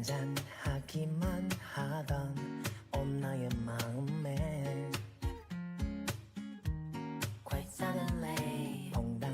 잔잔하기만 하던 온 나의 마음에 Quite suddenly 퐁당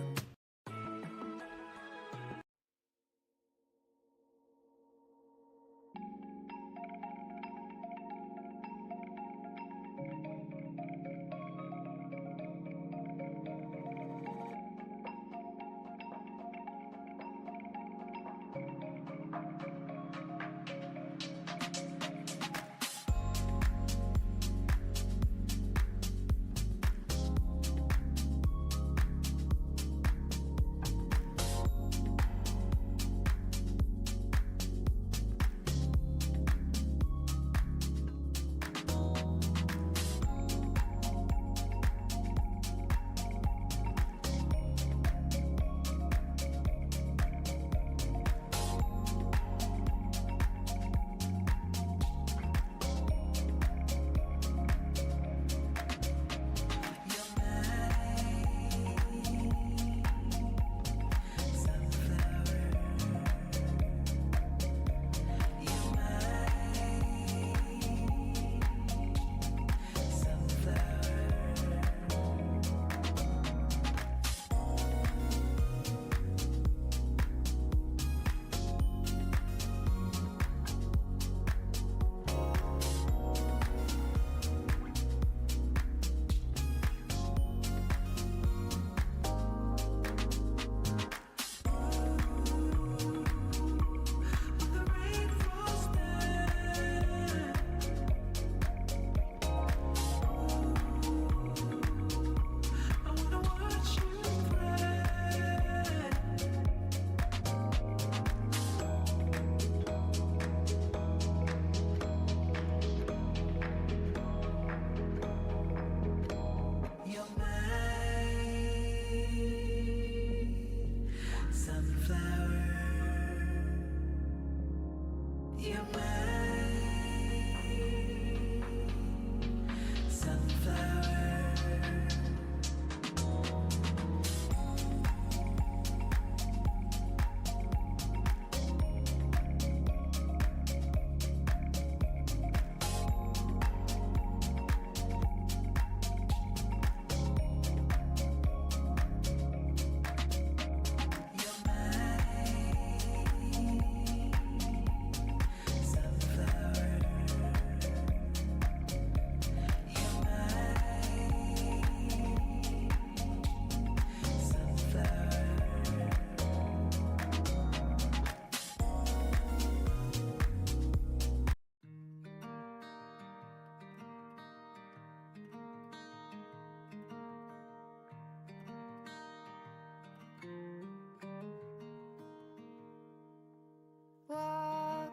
Walk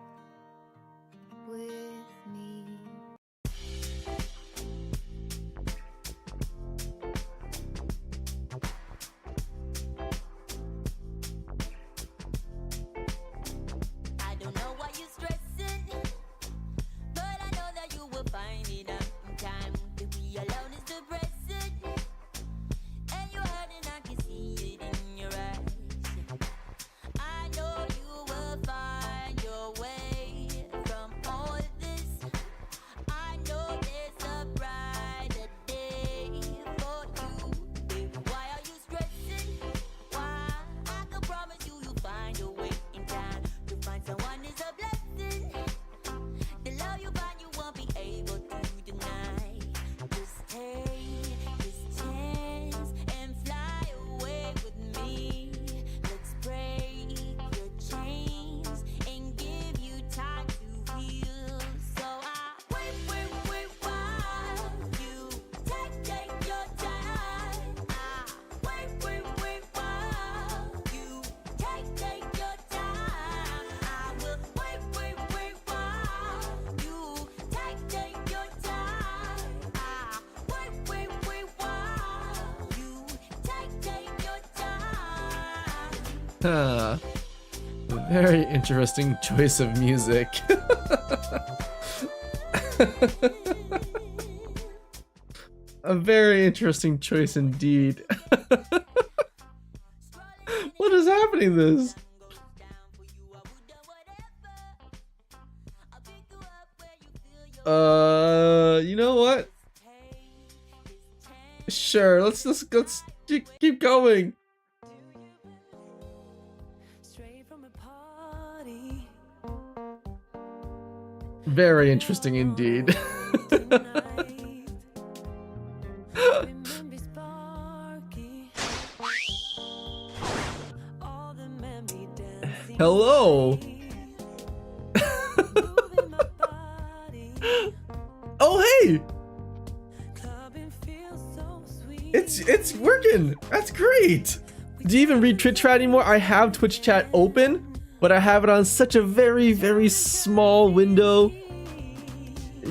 with me. I don't know why you're stressing, but I know that you will find it out in time. To be alone is depressing, and you're hurting, I can see it in your eyes. I know you will find your way from all this. I know there's a brighter day for you. Baby, why are you stressing? Why? I can promise you you'll find a way in time. To find someone is a blessing. The love you find you won't be able to deny. Just take this chance and fly away with me. Let's break your chains and give you time to heal. So I wait while you take your time. I wait while you take your time. I will wait while you take your time. I wait while you take your time. A very interesting choice of music. A very interesting choice indeed. What is happening to this? You know what? Sure, let's keep going. Very interesting indeed. Hello. Oh hey. It's working. That's great. Do you even read Twitch chat anymore? I have Twitch chat open, but I have it on such a very small window,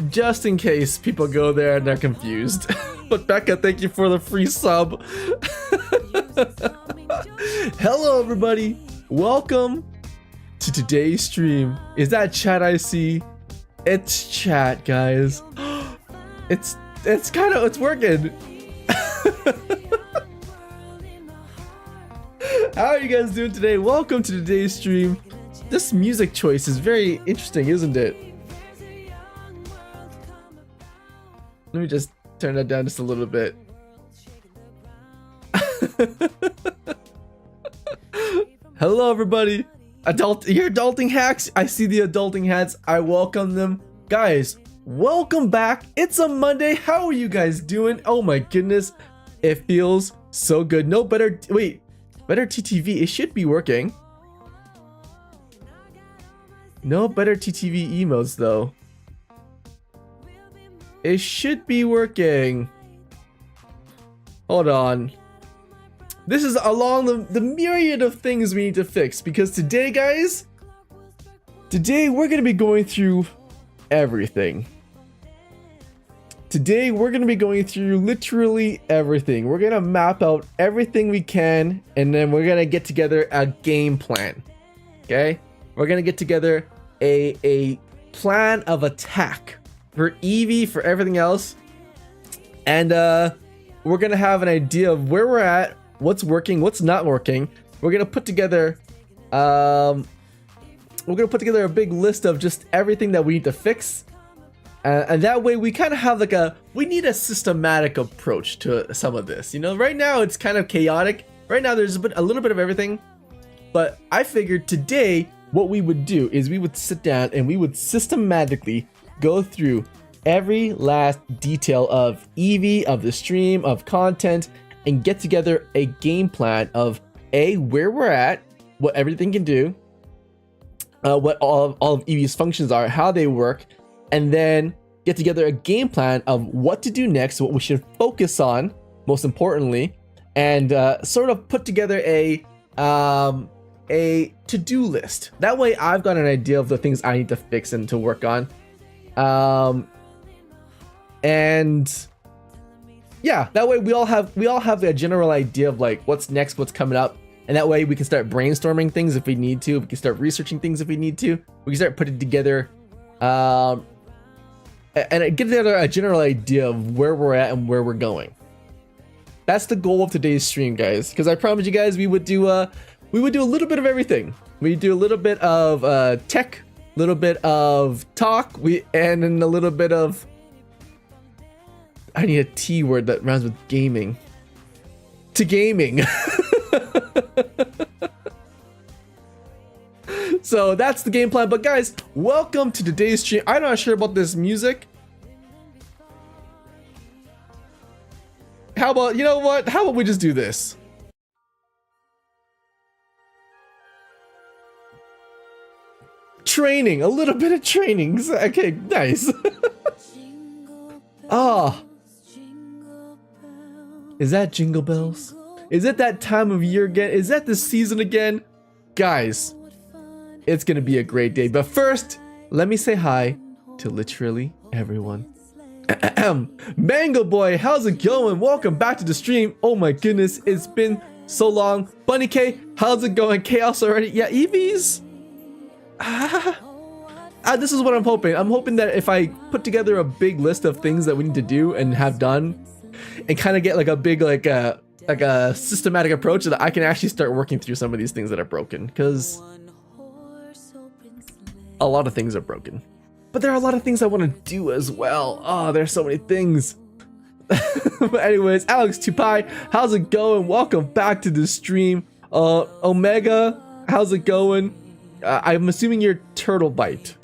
just in case people go there and they're confused. But Becca, thank you for the free sub. Hello everybody, welcome to today's stream. Is that chat I see? It's chat, guys. It's working. How are you guys doing today? Welcome to today's stream. This music choice is very interesting, isn't it? Let me just turn that down just a little bit. Hello everybody. You're adulting hacks. I see the adulting hats. I welcome them. Guys, welcome back. It's a Monday. How are you guys doing? Oh my goodness. It feels so good. No better, wait, better TTV. It should be working. No better TTV emotes though. It should be working. Hold on. This is along the myriad of things we need to fix, because today, guys, today we're going to be going through everything. Today we're going to be going through literally everything. We're going to map out everything we can, and then we're going to get together a game plan. Okay? We're going to get together a plan of attack for EEVEE, for everything else. And we're going to have an idea of where we're at, what's working, what's not working. We're gonna put together a big list of just everything that we need to fix, and that way we kind of have like we need a systematic approach to some of this. You know, right now it's kind of chaotic. Right now there's a little bit of everything, but I figured today what we would do is we would sit down and we would systematically go through every last detail of EEVEE, of the stream, of content, and get together a game plan of where we're at, what everything can do, what all of EEVEE's functions are, how they work, and then get together a game plan of what to do next, what we should focus on, most importantly, and sort of put together a to-do list. That way I've got an idea of the things I need to fix and to work on. And yeah, that way we all have a general idea of like what's next, what's coming up, and that way we can start brainstorming things if we need to. We can start researching things if we need to. We can start putting together and get together a general idea of where we're at and where we're going. That's the goal of today's stream, guys, because I promised you guys we would do a little bit of everything. We do a little bit of tech, a little bit of talk, and then a little bit of, I need a T word that rhymes with gaming. To gaming. So that's the game plan. But guys, welcome to today's stream. I'm not sure about this music. How about, you know what? How about we just do this? Training, a little bit of training. Okay, nice. Ah. Is that Jingle Bells? Is it that time of year again? Is that the season again? Guys, it's gonna be a great day. But first, let me say hi to literally everyone. Mango Boy, how's it going? Welcome back to the stream. Oh my goodness, it's been so long. Bunny K, how's it going? Chaos already? Yeah, EEVEE's? This is what I'm hoping. I'm hoping that if I put together a big list of things that we need to do and have done, and kind of get like a big like a systematic approach, so that I can actually start working through some of these things that are broken, because a lot of things are broken. but there are a lot of things I want to do as well. Oh, there's so many things. But anyways, Alex Tupai, how's it going? Welcome back to the stream. Omega, how's it going? I'm assuming you're Turtle Bite,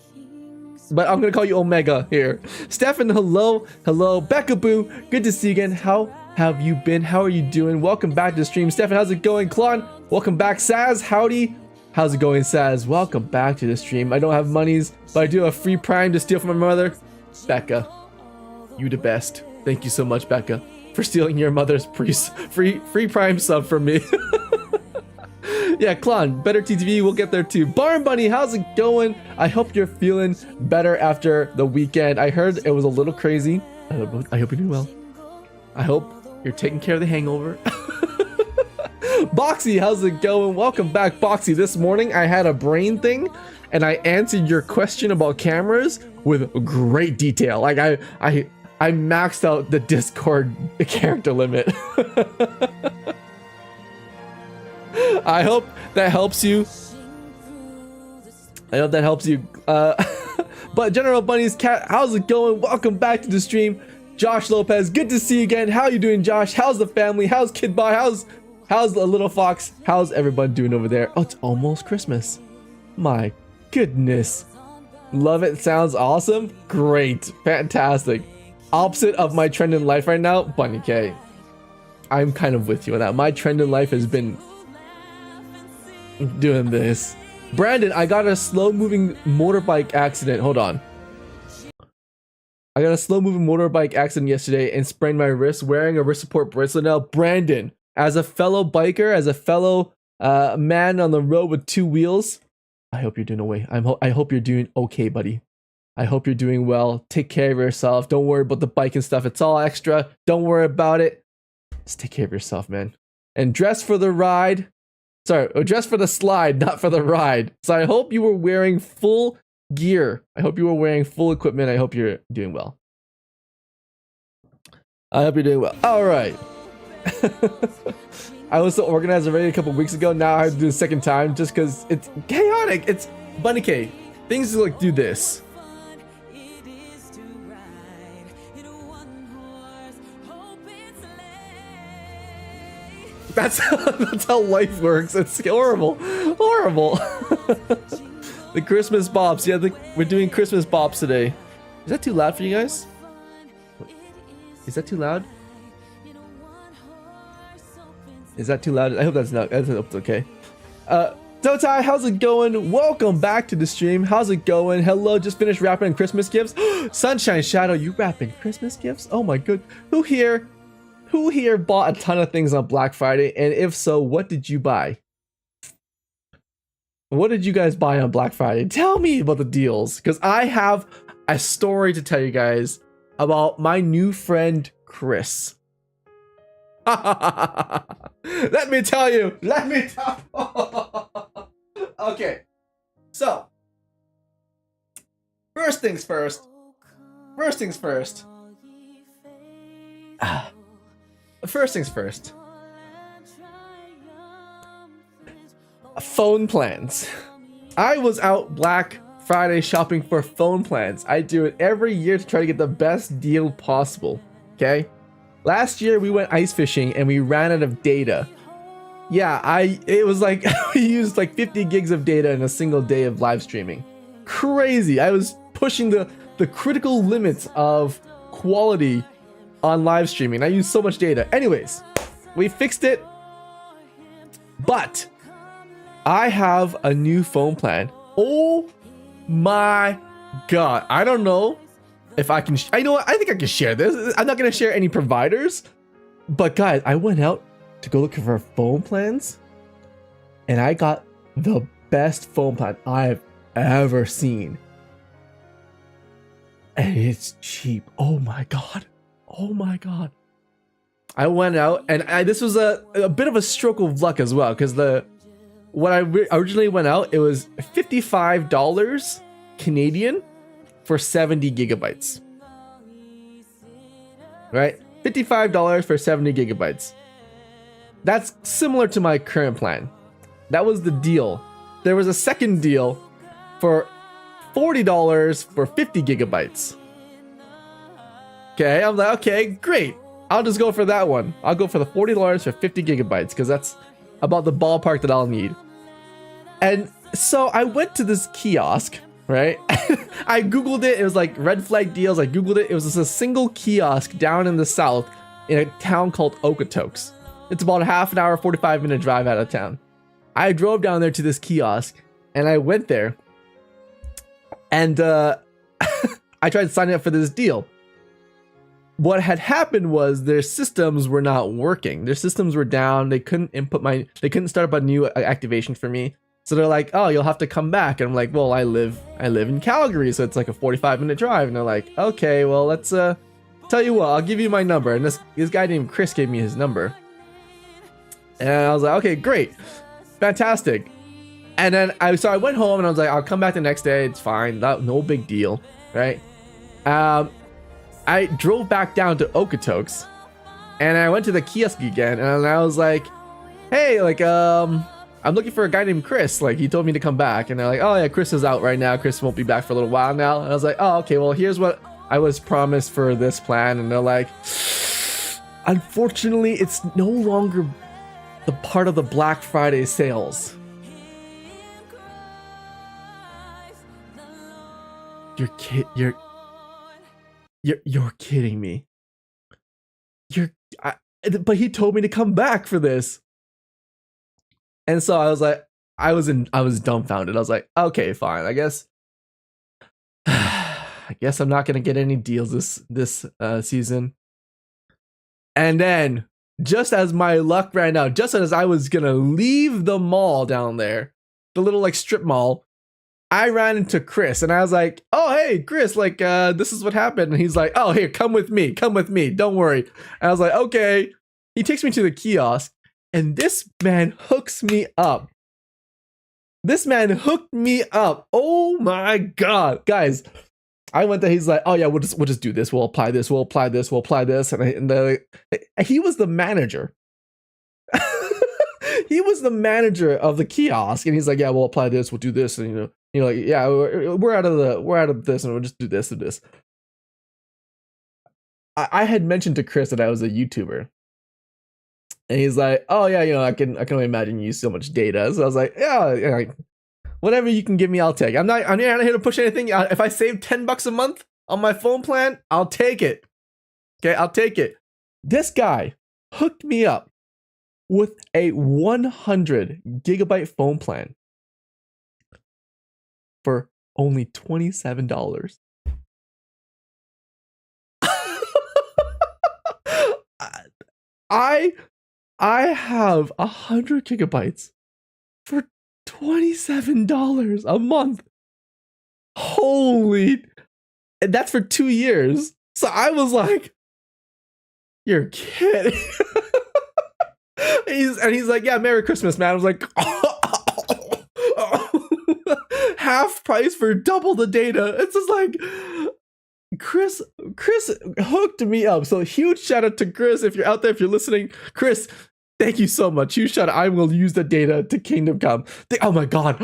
but I'm gonna call you Omega here. Stefan, hello. Becca Boo, good to see you again. How have you been? How are you doing? Welcome back to the stream. Stefan, how's it going? Klon, welcome back. Saz, howdy. How's it going, Saz? Welcome back to the stream. I don't have monies, but I do have free Prime to steal from my mother. Becca, you the best. Thank you so much, Becca, for stealing your mother's free Prime sub from me. Yeah, Klon, better TTV, we'll get there too. Barn Bunny, how's it going? I hope you're feeling better after the weekend. I heard it was a little crazy. I hope you're doing well. I hope you're taking care of the hangover. Boxy, how's it going? Welcome back, Boxy. This morning I had a brain thing and I answered your question about cameras with great detail. Like I maxed out the Discord character limit. I hope that helps you. But General Bunny's cat, how's it going? Welcome back to the stream. Josh Lopez, good to see you again. How you doing, Josh? How's the family? How's Kid Bot? How's the little fox? How's everyone doing over there? Oh, it's almost Christmas. My goodness. Love it. Sounds awesome. Great. Fantastic. Opposite of my trend in life right now, Bunny K. I'm kind of with you on that. My trend in life has been doing this. Brandon, I got a slow-moving motorbike accident. Hold on. I got a slow-moving motorbike accident yesterday and sprained my wrist wearing a wrist support bracelet. Now, Brandon, as a fellow biker, as a fellow man on the road with two wheels, I hope you're doing okay. I hope you're doing okay, buddy. I hope you're doing well. Take care of yourself. Don't worry about the bike and stuff. It's all extra. Don't worry about it. Just take care of yourself, man. And dress for the ride. Sorry, dress for the slide, not for the ride. So I hope you were wearing full gear. I hope you were wearing full equipment. I hope you're doing well. I hope you're doing well. All right. I was so organized already a couple weeks ago. Now I have to do the second time just because it's chaotic. It's Bunny K. Things like do this. That's how life works. It's horrible. Horrible. The Christmas bops. Yeah, we're doing Christmas bops today. Is that too loud for you guys? Is that too loud? Is that too loud? I hope that's not. I hope it's okay. Dotai, how's it going? Welcome back to the stream. How's it going? Hello, just finished wrapping Christmas gifts. Sunshine Shadow, you wrapping Christmas gifts? Oh my good. Who here bought a ton of things on Black Friday? And if so, what did you buy? What did you guys buy on Black Friday? Tell me about the deals, because I have a story to tell you guys about my new friend, Chris. Let me tell you. Okay. So, first things first. First things first. Phone plans. I was out Black Friday shopping for phone plans. I do it every year to try to get the best deal possible. Okay? Last year we went ice fishing and we ran out of data. Yeah, it was like we used like 50 gigs of data in a single day of live streaming. Crazy. I was pushing the critical limits of quality on live streaming. I used so much data. Anyways, we fixed it. But I have a new phone plan. Oh my god. I don't know if I can. I know what? I think I can share this. I'm not going to share any providers. But guys, I went out to go look for phone plans. And I got the best phone plan I've ever seen. And it's cheap. Oh my god. Oh my god. I went out and this was a bit of a stroke of luck as well, because when I originally went out, it was $55 Canadian for 70 gigabytes. Right? $55 for 70 gigabytes. That's similar to my current plan. That was the deal. There was a second deal for $40 for 50 gigabytes. Okay, I'm like, okay, great. I'll just go for that one. I'll go for the $40 for 50 gigabytes because that's about the ballpark that I'll need. And so I went to this kiosk, right? I Googled it. It was like red flag deals. I Googled it. It was just a single kiosk down in the south in a town called Okotoks. It's about a half an hour, 45-minute drive out of town. I drove down there to this kiosk and I went there and I tried signing up for this deal. What had happened was their systems were not working. Their systems were down. They couldn't they couldn't start up a new activation for me. So they're like, oh, you'll have to come back. And I'm like, well, I live in Calgary, so it's like a 45-minute drive. And they're like, okay, well, let's tell you what, I'll give you my number. And this guy named Chris gave me his number. And I was like, okay, great. Fantastic. And then I went home and I was like, I'll come back the next day. It's fine. No big deal. Right. I drove back down to Okotoks and I went to the kiosk again and I was like, hey, like, I'm looking for a guy named Chris. Like, he told me to come back. And they're like, oh yeah, Chris is out right now. Chris won't be back for a little while now. And I was like, oh, okay, well, here's what I was promised for this plan. And they're like, unfortunately, it's no longer the part of the Black Friday sales. You're kidding me. But he told me to come back for this. And so I was like, I was dumbfounded. I was like, okay, fine. I guess I'm not gonna get any deals this season. And then, just as my luck ran out, just as I was gonna leave the mall down there, the little like strip mall, I ran into Chris and I was like, oh, hey, Chris, like, this is what happened. And he's like, oh, here, come with me. Don't worry. And I was like, okay. He takes me to the kiosk and this man hooks me up. Oh my God. Guys, I went there. He's like, oh yeah, we'll just do this. We'll apply this. And he was the manager. He was the manager of the kiosk. And he's like, yeah, we'll apply this. We'll do this. And like, yeah, we're out of this and we'll just do this and this. I had mentioned to Chris that I was a YouTuber. And he's like, oh yeah, I can only imagine you use so much data. So I was like, yeah, whatever you can give me, I'll take. I'm not here to push anything. If I save $10 a month on my phone plan, I'll take it. Okay, I'll take it. This guy hooked me up with a 100 gigabyte phone plan for only $27. I have 100 gigabytes for $27 a month. Holy, and that's for 2 years. So I was like, you're kidding. He's like, yeah, Merry Christmas, man. I was like, half price for double the data. It's just like, Chris hooked me up. So huge shout out to Chris. If you're out there, if you're listening, Chris, thank you so much. Huge shout out. I will use the data to Kingdom Come. Oh my God.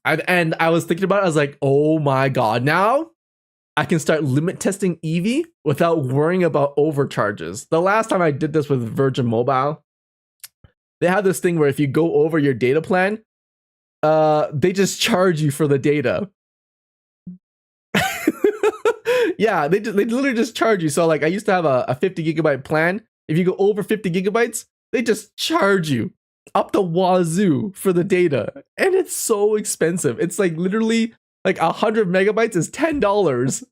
And I was thinking about it. I was like, oh my God. Now I can start limit testing EEVEE without worrying about overcharges. The last time I did this with Virgin Mobile, they have this thing where if you go over your data plan, they just charge you for the data. Yeah, they literally just charge you. So like I used to have a 50 gigabyte plan. If you go over 50 gigabytes, they just charge you up the wazoo for the data. And it's so expensive. It's like literally like 100 megabytes is $10.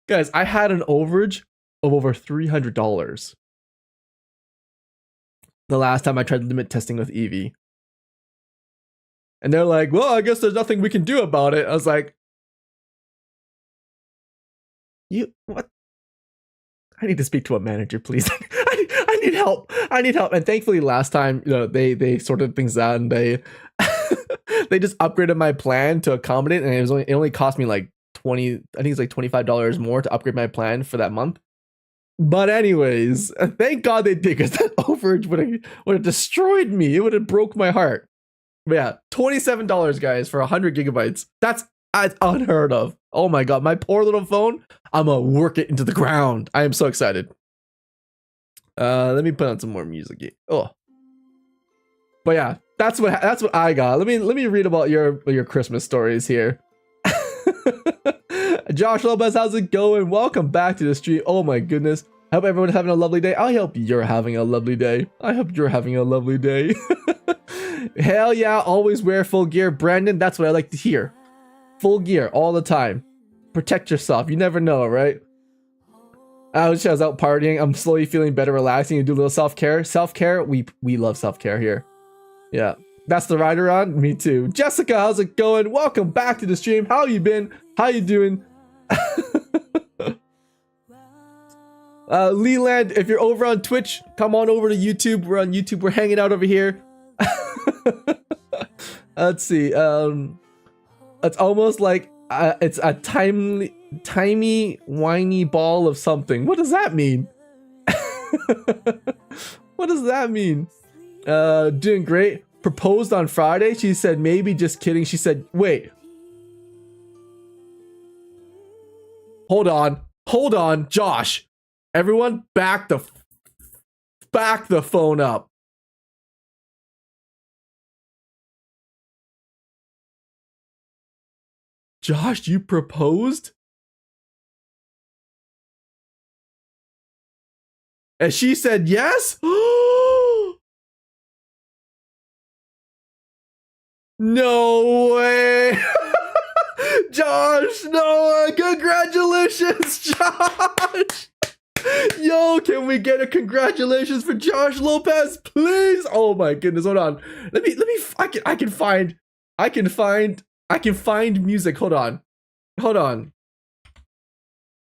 Guys, I had an overage of over $300 the last time I tried limit testing with EEVEE. And they're like, well, I guess there's nothing we can do about it. I was like, what? I need to speak to a manager, please. I need help. And thankfully last time, they sorted things out and they they just upgraded my plan to accommodate, and it only cost me like I think it's like $25 more to upgrade my plan for that month. But anyways, thank God they did, because that overage would have destroyed me. It would have broke my heart. But yeah, $27, guys, for 100 gigabytes. That's unheard of. Oh my god, my poor little phone. I'm gonna work it into the ground. I am so excited. Let me put on some more music. Oh, but yeah, that's what I got. Let me read about your Christmas stories here. Josh Lopez, how's it going? Welcome back to the stream. Oh my goodness. I hope everyone's having a lovely day. I hope you're having a lovely day. I hope you're having a lovely day. Hell yeah, always wear full gear. Brandon, that's what I like to hear. Full gear all the time. Protect yourself. You never know, right? I was out partying. I'm slowly feeling better, relaxing, and do a little self-care. Self-care, we love self-care here. Yeah. That's the rider on? Me too. Jessica, how's it going? Welcome back to the stream. How you been? How you doing? Leland, if you're over on Twitch, come on over to YouTube. We're on YouTube. We're hanging out over here. Let's see. It's almost like it's a tiny, whiny ball of something. What does that mean? What does that mean? Doing great. Proposed on Friday. She said maybe. Just kidding. She said, wait. Hold on, Josh. Everyone, back the phone up. Josh, you proposed? And she said yes? No way. Josh, no way. Congratulations, Josh. Yo, can we get a congratulations for Josh Lopez, please? Oh my goodness, hold on. Let me I can find music. Hold on.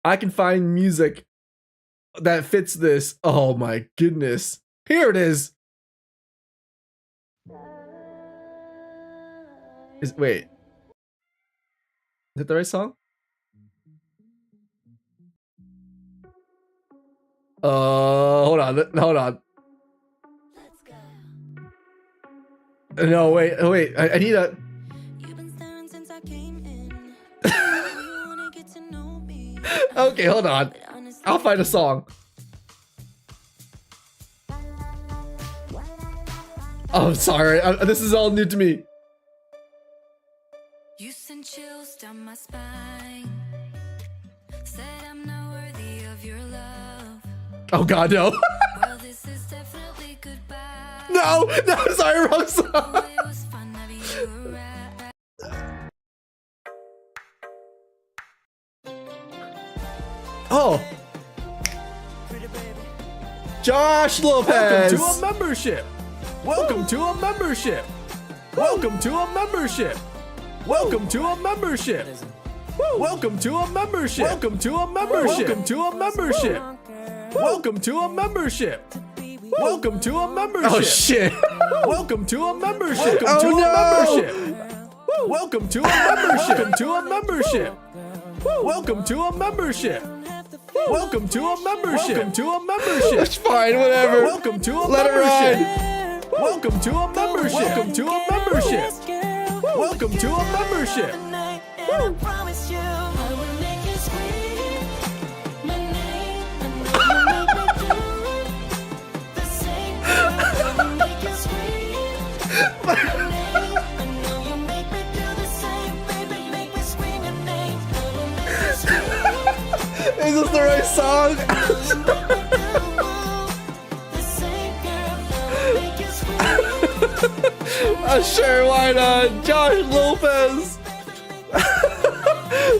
I can find music that fits this. Oh my goodness. Here it is. Wait. Is that the right song? Hold on. No, wait. I need a. Okay, hold on. I'll find a song. Oh, sorry. This is all new to me. You sent chills down my spine. Said I'm not worthy of your love. Oh god, no. Well, this is definitely goodbye. No, sorry, wrong song. Oh, it was fun having you around. Oh. Josh Lopez. Welcome to a membership. Welcome to a membership. Welcome to a membership. Welcome to a membership. Welcome to a membership. Welcome to a membership. Welcome to a membership. Welcome to a membership. Welcome to a membership. Oh shit. Welcome to a membership. Oh no. Welcome to a membership. Welcome to a membership. Welcome to a membership. Welcome to a membership. It's fine, whatever. Welcome to a Let it membership. ride. Welcome to a membership. Welcome to a membership. Welcome to a membership. Is this the right song? Sure, why not? Josh Lopez.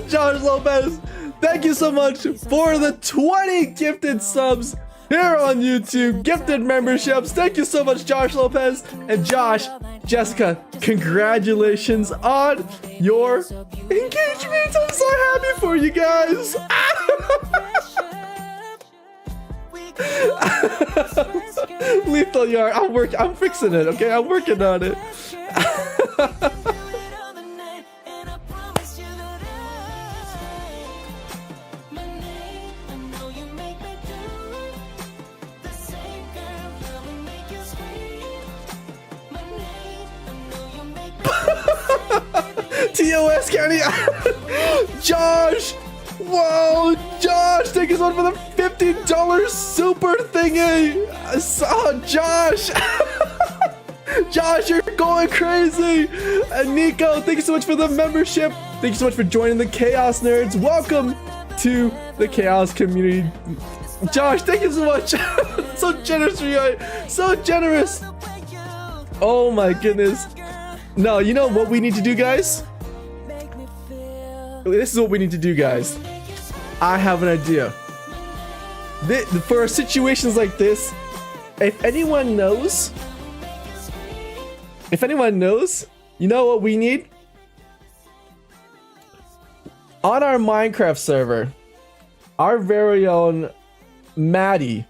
Josh Lopez, thank you so much for the 20 gifted subs here on YouTube, gifted memberships. Thank you so much, Josh Lopez. And Josh, Jessica, congratulations on your engagement. I'm so happy for you guys. Lethal yard. I'm fixing it, okay? I'm working on it. TOS County. Josh. Whoa, Josh, thank you so much for the $15 super thingy. Oh, Josh. Josh, you're going crazy. And Nico, thank you so much for the membership. Thank you so much for joining the Chaos Nerds. Welcome to the Chaos community. Josh, thank you so much. So generous for you. So generous. Oh my goodness. No, you know what we need to do, guys? This is what we need to do, guys. I have an idea. For situations like this, if anyone knows, you know what we need? On our Minecraft server, our very own Maddie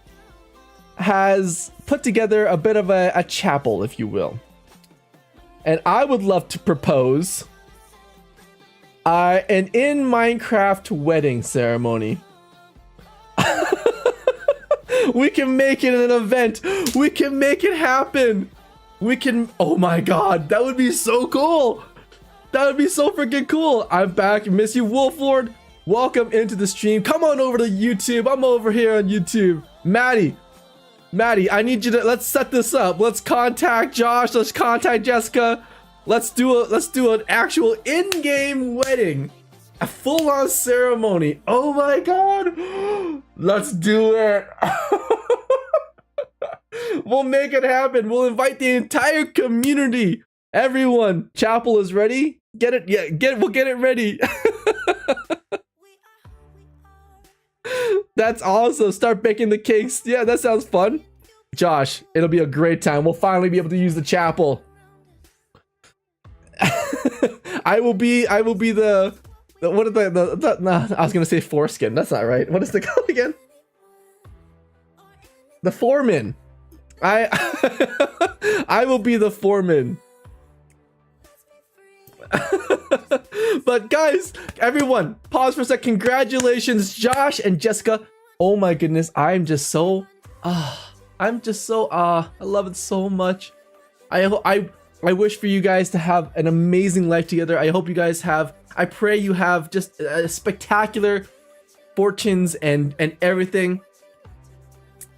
has put together a bit of a chapel, if you will. And I would love to propose an in Minecraft wedding ceremony. We can make it an event. We can make it happen. We can, oh my god, that would be so cool. That would be so freaking cool. I'm back. Miss you, Wolflord. Welcome into the stream. Come on over to YouTube. I'm over here on YouTube. Maddie, I need you to, let's set this up. Let's contact Josh. Let's contact Jessica. Let's do an actual in-game wedding. A full-on ceremony. Oh my god. Let's do it. We'll make it happen. We'll invite the entire community. Everyone, chapel is ready. Get it? Yeah, we'll get it ready. That's awesome. Start baking the cakes. Yeah, that sounds fun. Josh, it'll be a great time. We'll finally be able to use the chapel. I will be the what are no, I was gonna say foreskin. That's not right. What is the called again? The foreman. I will be the foreman. But guys, everyone, pause for a sec. Congratulations, Josh and Jessica. Oh my goodness, I'm just so I love it so much. I wish for you guys to have an amazing life together. I hope you guys have, I pray you have just spectacular fortunes and everything.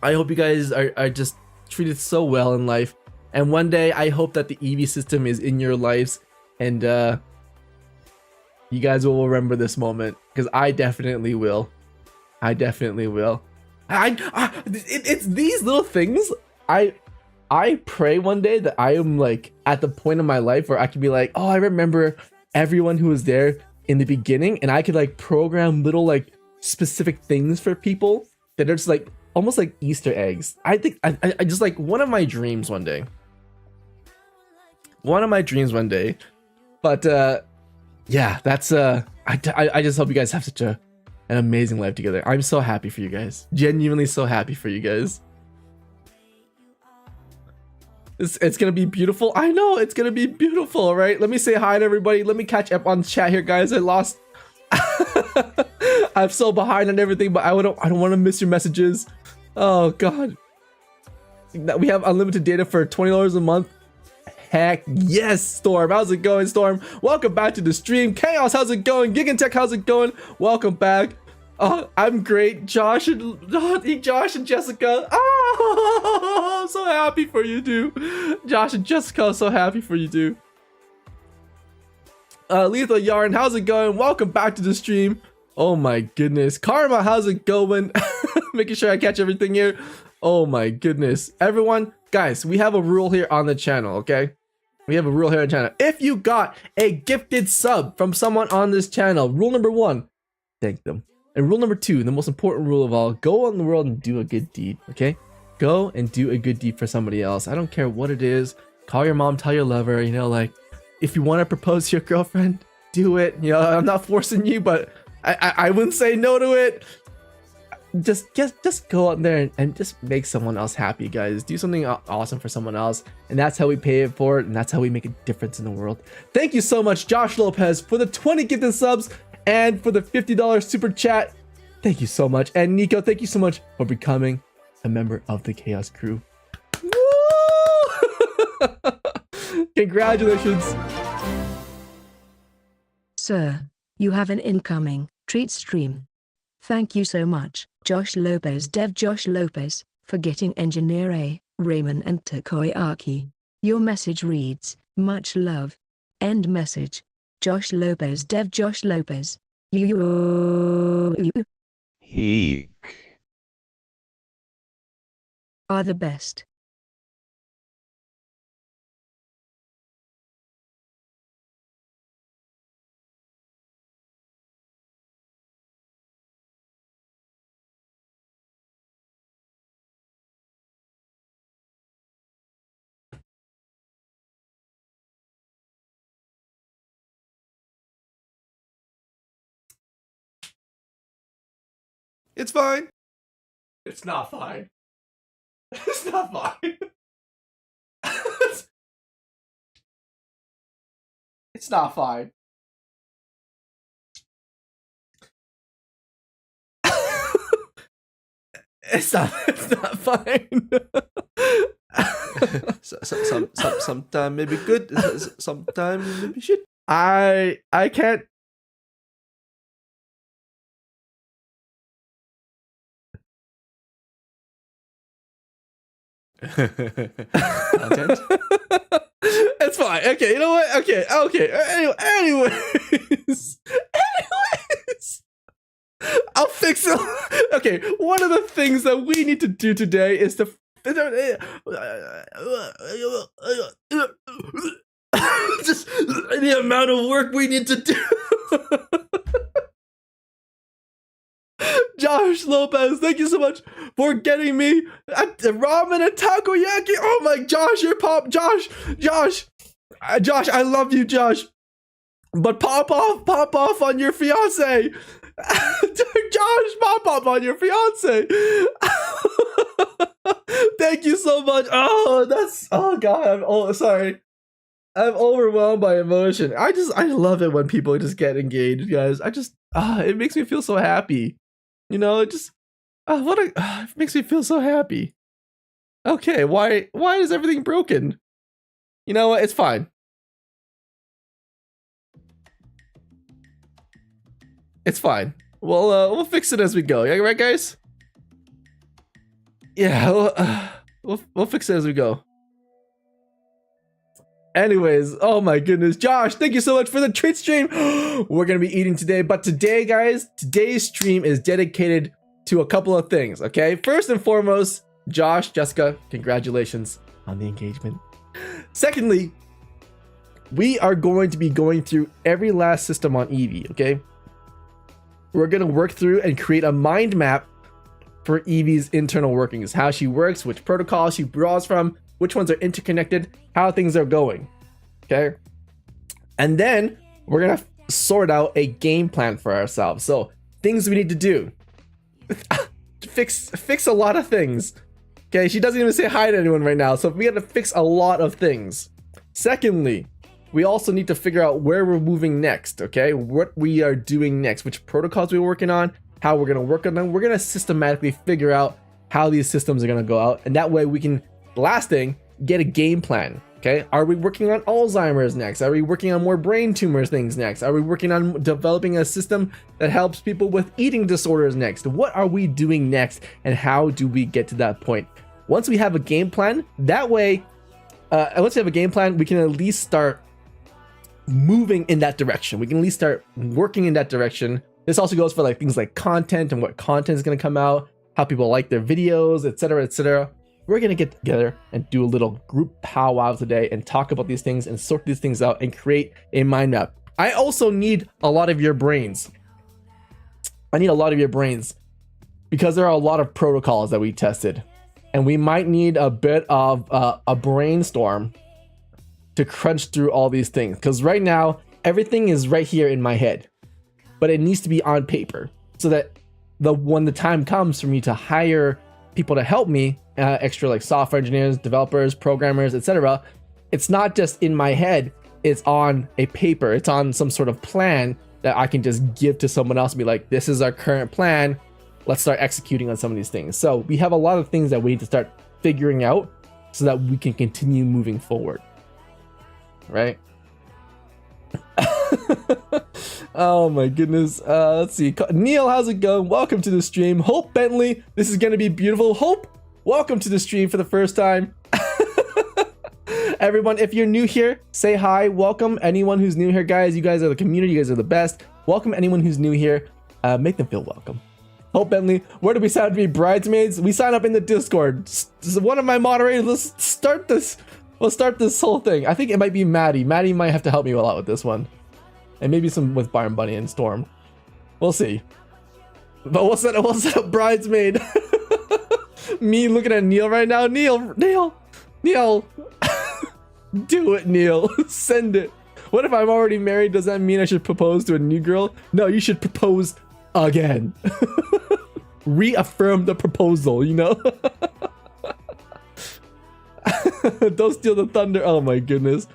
I hope you guys are just treated so well in life. And one day I hope that the EEVEE system is in your lives and you guys will remember this moment, because I definitely will. I definitely will. It's these little things. I pray one day that I am like at the point in my life where I can be like, oh, I remember everyone who was there in the beginning, and I could like program little like specific things for people that are just like almost like Easter eggs. I think I just like one of my dreams one day. But yeah, that's I just hope you guys have such an amazing life together. I'm so happy for you guys. Genuinely so happy for you guys. It's gonna be beautiful. I know it's gonna be beautiful, right? Let me say hi to everybody. Let me catch up on chat here, guys. I lost. I'm so behind on everything, but I don't want to miss your messages. Oh god. We have unlimited data for $20 a month. Heck yes, Storm. How's it going, Storm? Welcome back to the stream. Chaos, how's it going? Gigantech, how's it going? Welcome back. Oh, I'm great. Josh and Jessica. Oh, I'm so happy for you, dude. Josh and Jessica, so happy for you, dude. Lethal Yarn, how's it going? Welcome back to the stream. Oh my goodness. Karma, how's it going? Making sure I catch everything here. Oh my goodness. Everyone, guys, we have a rule here on the channel, okay? We have a rule here on the channel. If you got a gifted sub from someone on this channel, rule number 1, thank them. And rule number 2, the most important rule of all, go out in the world and do a good deed, okay? Go and do a good deed for somebody else. I don't care what it is. Call your mom, tell your lover, you know, like, if you want to propose to your girlfriend, do it. You know, I'm not forcing you, but I wouldn't say no to it. Just go out there and just make someone else happy, guys. Do something awesome for someone else, and that's how we pay it for it, and that's how we make a difference in the world. Thank you so much, Josh Lopez, for the 20 gifted subs and for the $50 super chat. Thank you so much. And Nico, thank you so much for becoming a member of the Chaos Crew. Woo! Congratulations. Sir, you have an incoming treat stream. Thank you so much, Josh Lopez Dev Josh Lopez, for getting Engineer A, Raymond and Takoyaki. Your message reads, much love. End message. Josh Lopez Dev Josh Lopez. You He are the best. It's fine. It's not fine. It's not fine. It's not fine. It's not fine. Sometime maybe good, sometime maybe shit. I can't. Content? It's fine. Okay, you know what? Okay. Anyways. I'll fix it. Okay, one of the things that we need to do today is to just the amount of work we need to do. Josh Lopez, thank you so much for getting me ramen and takoyaki. Oh my, Josh, you're Josh, I love you, Josh. But pop off on your fiance. Josh, pop off on your fiance. Thank you so much. Oh God, sorry. I'm overwhelmed by emotion. I love it when people just get engaged, guys. It makes me feel so happy. You know, it just it makes me feel so happy. Okay, why is everything broken? You know what? It's fine. It's fine. We'll fix it as we go. Yeah, right, guys? Yeah, we'll fix it as we go. Anyways, oh my goodness, Josh, thank you so much for the treat stream. We're gonna be eating today, but today, guys, today's stream is dedicated to a couple of things, okay? First and foremost, Josh, Jessica, congratulations on the engagement. Secondly, we are going to be going through every last system on EEVEE, okay? We're gonna work through and create a mind map for EEVEE's internal workings, how she works, which protocols she draws from, which ones are interconnected, how things are going, okay? And then we're gonna sort out a game plan for ourselves. So things we need to do. fix a lot of things. Okay, she doesn't even say hi to anyone right now, so we gotta fix a lot of things. Secondly, we also need to figure out where we're moving next, okay? What we are doing next, which protocols we're working on, how we're gonna work on them. We're gonna systematically figure out how these systems are gonna go out, and that way we can, last thing, get a game plan, okay? Are we working on Alzheimer's next? Are we working on more brain tumors things next? Are we working on developing a system that helps people with eating disorders next? What are we doing next, and how do we get to that point? Once we have a game plan, that way, once we have a game plan, we can at least start moving in that direction. We can at least start working in that direction. This also goes for like things like content and what content is going to come out, how people like their videos, etc., etc. We're going to get together and do a little group powwow today and talk about these things and sort these things out and create a mind map. I also need a lot of your brains. I need a lot of your brains because there are a lot of protocols that we tested, and we might need a bit of a brainstorm to crunch through all these things, because right now everything is right here in my head, but it needs to be on paper so that when the time comes for me to hire people to help me, extra like software engineers, developers, programmers, etc., it's not just in my head, it's on a paper, it's on some sort of plan that I can just give to someone else and be like, this is our current plan, let's start executing on some of these things. So we have a lot of things that we need to start figuring out so that we can continue moving forward, right? Oh my goodness. Let's see. Neil, how's it going? Welcome to the stream. Hope Bentley, this is gonna be beautiful. Hope, welcome to the stream for the first time. Everyone, if you're new here, say hi. Welcome anyone who's new here, guys. You guys are the community. You guys are the best. Welcome anyone who's new here. Make them feel welcome. Hope Bentley, where do we sign up to be bridesmaids? We sign up in the Discord. One of my moderators, let's start this. We'll start this whole thing. I think it might be Maddie. Maddie might have to help me a lot with this one. And maybe some with Byron Bunny and Storm. We'll see. But we'll set up bridesmaid. Me looking at Neil right now. Neil. Do it, Neil. Send it. What if I'm already married? Does that mean I should propose to a new girl? No, you should propose again. Reaffirm the proposal, you know? Don't steal the thunder. Oh my goodness.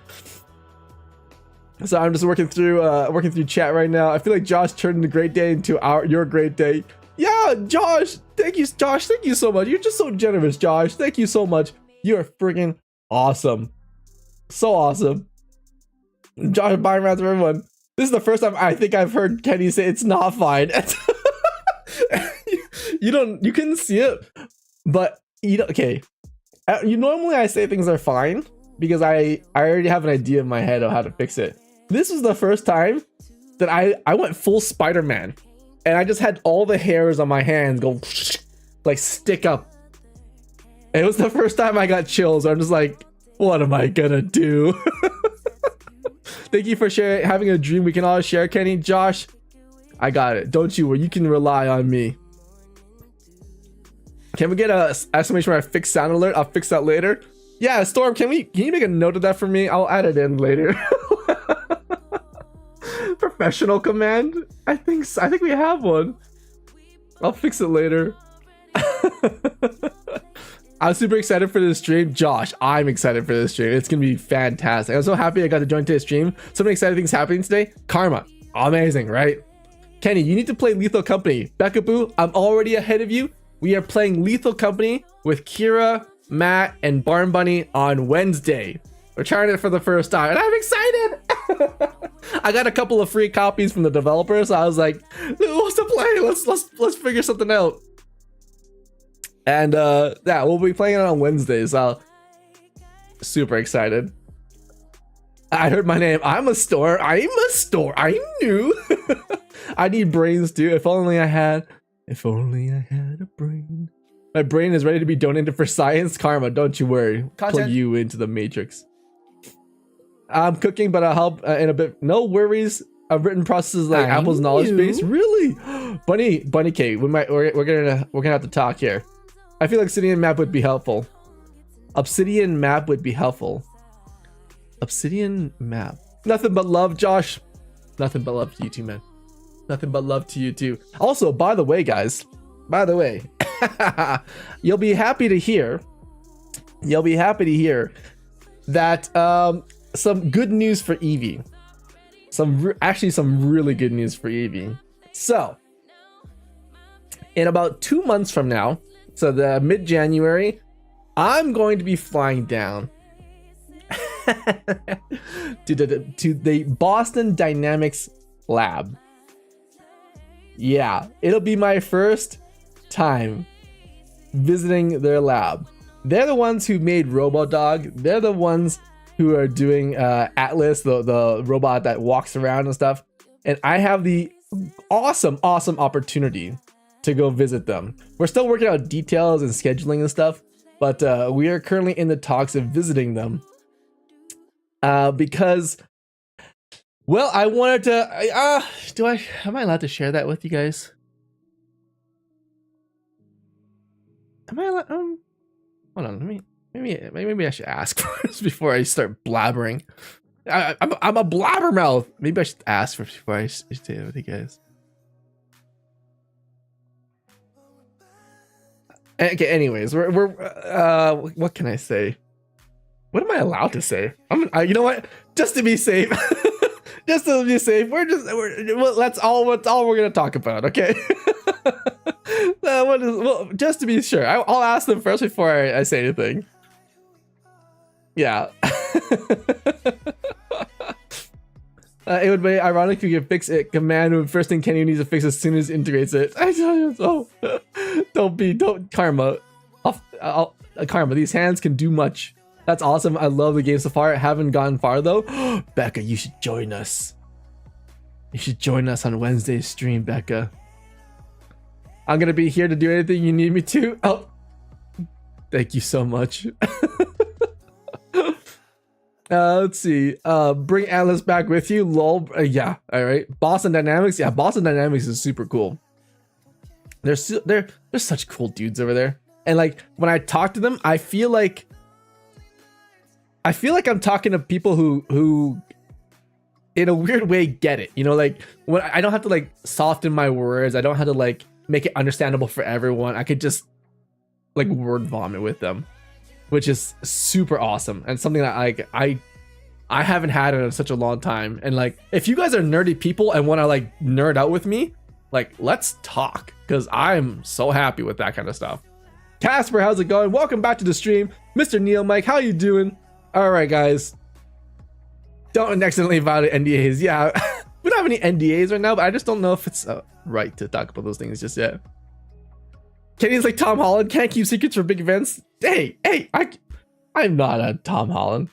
So I'm just working through chat right now. I feel like Josh turned a great day into your great day. Yeah, Josh. Thank you, Josh. Thank you so much. You're just so generous, Josh. Thank you so much. You are friggin' awesome. So awesome. Josh buying around to everyone. This is the first time I think I've heard Kenny say it's not fine. You couldn't see it, but okay. Normally I say things are fine because I already have an idea in my head of how to fix it. This was the first time that I went full Spider-Man and I just had all the hairs on my hands go like stick up. And it was the first time I got chills. I'm just like, what am I gonna do? Thank you for having a dream we can all share, Kenny. Josh, I got it. Don't you worry. You can rely on me. Can we get a exclamation mark fix sound alert? I'll fix that later. Yeah, Storm, can you make a note of that for me? I'll add it in later. Professional command? I think we have one. I'll fix it later. I'm super excited for this stream. Josh, I'm excited for this stream. It's gonna be fantastic. I'm so happy I got to join today's stream. So many exciting things happening today. Karma, amazing, right? Kenny, you need to play Lethal Company. Becca Boo, I'm already ahead of you. We are playing Lethal Company with Kira, Matt, and Barn Bunny on Wednesday. We're trying it for the first time, and I'm excited. I got a couple of free copies from the developers. So I was like, who wants to play? Let's figure something out. And yeah, we'll be playing it on Wednesdays. So super excited. I heard my name. I'm new. I need brains too. If only I had a brain. My brain is ready to be donated for science. Karma, don't you worry. Plug you into the matrix. I'm cooking, but I'll help in a bit. No worries. I've written processes like Apple's knowledge base. Really? Bunny cake. We're gonna have to talk here. I feel like Obsidian map would be helpful. Obsidian map. Nothing but love, Josh. Nothing but love to you too, man. Nothing but love to you too. Also, by the way, guys. You'll be happy to hear that some good news for EEVEE. Some really good news for EEVEE. So, in about 2 months from now, so the mid-January, I'm going to be flying down to the Boston Dynamics lab. Yeah, it'll be my first time visiting their lab. They're the ones who made RoboDog. They're the ones who are doing Atlas, the robot that walks around and stuff. And I have the awesome opportunity to go visit them. We're still working out details and scheduling and stuff, but we are currently in the talks of visiting them because, well, I wanted to. Am I allowed to share that with you guys? Am I allowed? Hold on. Maybe I should ask first before I start blabbering. I'm a blabbermouth. Maybe I should ask first before I say it with you guys. Okay. Anyways, we're what can I say? What am I allowed to say? You know what? Just to be safe, that's all we're gonna talk about. Okay. Well, just to be sure, I'll ask them first before I say anything. Yeah. It would be ironic if you could fix it. Command would first thing Kenny needs to fix as soon as it integrates it. I tell you so. Don't Karma. Karma, these hands can do much. That's awesome. I love the game so far. I haven't gone far though. Becca, you should join us. You should join us on Wednesday's stream, Becca. I'm gonna be here to do anything you need me to. Oh, thank you so much. Let's see. Bring Atlas back with you. Lol. Yeah. All right. Boston Dynamics. Yeah, Boston Dynamics is super cool. They're such cool dudes over there. And like when I talk to them, I feel like I'm talking to people who in a weird way get it. You know, like when I don't have to like soften my words. I don't have to like make it understandable for everyone. I could just like word vomit with them, which is super awesome and something that I haven't had it in such a long time. And like, if you guys are nerdy people and want to like nerd out with me, like let's talk, because I'm so happy with that kind of stuff. Casper, how's it going? Welcome back to the stream. Mr. Neil Mike, how you doing? All right, guys. Don't accidentally violate NDAs. Yeah, we don't have any NDAs right now, but I just don't know if it's right to talk about those things just yet. Kenny's like Tom Holland, can't keep secrets for big events. Hey, I'm not a Tom Holland.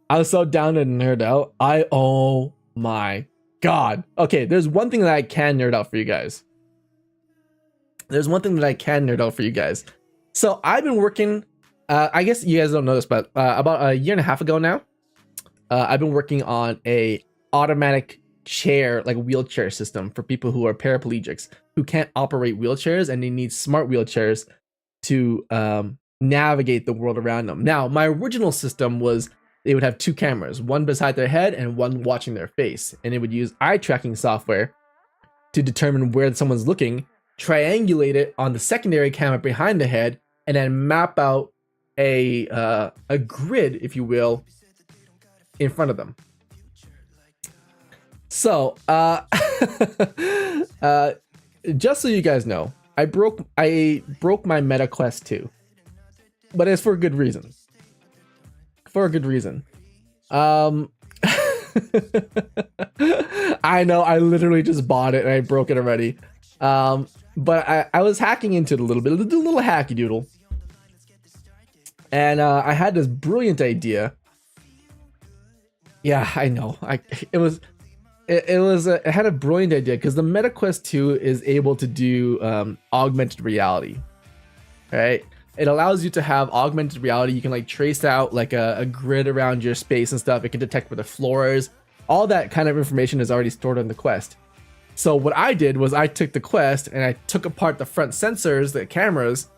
I was so down to nerd out. Oh my god. Okay, there's one thing that I can nerd out for you guys. So I've been working, I guess you guys don't know this, but about a year and a half ago now, I've been working on a automatic chair, like wheelchair system for people who are paraplegics, who can't operate wheelchairs, and they need smart wheelchairs to navigate the world around them. Now, my original system was they would have two cameras, one beside their head and one watching their face, and it would use eye tracking software to determine where someone's looking, triangulate it on the secondary camera behind the head, and then map out a grid, if you will, in front of them. So, just so you guys know, I broke my Meta Quest 2, but it's for a good reason. I know, I literally just bought it and I broke it already. But I was hacking into it a little bit, a little hacky doodle, and I had this brilliant idea. Yeah, I know. It had a brilliant idea because the Meta Quest 2 is able to do augmented reality, right? It allows you to have augmented reality. You can like trace out like a grid around your space and stuff. It can detect where the floor is. All that kind of information is already stored on the Quest. So what I did was I took the Quest and I took apart the front sensors, the cameras,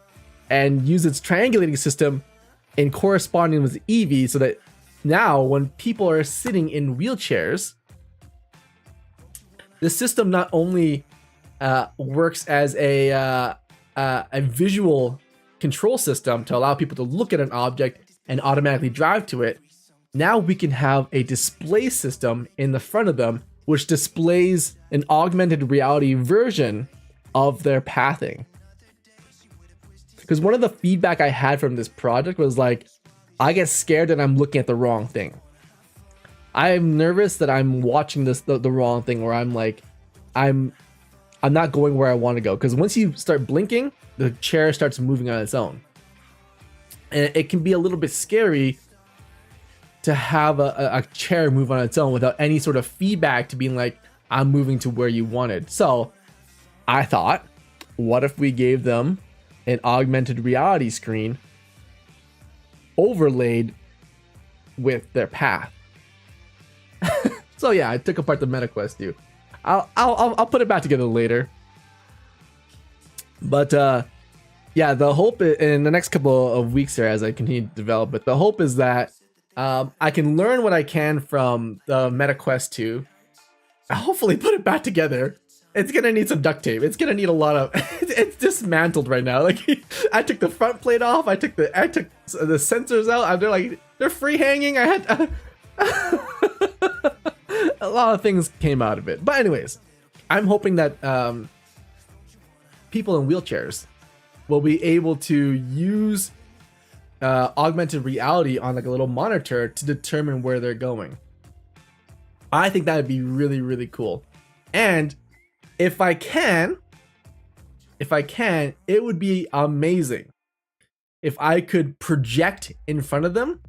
and used its triangulating system in corresponding with EEVEE, so that now when people are sitting in wheelchairs, the system not only works as a visual control system to allow people to look at an object and automatically drive to it. Now we can have a display system in the front of them, which displays an augmented reality version of their pathing. Because one of the feedback I had from this project was like, I get scared that I'm looking at the wrong thing. I'm nervous that I'm watching this the wrong thing, or I'm like, I'm not going where I want to go. Because once you start blinking, the chair starts moving on its own. And it can be a little bit scary to have a chair move on its own without any sort of feedback to being like, I'm moving to where you wanted. So I thought, what if we gave them an augmented reality screen overlaid with their path? So yeah, I took apart the Meta Quest 2. I'll put it back together later. But yeah, the hope in the next couple of weeks here, as I continue to develop it, the hope is that I can learn what I can from the Meta Quest 2. I'll hopefully put it back together. It's gonna need some duct tape. It's gonna need a lot of. It's dismantled right now. Like I took the front plate off. I took the sensors out. They're free hanging. I had a lot of things came out of it. But anyways, I'm hoping that people in wheelchairs will be able to use augmented reality on like a little monitor to determine where they're going. I think that would be really, really cool. And if I can, it would be amazing if I could project in front of them,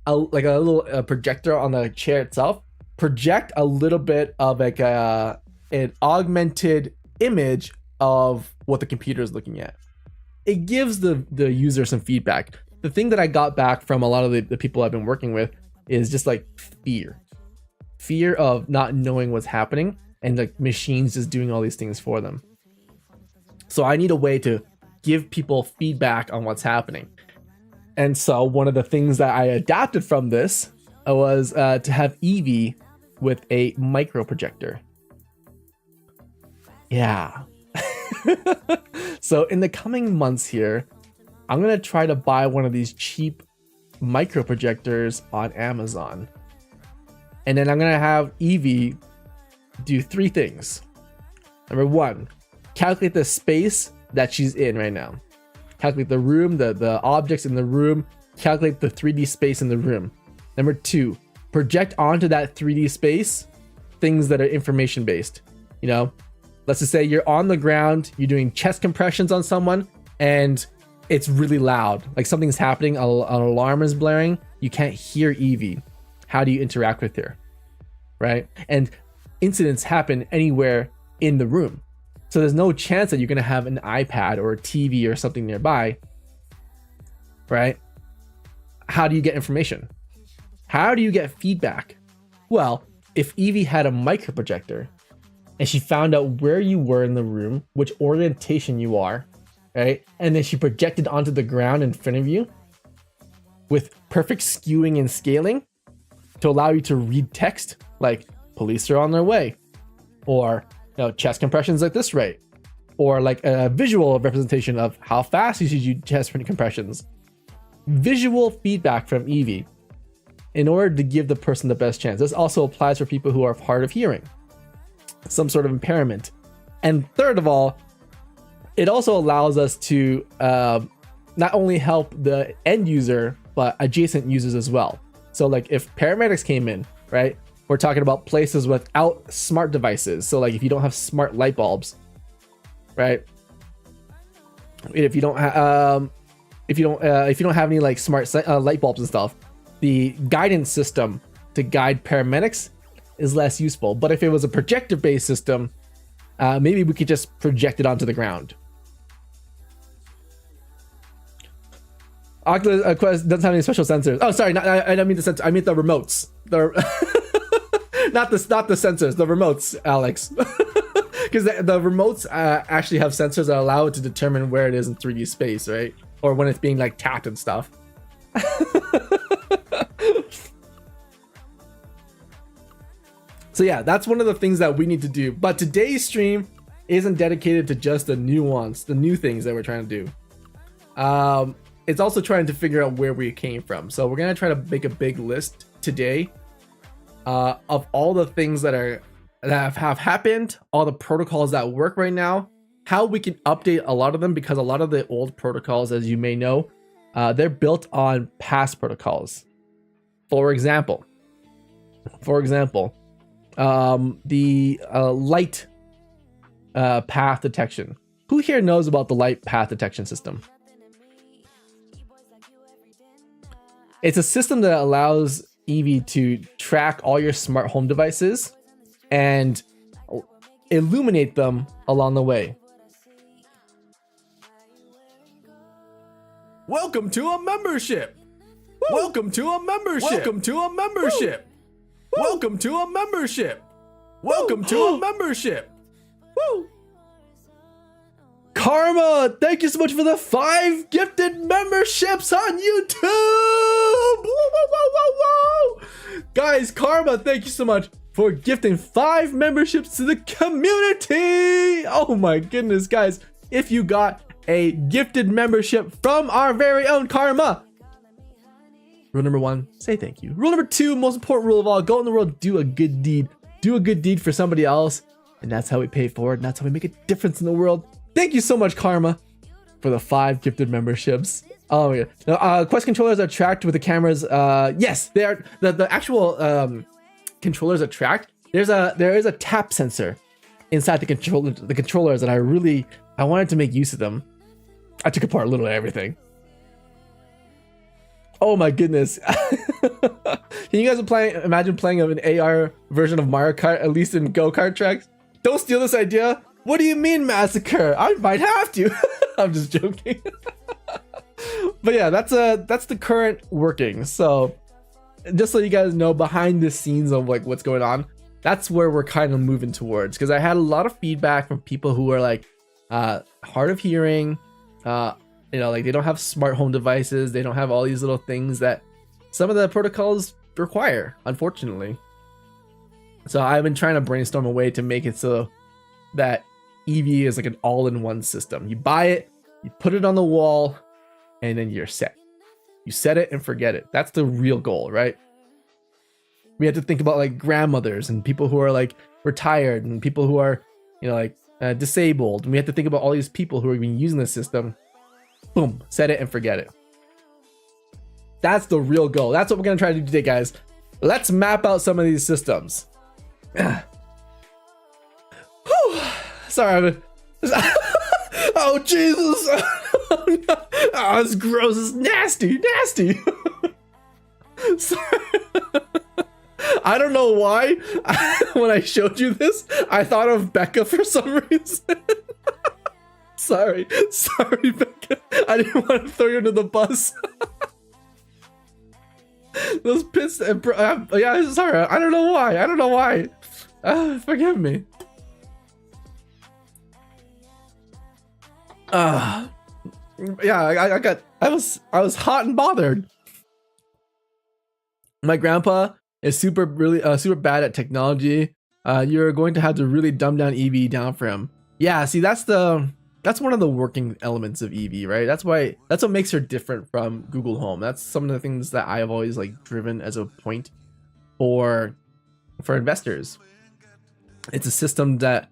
like a little projector on the chair itself, project a little bit of like an augmented image of what the computer is looking at. It gives the user some feedback. The thing that I got back from a lot of the people I've been working with is just like fear of not knowing what's happening and like machines just doing all these things for them. So I need a way to give people feedback on what's happening. And so one of the things that I adapted from this was to have EEVEE with a micro projector. Yeah. So in the coming months here, I'm gonna try to buy one of these cheap micro projectors on Amazon. And then I'm gonna have EEVEE do 3 things. Number 1, calculate the space that she's in right now. Calculate the room, the objects in the room, calculate the 3D space in the room. Number 2, project onto that 3D space things that are information based. You know, let's just say you're on the ground, you're doing chest compressions on someone, and it's really loud. Like something's happening, an alarm is blaring, you can't hear EEVEE. How do you interact with her? Right? And incidents happen anywhere in the room. So there's no chance that you're going to have an iPad or a TV or something nearby, right? How do you get information? How do you get feedback? Well, if EEVEE had a micro projector and she found out where you were in the room, which orientation you are, right? And then she projected onto the ground in front of you with perfect skewing and scaling to allow you to read text like police are on their way, or chest compressions at this rate, or like a visual representation of how fast you should do chest compressions. Visual feedback from EEVEE in order to give the person the best chance. This also applies for people who are hard of hearing, some sort of impairment. And third of all, it also allows us to not only help the end user, but adjacent users as well. So like if paramedics came in, right? We're talking about places without smart devices. So like if you don't have smart light bulbs, right? If you don't have any like smart light bulbs and stuff, the guidance system to guide paramedics is less useful. But if it was a projector-based system, maybe we could just project it onto the ground. Oculus Quest doesn't have any special sensors. Oh, sorry, I don't mean the sensor. I mean the remotes. Not the sensors, the remotes, Alex. Because the remotes actually have sensors that allow it to determine where it is in 3D space, right? Or when it's being like tapped and stuff. So yeah, that's one of the things that we need to do. But today's stream isn't dedicated to just the nuance, the new things that we're trying to do. It's also trying to figure out where we came from. So we're gonna try to make a big list today of all the things that have happened, all the protocols that work right now, how we can update a lot of them, because a lot of the old protocols, as you may know, they're built on past protocols. For example, the light path detection. Who here knows about the light path detection system? It's a system that allows EEVEE to track all your smart home devices and illuminate them along the way. Welcome to a membership. Welcome to a membership. Welcome to a membership. Welcome to a membership. Welcome to a membership. Woo! Karma, thank you so much for the 5 gifted memberships on YouTube. Whoa, whoa, whoa, whoa, whoa. Guys, Karma, thank you so much for gifting 5 memberships to the community. Oh my goodness, guys. If you got a gifted membership from our very own Karma, rule number 1, say thank you. Rule number 2, most important rule of all, go in the world, do a good deed. Do a good deed for somebody else. And that's how we pay forward. And that's how we make a difference in the world. Thank you so much, Karma, for the 5 gifted memberships. Oh yeah. Now, Quest controllers are tracked with the cameras. Yes, they are. The actual controllers attract, there is a tap sensor inside the controllers that I wanted to make use of them. I took apart literally everything. Oh my goodness. Can you guys imagine playing an AR version of Mario Kart, at least in go-kart tracks? Don't steal this idea. What do you mean, Massacre? I might have to. I'm just joking. But yeah, that's the current working. So just so you guys know behind the scenes of like what's going on, that's where we're kind of moving towards. Because I had a lot of feedback from people who are like hard of hearing, you know, like they don't have smart home devices, they don't have all these little things that some of the protocols require, unfortunately. So I've been trying to brainstorm a way to make it so that EEVEE is like an all-in-one system. You buy it, you put it on the wall, and then you're set. You set it and forget it. That's the real goal, right? We have to think about like grandmothers and people who are like retired and people who are, you know, like disabled. And we have to think about all these people who are even using the system. Boom, set it and forget it. That's the real goal. That's what we're gonna try to do today, guys. Let's map out some of these systems. Sorry. Oh Jesus! Oh, no. Oh, it's gross. It's nasty. Sorry. I don't know why. When I showed you this, I thought of Becca for some reason. Sorry, Becca. I didn't want to throw you under the bus. Those pits. Yeah, sorry. I don't know why. Forgive me. Yeah, I was hot and bothered. My grandpa is super bad at technology. You're going to have to really dumb down EEVEE down for him. Yeah, see, that's one of the working elements of EEVEE, right? That's what makes her different from Google Home. That's some of the things that I have always like driven as a point for investors. It's a system that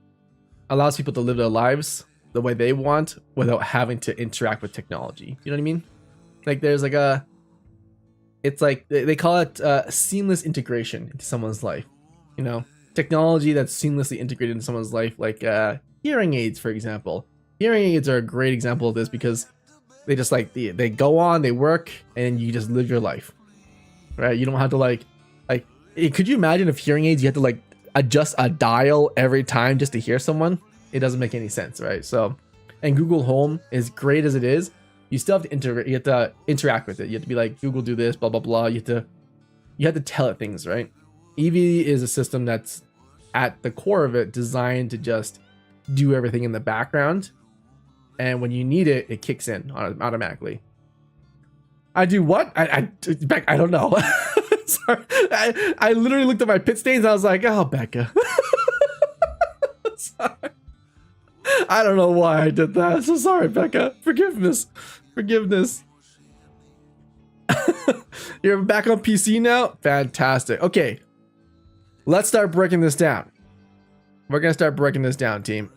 allows people to live their lives the way they want without having to interact with technology. You know what I mean? Like there's like it's like they call it seamless integration into someone's life. You know, technology that's seamlessly integrated into someone's life, like hearing aids, for example. Hearing aids are a great example of this because they just like they go on, they work, and you just live your life, right? You don't have to like could you imagine if hearing aids you had to like adjust a dial every time just to hear someone? It doesn't make any sense, right? So, and Google Home, as great as it is, you still have to integrate. You have to interact with it. You have to be like, Google, do this, blah blah blah. You have to tell it things, right? EEVEE is a system that's at the core of it designed to just do everything in the background, and when you need it, it kicks in automatically. I do what? I don't know. Sorry, I literally looked at my pit stains. And I was like, oh, Becca. Sorry. I don't know why I did that. So sorry, Becca. Forgiveness. You're back on PC now? Fantastic. Okay. Let's start breaking this down. We're going to start breaking this down, team.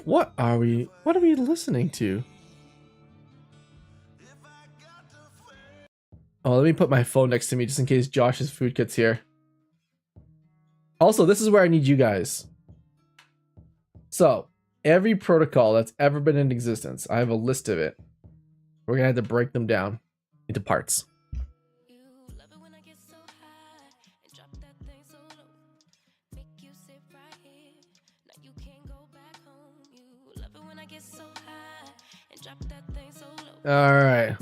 What are we listening to? Oh, let me put my phone next to me just in case Josh's food gets here. Also, this is where I need you guys. So, every protocol that's ever been in existence, I have a list of it. We're gonna have to break them down into parts. All right.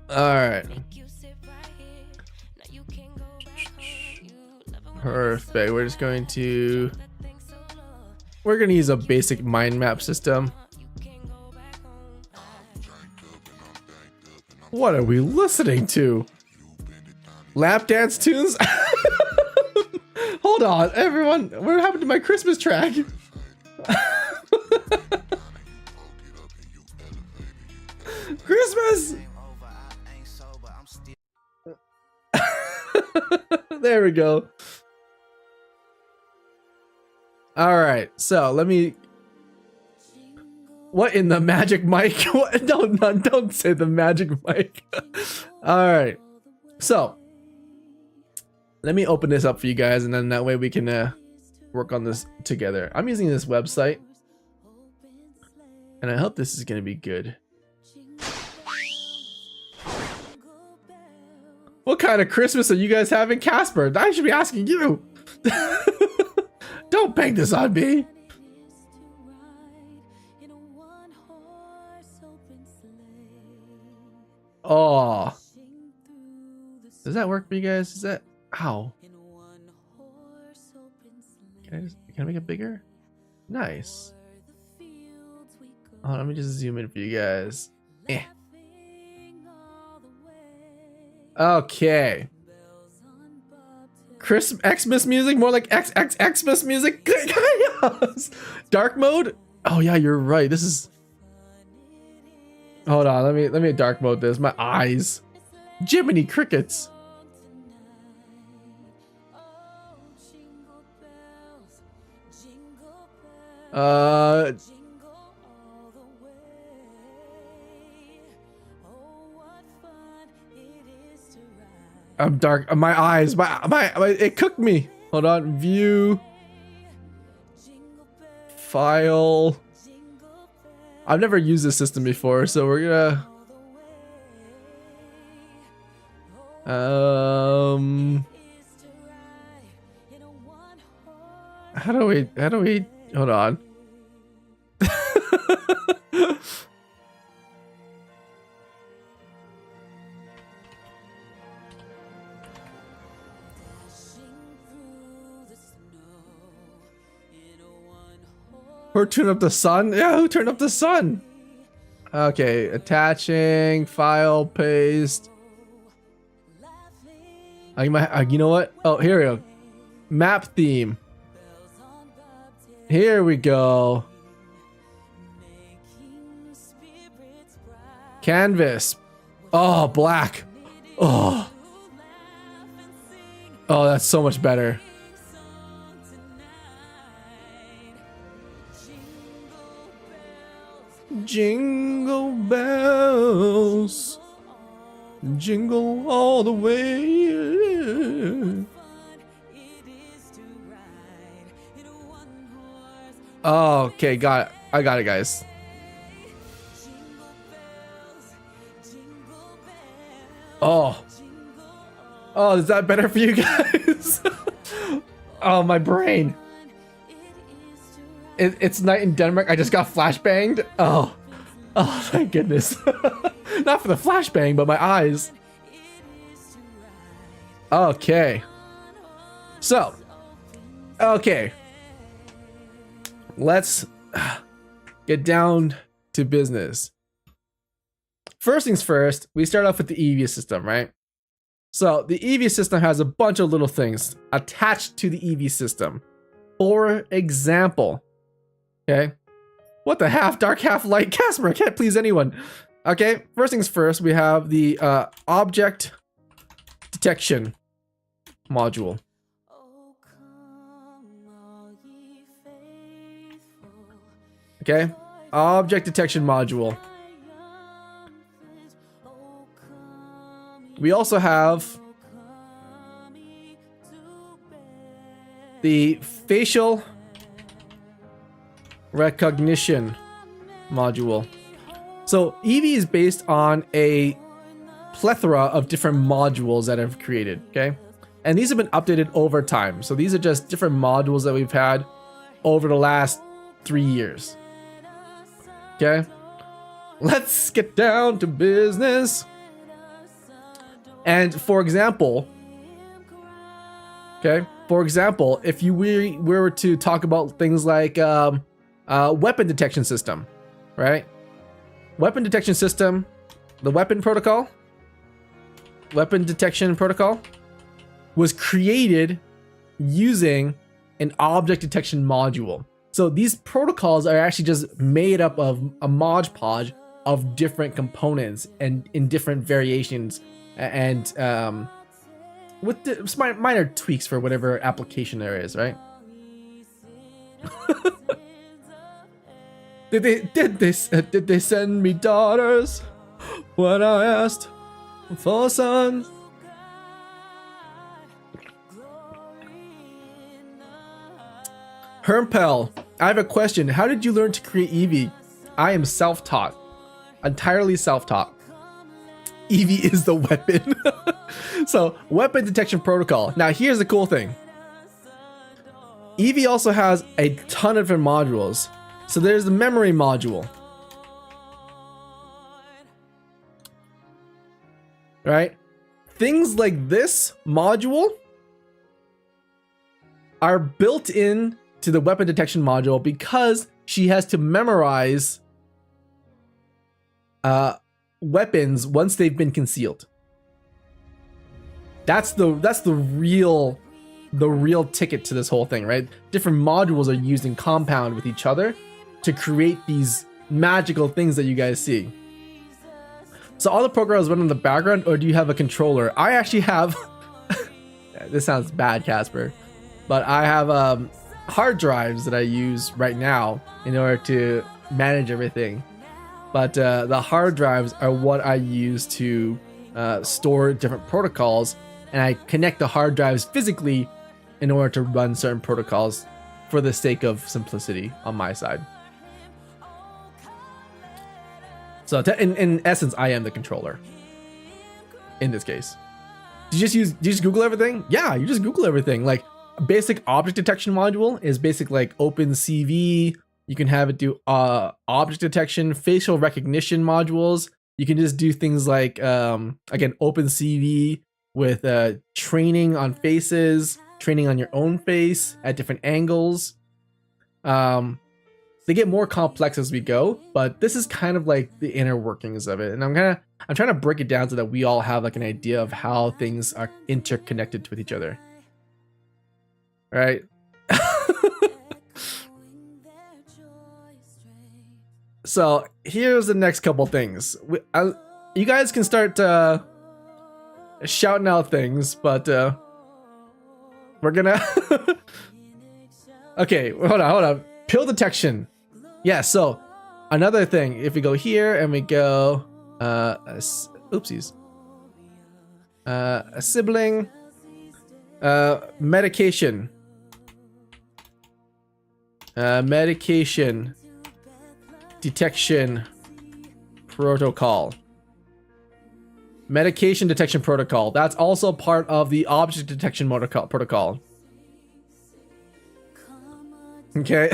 All right. Perfect. We're just going to use a basic mind map system. What are we listening to? Lap dance tunes? Hold on, everyone. What happened to my Christmas track? Christmas! There we go. All right, so let me. What in the magic mic? What? Don't say the magic mic. All right, so let me open this up for you guys, and then that way we can work on this together. I'm using this website, and I hope this is gonna be good. What kind of Christmas are you guys having, Casper? I should be asking you. Don't bang this on me. Oh. Does that work for you guys? Is that... Ow. Can I make it bigger? Nice. Oh, let me just zoom in for you guys. Okay. Xmas music, more like Xmas music. Dark mode. Oh yeah, you're right. This is. Hold on, let me dark mode this. My eyes. Jiminy crickets. I'm dark. My eyes. My it cooked me. Hold on. View. File. I've never used this system before, so we're gonna how do we hold on. Who turned up the sun? Yeah, who turned up the sun? Okay, attaching, file, paste. You know what? Oh, here we go. Map theme. Here we go. Canvas. Oh, black. Oh. Oh, that's so much better. Jingle bells, jingle all the way. Oh, okay, got it. I got it, guys. Oh. Oh, is that better for you guys? Oh, my brain. It's night in Denmark. I just got flashbanged. Oh, thank goodness. Not for the flashbang, but my eyes. Okay. So, okay. Let's get down to business. First things first, we start off with the EEVEE system, right? So the EEVEE system has a bunch of little things attached to the EEVEE system. For example, okay, what the half dark, half light? Casper, I can't please anyone. Okay, first things first, we have the object detection module. Okay, object detection module. We also have the facial recognition module. So EEVEE is based on a plethora of different modules that I've created, okay? And these have been updated over time. So these are just different modules that we've had over the last 3 years. Okay? Let's get down to business. And for example, okay, if we were to talk about things like weapon detection system, right? Weapon detection system, the weapon detection protocol was created using an object detection module. So these protocols are actually just made up of a Mod Podge of different components and in different variations and with the minor tweaks for whatever application there is, right? Did they send me daughters when I asked for sons? Hermpel, I have a question. How did you learn to create EEVEE? I am self-taught. Entirely self-taught. EEVEE is the weapon. So, weapon detection protocol. Now, here's the cool thing. EEVEE also has a ton of different modules. So there's the memory module. Right? Things like this module are built in to the weapon detection module because she has to memorize weapons once they've been concealed. That's the real ticket to this whole thing, right? Different modules are used in compound with each other to create these magical things that you guys see. So all the programs run in the background, or do you have a controller? I actually have this sounds bad, Casper, but I have hard drives that I use right now in order to manage everything. But the hard drives are what I use to store different protocols, and I connect the hard drives physically in order to run certain protocols for the sake of simplicity on my side. So in essence, I am the controller in this case. Do you just Google everything? Yeah, you just Google everything. Like basic object detection module is basic like OpenCV. You can have it do object detection, facial recognition modules. You can just do things like again OpenCV with training on faces, training on your own face at different angles. They get more complex as we go, but this is kind of like the inner workings of it. And I'm trying to break it down so that we all have like an idea of how things are interconnected with each other. All right. So here's the next couple things. You guys can start shouting out things, but we're gonna. Okay, hold on. Pill detection. Yeah, so another thing, if we go here and we go, oopsies, a sibling, medication, medication detection protocol. Medication detection protocol. That's also part of the object detection protocol. Okay.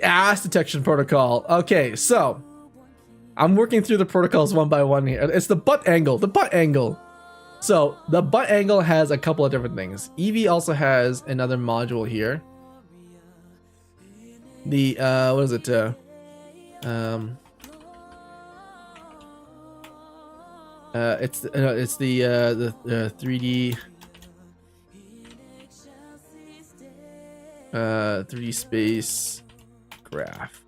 Ass detection protocol. Okay, so I'm working through the protocols one by one here. It's the butt angle. The butt angle. So the butt angle has a couple of different things. EEVEE also has another module here. The what is it? It's the 3D 3D space graph.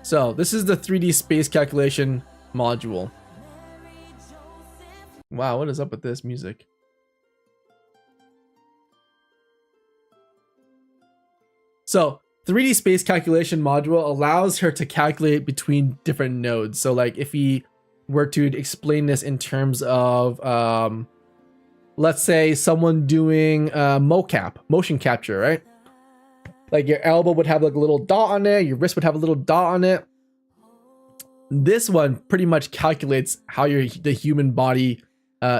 So this is the 3D space calculation module. Wow, what is up with this music? So 3D space calculation module allows her to calculate between different nodes. So like if we were to explain this in terms of, let's say someone doing mocap, motion capture, right? Like your elbow would have like a little dot on it, your wrist would have a little dot on it. This one pretty much calculates how the human body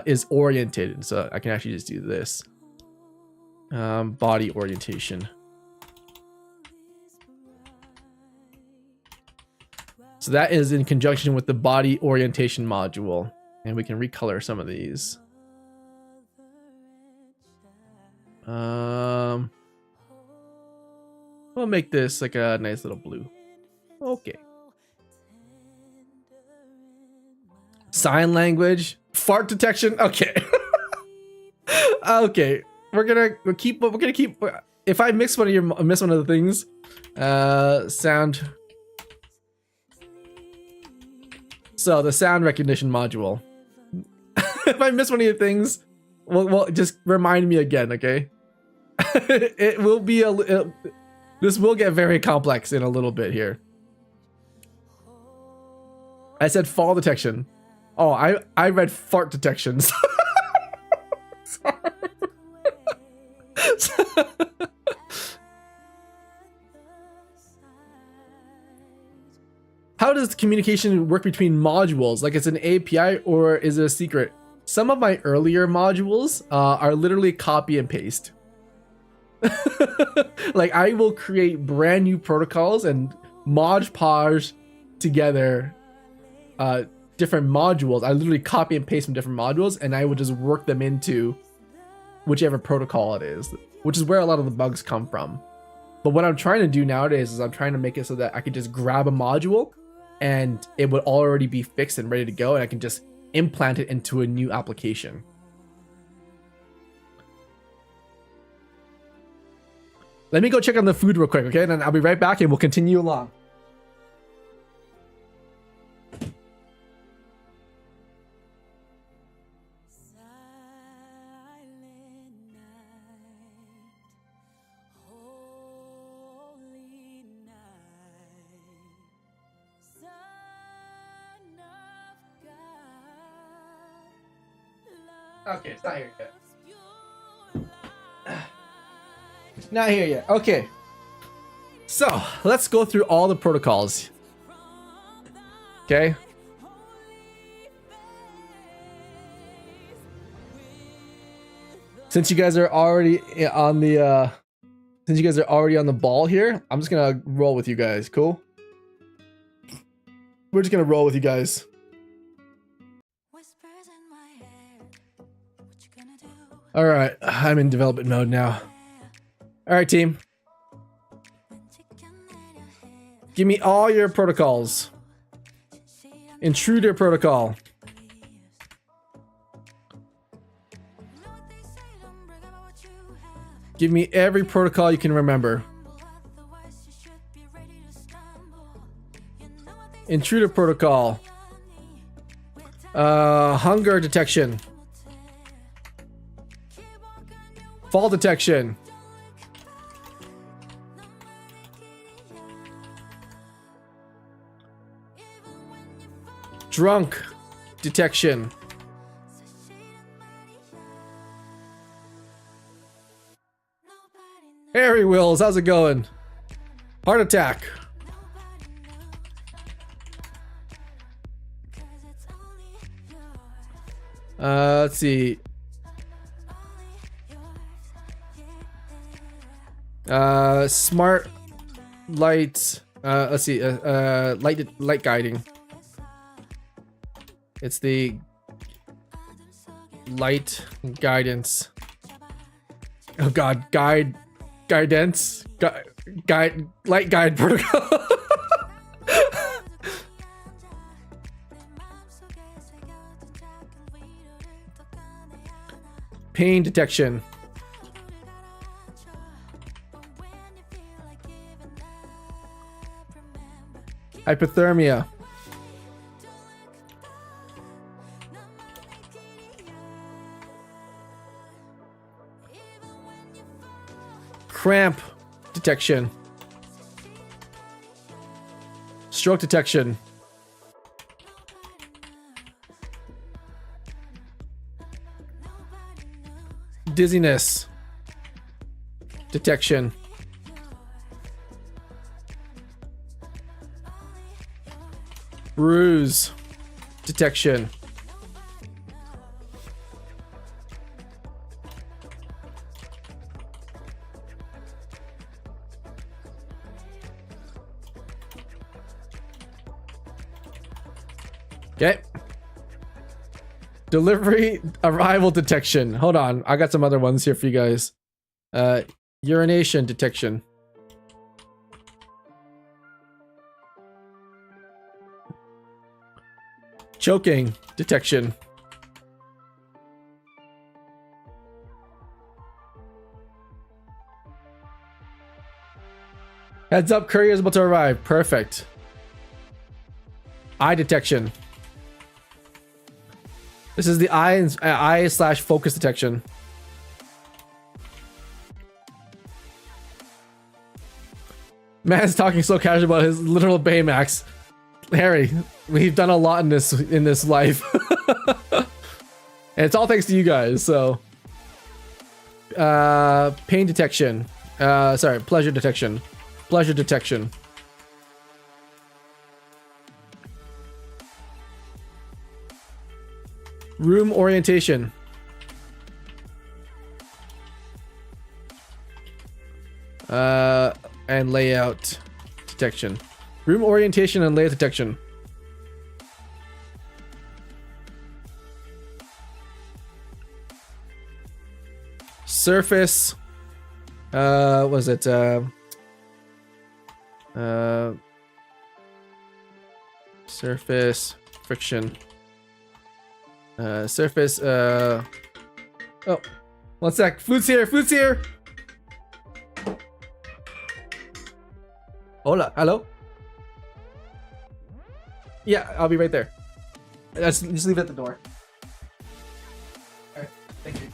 is oriented. So I can actually just do this. Body orientation. So that is in conjunction with the body orientation module. And we can recolor some of these. We'll make this like a nice little blue. Okay. Sign language. Fart detection. Okay. Okay. we're gonna keep. If I miss one of the things, sound. So the sound recognition module. If I miss one of your things, well, just remind me again, okay? It will be this will get very complex in a little bit here. I said fall detection. Oh, I read fart detections. How does communication work between modules? Like it's an API or is it a secret? Some of my earlier modules are literally copy and paste. Like I will create brand new protocols and mod podge together different modules. I literally copy and paste from different modules and I will just work them into whichever protocol it is, which is where a lot of the bugs come from. But what I'm trying to do nowadays is I'm trying to make it so that I could just grab a module and it would already be fixed and ready to go, and I can just implant it into a new application. Let me go check on the food real quick, okay? And then I'll be right back and we'll continue along. Okay, it's not here yet. Not here yet. Okay. So, let's go through all the protocols. Okay. Since you guys are already on the ball here, I'm just gonna roll with you guys. Cool? We're just gonna roll with you guys. All right, I'm in development mode now. All right, team. Give me all your protocols. Intruder protocol. Give me every protocol you can remember. Intruder protocol. Hunger detection. Fall detection. Drunk detection. Harry Wills, how's it going? Heart attack. Let's see. Smart lights. Let's see. Light guiding. It's the light guidance. Oh God, guidance, light guide protocol. Pain detection. Hypothermia. Cramp detection. Stroke detection. Dizziness detection. Bruise detection. Okay. Delivery arrival detection. Hold on. I got some other ones here for you guys. Urination detection. Choking detection. Heads up, courier is about to arrive. Perfect. Eye detection. This is the eye slash focus detection. Man's talking so casual about his literal Baymax. Harry, we've done a lot in this life. And it's all thanks to you guys, so. Pain detection. Sorry, pleasure detection. Pleasure detection. Room orientation. And layout detection. Room orientation and layout detection. Surface. Was it? Surface friction. Surface. Oh, one sec. Food's here. Food's here. Hola. Hello. Yeah, I'll be right there. Just leave it at the door. All right. Thank you.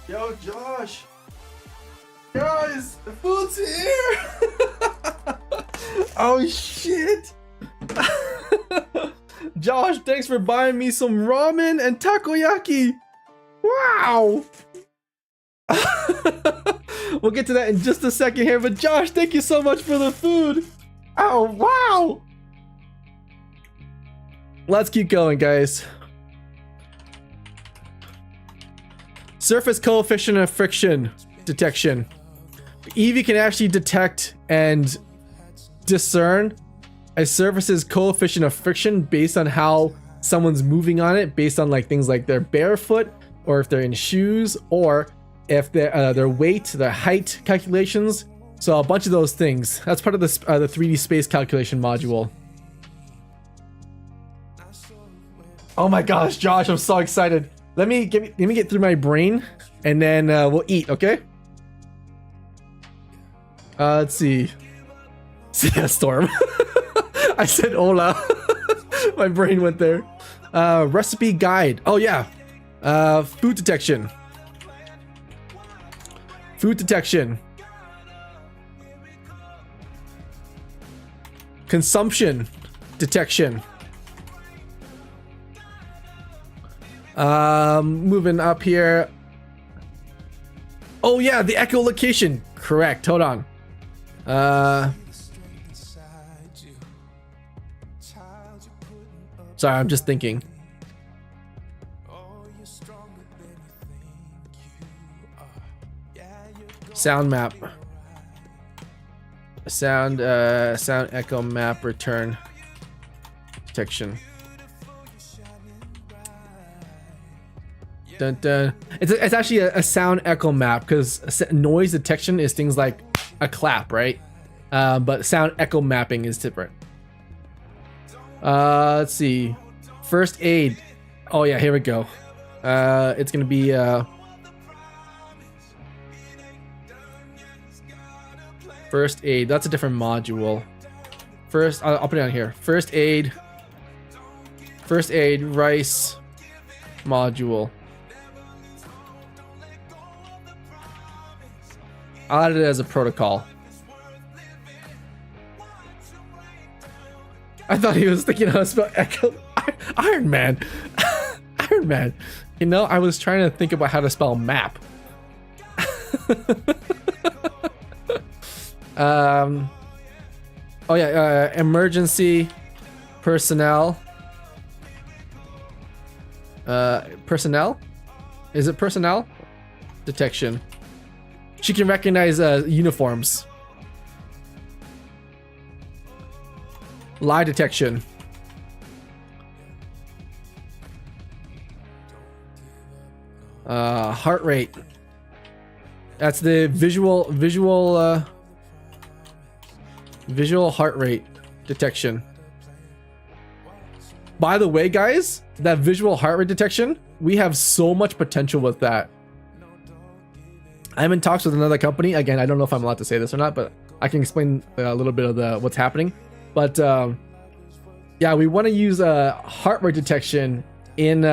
Yo, Josh! Guys, the food's here! Oh shit! Josh, thanks for buying me some ramen and takoyaki! Wow! We'll get to that in just a second here, but Josh, thank you so much for the food! Oh, wow! Let's keep going, guys. Surface coefficient of friction detection. EEVEE can actually detect and discern a surface's coefficient of friction based on how someone's moving on it, based on like things like their barefoot, or if they're in shoes, or if their weight, their height calculations. So a bunch of those things. That's part of the 3D space calculation module. Oh my gosh, Josh, I'm so excited. Let me get through my brain, and then we'll eat, okay? Let's see. See a storm. I said hola. My brain went there. Recipe guide. Oh yeah. Food detection. Food detection. Consumption detection. Moving up here. Oh yeah, the echolocation. Correct. Hold on. Sorry, I'm just thinking. Sound map. Sound echo map return detection. Dun, dun. It's actually a sound echo map, because noise detection is things like a clap, right? But sound echo mapping is different. Let's see. First aid. Oh yeah, here we go. It's gonna be first aid. That's a different module. First, I'll put it on here. First aid. First aid rice module. I'll add it as a protocol. I thought he was thinking I was about Echo. Iron Man. Iron Man. You know, I was trying to think about how to spell map. Oh yeah, emergency personnel. Personnel? Is it personnel? Detection. She can recognize uniforms. Lie detection. Heart rate. That's the visual heart rate detection. By the way, guys, that visual heart rate detection, we have so much potential with that. I'm in talks with another company. Again, I don't know if I'm allowed to say this or not, but I can explain a little bit of what's happening. But yeah, we want to use heart rate detection in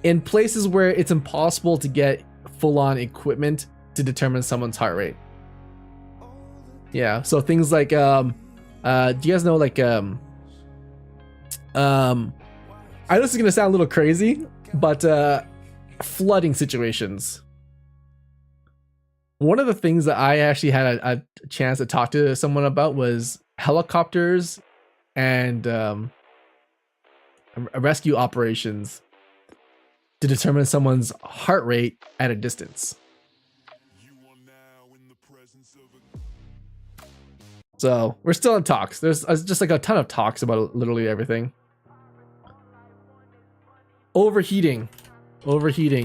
in places where it's impossible to get full-on equipment to determine someone's heart rate. Yeah, so things like do you guys know like I know this is gonna sound a little crazy, but flooding situations. One of the things that I actually had a chance to talk to someone about was helicopters and rescue operations to determine someone's heart rate at a distance. So we're still in talks. There's just like a ton of talks about literally everything. Overheating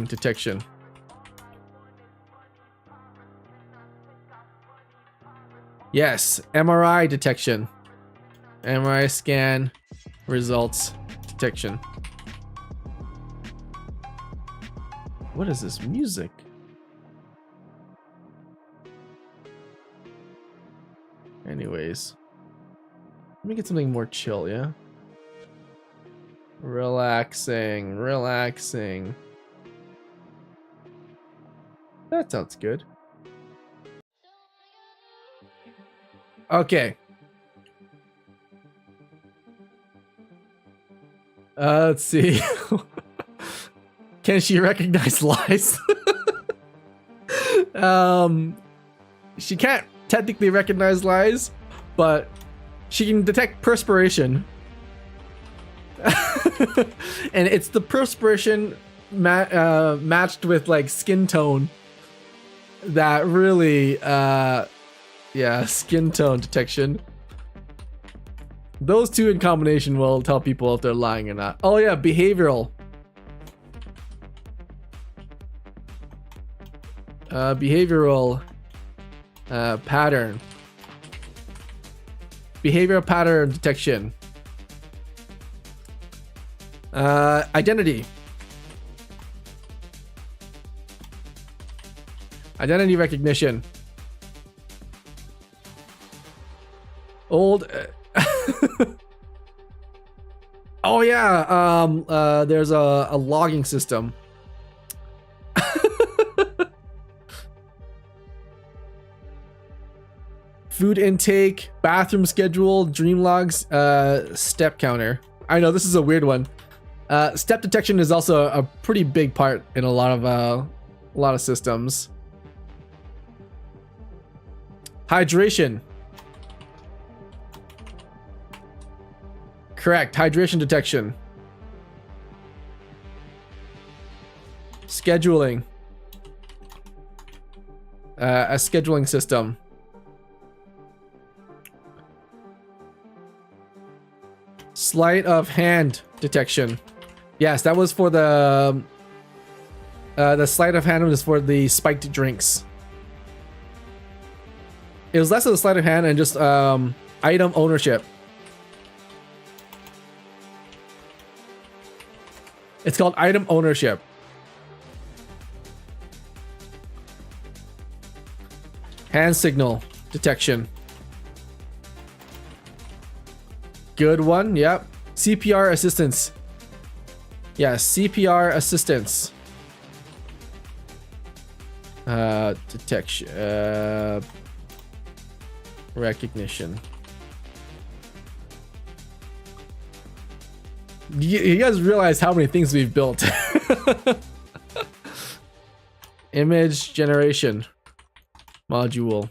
detection. Yes, MRI detection. MRI scan results detection. What is this music? Anyways, let me get something more chill, yeah? Relaxing. That sounds good. Okay. Let's see. Can she recognize lies? She can't technically recognize lies, but she can detect perspiration. And it's the perspiration matched with like skin tone that really yeah, skin tone detection. Those two in combination will tell people if they're lying or not. Oh yeah, behavioral. Behavioral pattern. Behavioral pattern detection. Identity. Identity recognition. Old. Oh yeah. There's a logging system. Food intake, bathroom schedule, dream logs, step counter. I know this is a weird one. Step detection is also a pretty big part in a lot of systems. Hydration. Correct. Hydration detection. Scheduling. A scheduling system. Sleight of hand detection. Yes, that was for the sleight of hand was for the spiked drinks. It was less of the sleight of hand and just item ownership. It's called item ownership. Hand signal detection. Good one, yep. CPR assistance. Yeah, CPR assistance. Detection. Recognition. You guys realize how many things we've built. Image generation module.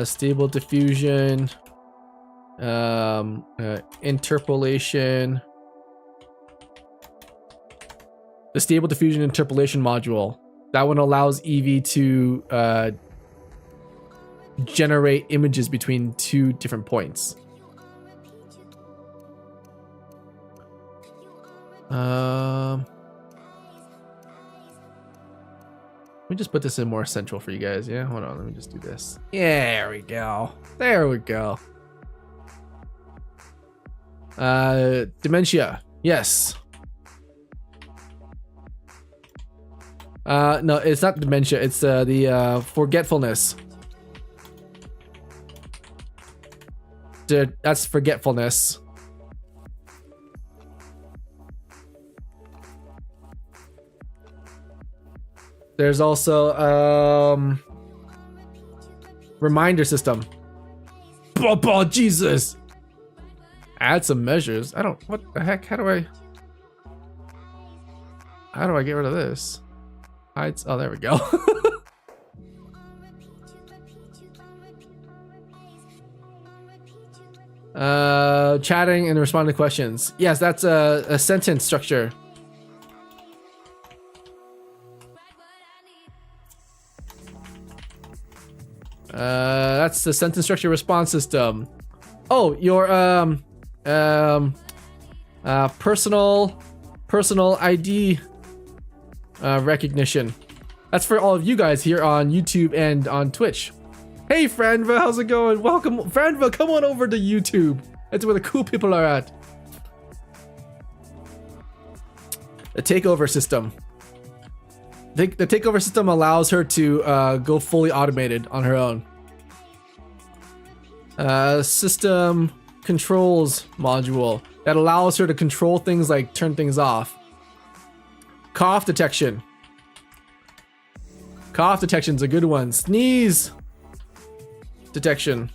Stable diffusion. Interpolation. The stable diffusion interpolation module. That one allows EEVEE to generate images between two different points. Let me just put this in more central for you guys. Yeah, hold on. Let me just do this. Yeah, there we go. There we go. Dementia. Yes. No, it's not dementia. It's the forgetfulness. That's forgetfulness. There's also reminder system. Oh, Jesus. Add some measures. I don't, what the heck? How do I get rid of this? Hides. Oh, there we go. Chatting and responding to questions. Yes, that's a sentence structure. That's the sentence structure response system. Oh, your personal ID recognition. That's for all of you guys here on YouTube and on Twitch. Hey Franva, how's it going? Welcome, Franva, come on over to YouTube. That's where the cool people are at. The takeover system. The takeover system allows her to go fully automated on her own. System controls module that allows her to control things like turn things off. Cough detection. Cough detection's a good one. Sneeze detection.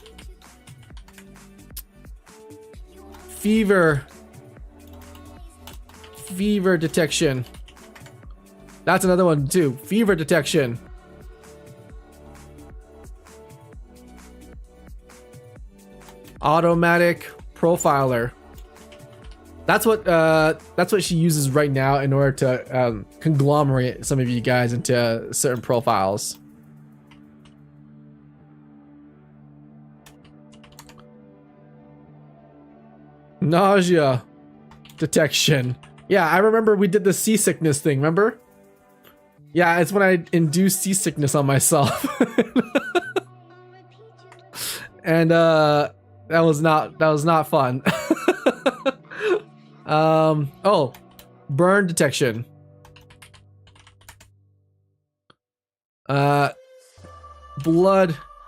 Fever detection. That's another one too. Fever detection. Automatic profiler. That's what she uses right now in order to conglomerate some of you guys into certain profiles. Nausea detection. Yeah, I remember we did the seasickness thing, remember? Yeah, it's when I induced seasickness on myself. And that was not fun. Oh, burn detection. Blood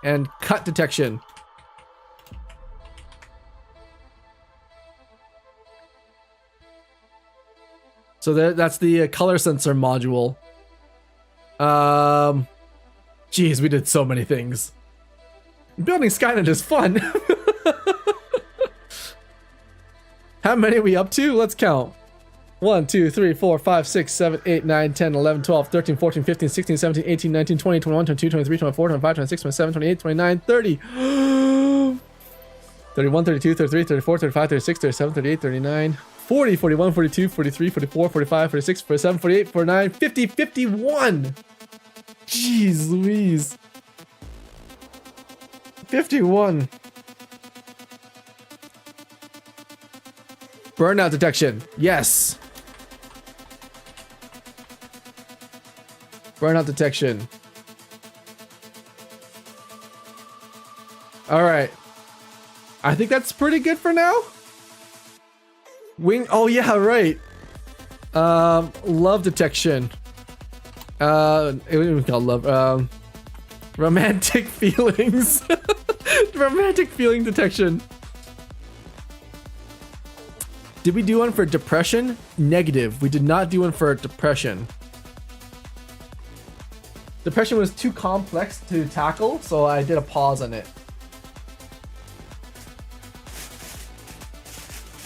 and cut detection. So that's the color sensor module. Geez, we did so many things. Building Skynet is fun. How many are we up to? Let's count. 1, 2, 3, 4, 5, 6, 7, 8, 9, 10, 11, 12, 13, 14, 15, 16, 17, 18, 19, 20, 21, 22, 23, 24, 25, 26, 27, 28, 29, 30. 31, 32, 33, 34, 35, 36, 37, 38, 39, 40, 41, 42, 43, 44, 45, 46, 47, 48, 49, 50, 51. Jeez Louise. 51. Burnout detection. Yes. Burnout detection. All right. I think that's pretty good for now. Oh yeah, right. Love detection. It was called love. Romantic feelings. Romantic feeling detection. Did we do one for depression? Negative. We did not do one for depression. Depression was too complex to tackle, so I did a pause on it.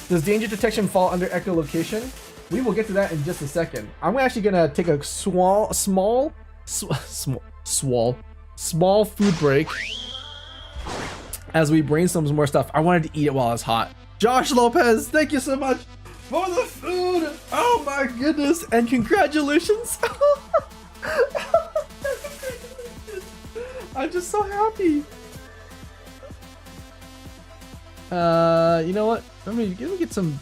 Does danger detection fall under echolocation? We will get to that in just a second. I'm actually gonna take a small food break as we brainstorm some more stuff. I wanted to eat it while it's hot. Josh Lopez, thank you so much for the food. Oh my goodness, and congratulations. I'm just so happy. You know what? Let me get some.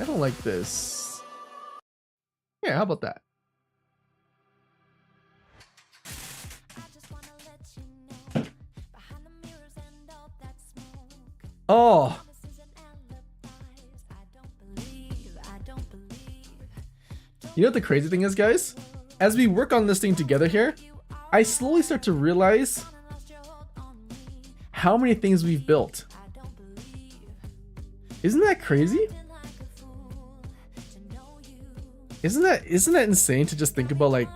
I don't like this. Yeah, how about that? Oh, you know what the crazy thing is, guys? As we work on this thing together here, I slowly start to realize how many things we've built. Isn't that crazy? Isn't that insane to just think about, like,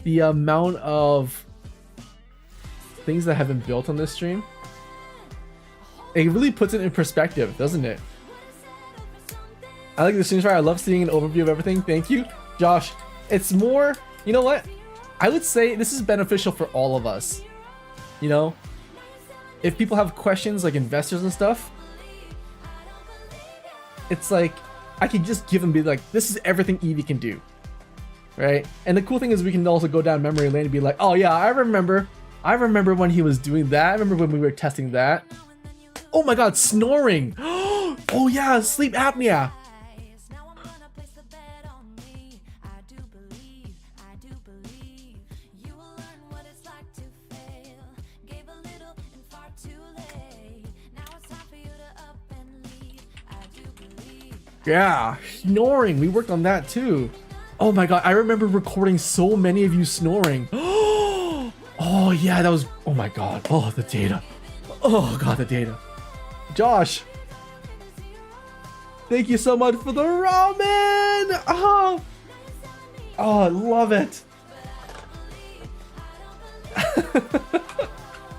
the amount of things that have been built on this stream? It really puts it in perspective, doesn't it? I like the stream fire. I love seeing an overview of everything. Thank you, Josh. It's more, you know what? I would say this is beneficial for all of us. You know, if people have questions like investors and stuff, it's like I could just give them, be like, this is everything EEVEE can do, right? And the cool thing is we can also go down memory lane and be like, oh yeah, I remember when he was doing that. I remember when we were testing that. Oh my god, snoring. Oh yeah, sleep apnea. Yeah, snoring. We worked on that too. Oh my god, I remember recording so many of you snoring. Oh yeah, that was, oh my god. Oh, the data. Oh god, the data. Josh, thank you so much for the ramen. Oh, I love it.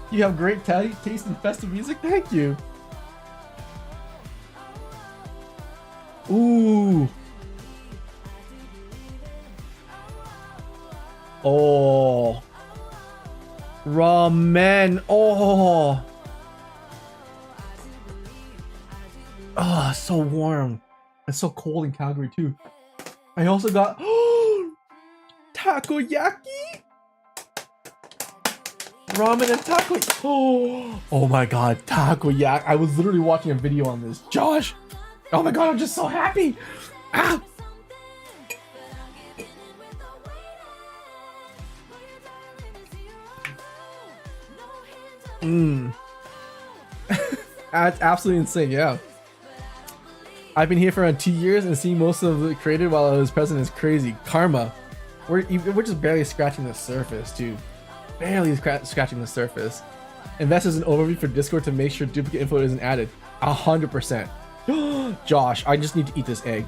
You have great taste in festive music. Thank you. Ooh. Oh. Ramen. Oh. Oh, so warm. It's so cold in Calgary too. I also got takoyaki. Ramen and takoyaki. Oh my god, takoyaki. I was literally watching a video on this. Josh. Oh my god, I'm just so happy! Ah! That's absolutely insane, yeah. I've been here for around 2 years and seeing most of it created while I was president is crazy. Karma. We're just barely scratching the surface, too. Barely scratching the surface. Invest as an overview for Discord to make sure duplicate info isn't added. 100%. Josh, I just need to eat this egg.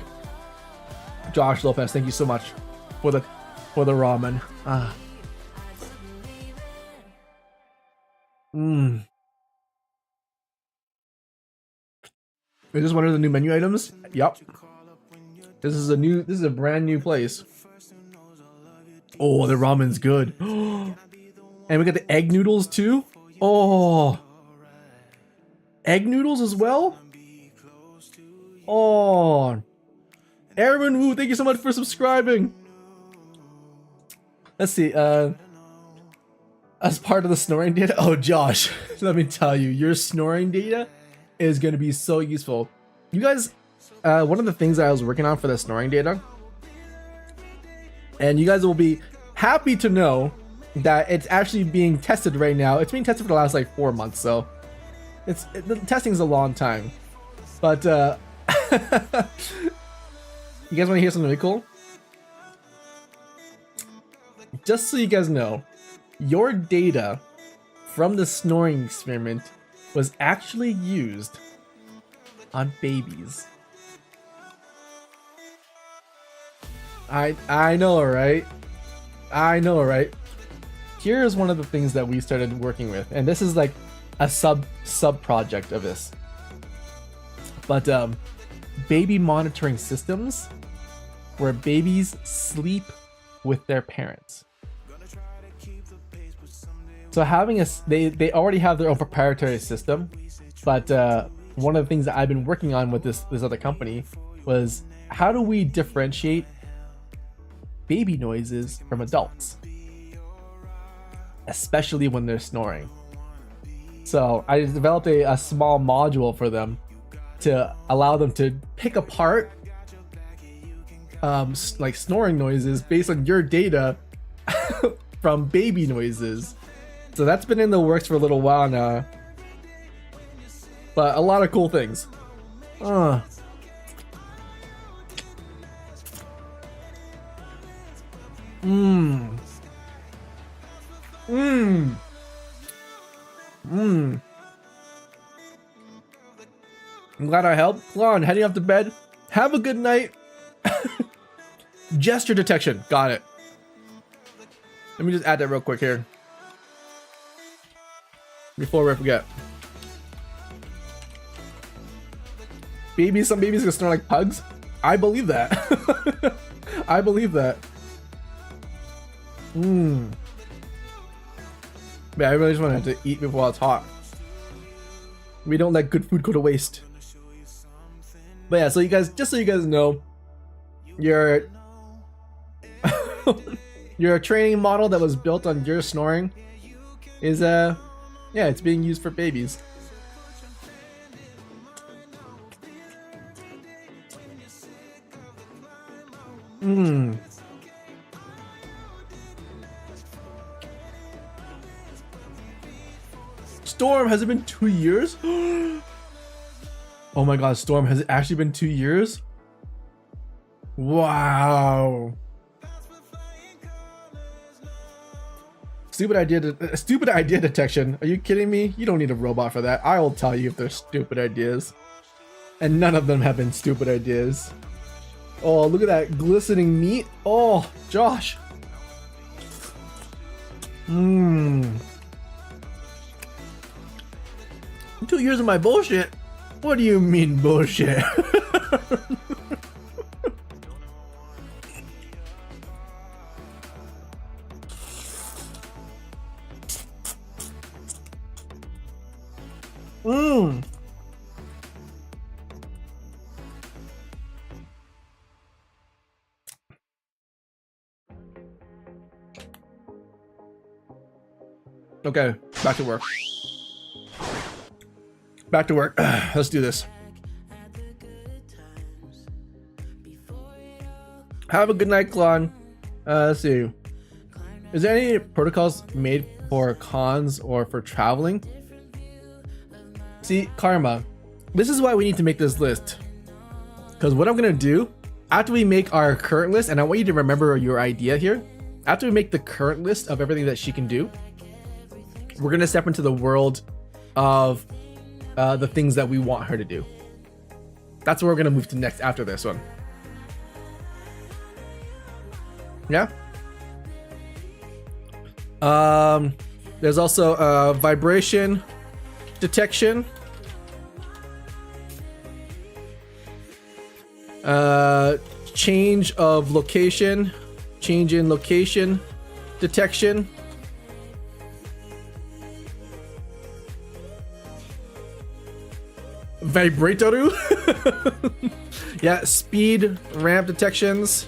Josh Lopez, thank you so much for the ramen. Is this one of the new menu items? Yep. This is a brand new place. Oh, the ramen's good. And we got the egg noodles too. Oh, egg noodles as well. Oh, Aaron Wu, thank you so much for subscribing. Let's see, as part of the snoring data, oh Josh, let me tell you, your snoring data is going to be so useful. You guys, one of the things that I was working on for the snoring data, and you guys will be happy to know that it's actually being tested right now. It's being tested for the last like 4 months, so the testing is a long time, but you guys want to hear something really cool? Just so you guys know, your data from the snoring experiment was actually used on babies. I know, right? I know, right? Here's one of the things that we started working with, and this is like a sub project of this. But baby monitoring systems where babies sleep with their parents. So having they already have their own proprietary system, but one of the things that I've been working on with this other company was how do we differentiate baby noises from adults, especially when they're snoring. So I developed a small module for them to allow them to pick apart like snoring noises based on your data from baby noises. So that's been in the works for a little while now. but a lot of cool things. Mmm. Mmm. Mmm. I'm glad I helped. Come on, heading off to bed. Have a good night. Gesture detection. Got it. Let me just add that real quick here. Before we forget. Babies, some babies can snore like pugs. I believe that. I believe that. Mmm. Yeah, I really just want to eat before it's hot. We don't let good food go to waste. But yeah, so you guys, just so you guys know, your your training model that was built on your snoring is yeah, it's being used for babies. Mmm. Storm, has it been 2 years? Oh my god, Storm, has it actually been 2 years? Wow. Stupid idea detection. Are you kidding me? You don't need a robot for that. I will tell you if they're stupid ideas. And none of them have been stupid ideas. Oh, look at that glistening meat. Oh, Josh. Mmm. 2 years of my bullshit? What do you mean bullshit? Mmm. Okay, back to work. Back to work. Let's do this. Have a good night, Klon. Let's see. Is there any protocols made for cons or for traveling? See, Karma. This is why we need to make this list. Because what I'm gonna do, after we make our current list, and I want you to remember your idea here. After we make the current list of everything that she can do, we're gonna step into the world of the things that we want her to do. That's where we're gonna move to next after this one. Yeah. There's also vibration detection. Change of location, change in location detection. Vibratoru. Yeah, speed ramp detections.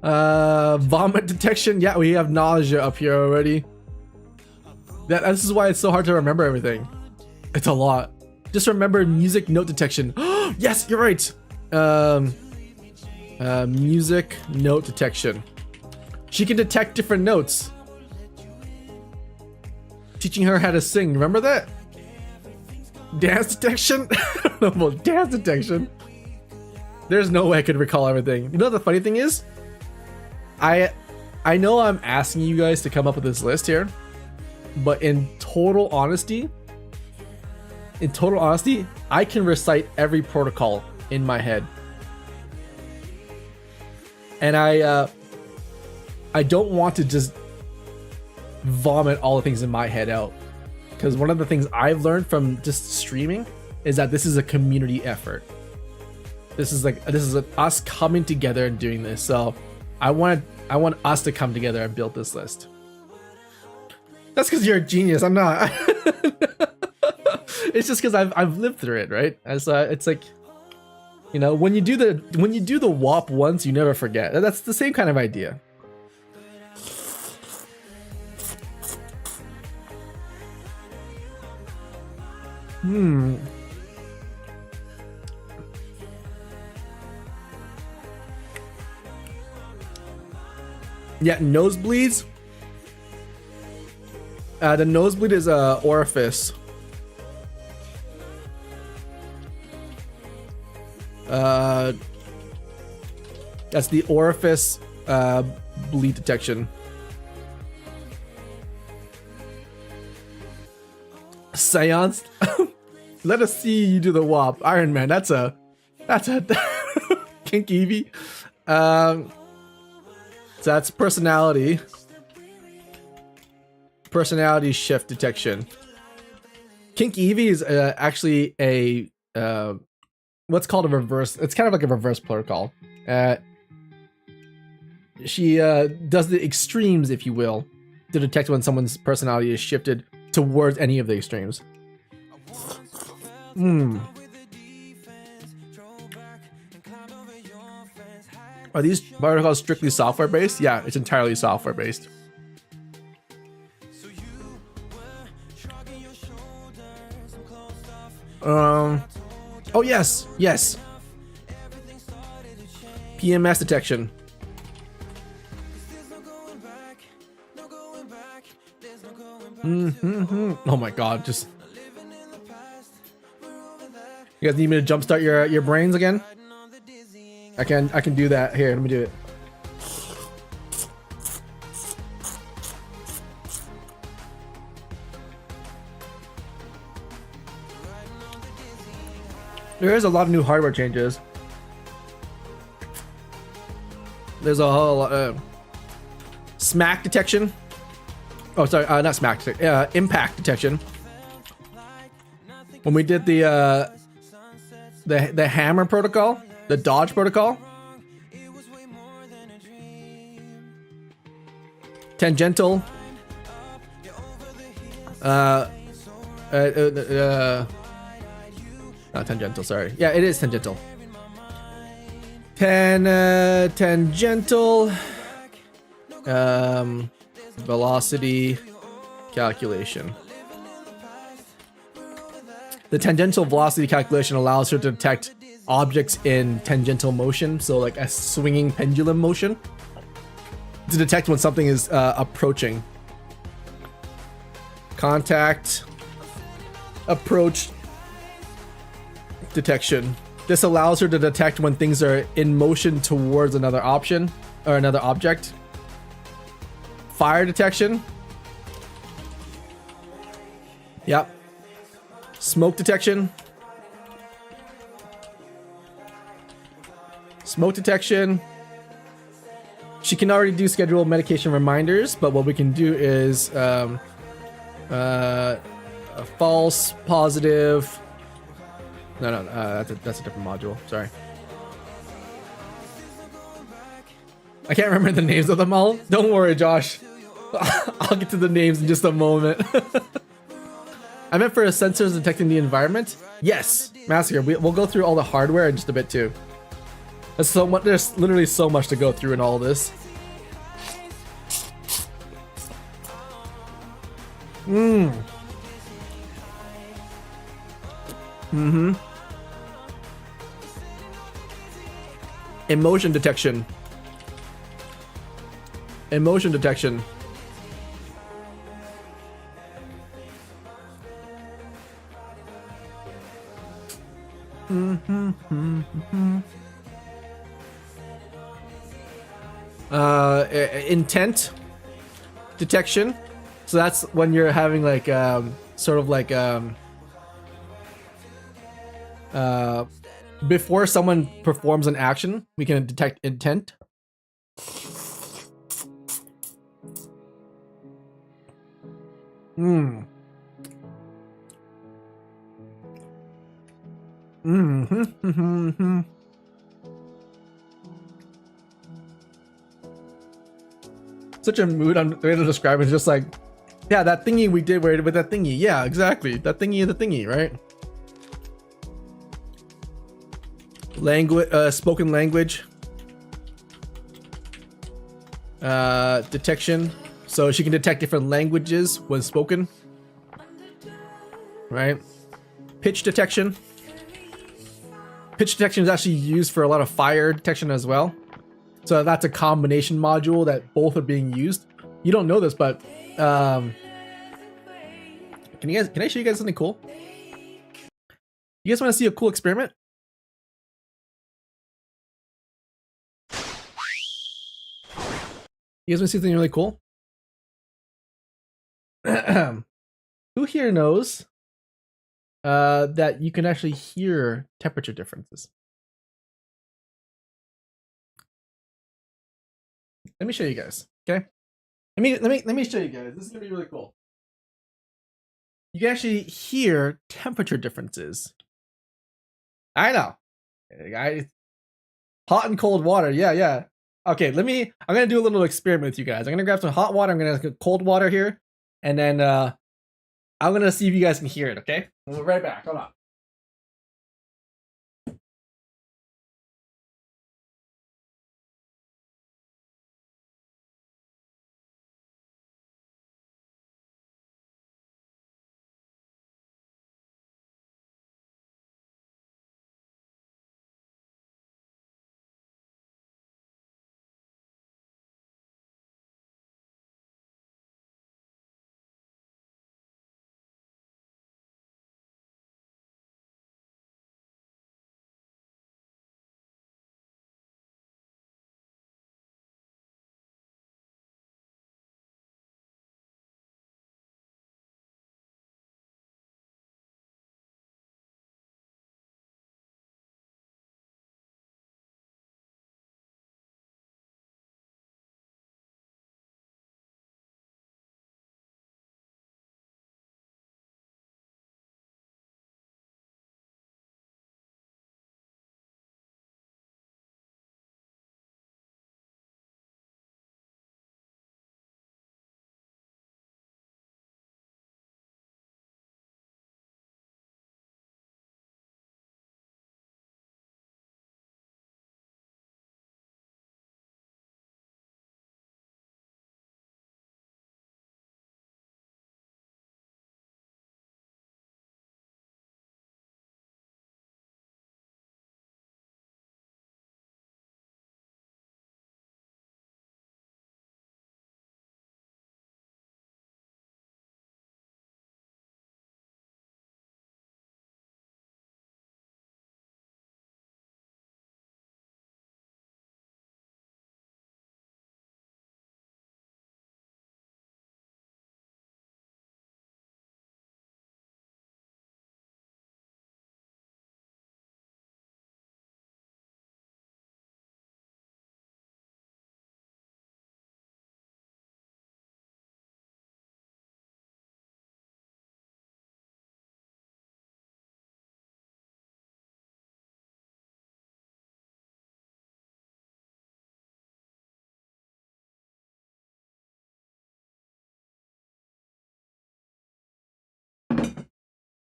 Vomit detection. Yeah, we have nausea up here already. This is why it's so hard to remember everything. It's a lot. Just remember music note detection. Yes, you're right. Music note detection. She can detect different notes. Teaching her how to sing. Remember that? Dance detection? I don't know about dance detection. There's no way I could recall everything. You know what the funny thing is? I know I'm asking you guys to come up with this list here, but in total honesty, I can recite every protocol in my head. And I don't want to just vomit all the things in my head out. Because one of the things I've learned from just streaming is that this is a community effort. This is us coming together and doing this. So I want us to come together and build this list. That's because you're a genius. I'm not. It's just because I've lived through it, right? As it's like, you know, when you do the WAP once, you never forget. That's the same kind of idea. Yeah, nosebleeds. The nosebleed is a orifice. That's the orifice bleed detection. Seance. Let us see you do the WAP. Iron Man. That's a Kink EEVEE. So that's personality. Personality shift detection. Kink EEVEE is actually a what's called a reverse. It's kind of like a reverse protocol. She does the extremes, if you will, to detect when someone's personality is shifted towards any of the extremes. Are these protocols strictly software based? Yeah, it's entirely software based. Oh yes, yes. PMS detection. Oh my god, just. You guys need me to jumpstart your brains again? I can do that. Here, let me do it. There is a lot of new hardware changes. There's a whole smack detection. Oh, sorry, not smack. Impact detection. When we did the hammer protocol, the dodge protocol. Tangential. Not tangential, sorry. Yeah, it is tangential. Tangential velocity calculation. The tangential velocity calculation allows her to detect objects in tangential motion, so like a swinging pendulum motion, to detect when something is approaching. Contact approach detection. This allows her to detect when things are in motion towards another option or another object. Fire detection. Yep. Smoke detection. Smoke detection. She can already do scheduled medication reminders, but what we can do is a false positive. No, that's a different module. Sorry. I can't remember the names of them all. Don't worry, Josh. I'll get to the names in just a moment. I meant for sensors detecting the environment. Yes, Massacre. We'll go through all the hardware in just a bit too. There's so much. There's literally so much to go through in all of this. Emotion detection. Emotion detection. Intent detection. So that's when you're having like sort of like before someone performs an action, we can detect intent. Such a mood. I'm the way to describe it is just like, yeah, that thingy we did with that thingy. Yeah, exactly. That thingy is the thingy, right? Language, spoken language. Detection. So she can detect different languages when spoken. Right? Pitch detection. Pitch detection is actually used for a lot of fire detection as well. So that's a combination module that both are being used. You don't know this, but Can I show you guys something cool? You guys want to see a cool experiment? You guys want to see something really cool? Who here knows that you can actually hear temperature differences? Let me show you guys. Okay. Let me show you guys. This is gonna be really cool. You can actually hear temperature differences. I know. Hot and cold water. Yeah. Okay, I'm gonna do a little experiment with you guys. I'm gonna grab some hot water, I'm gonna get cold water here, and then I'm gonna see if you guys can hear it, okay? We'll be right back. Hold on.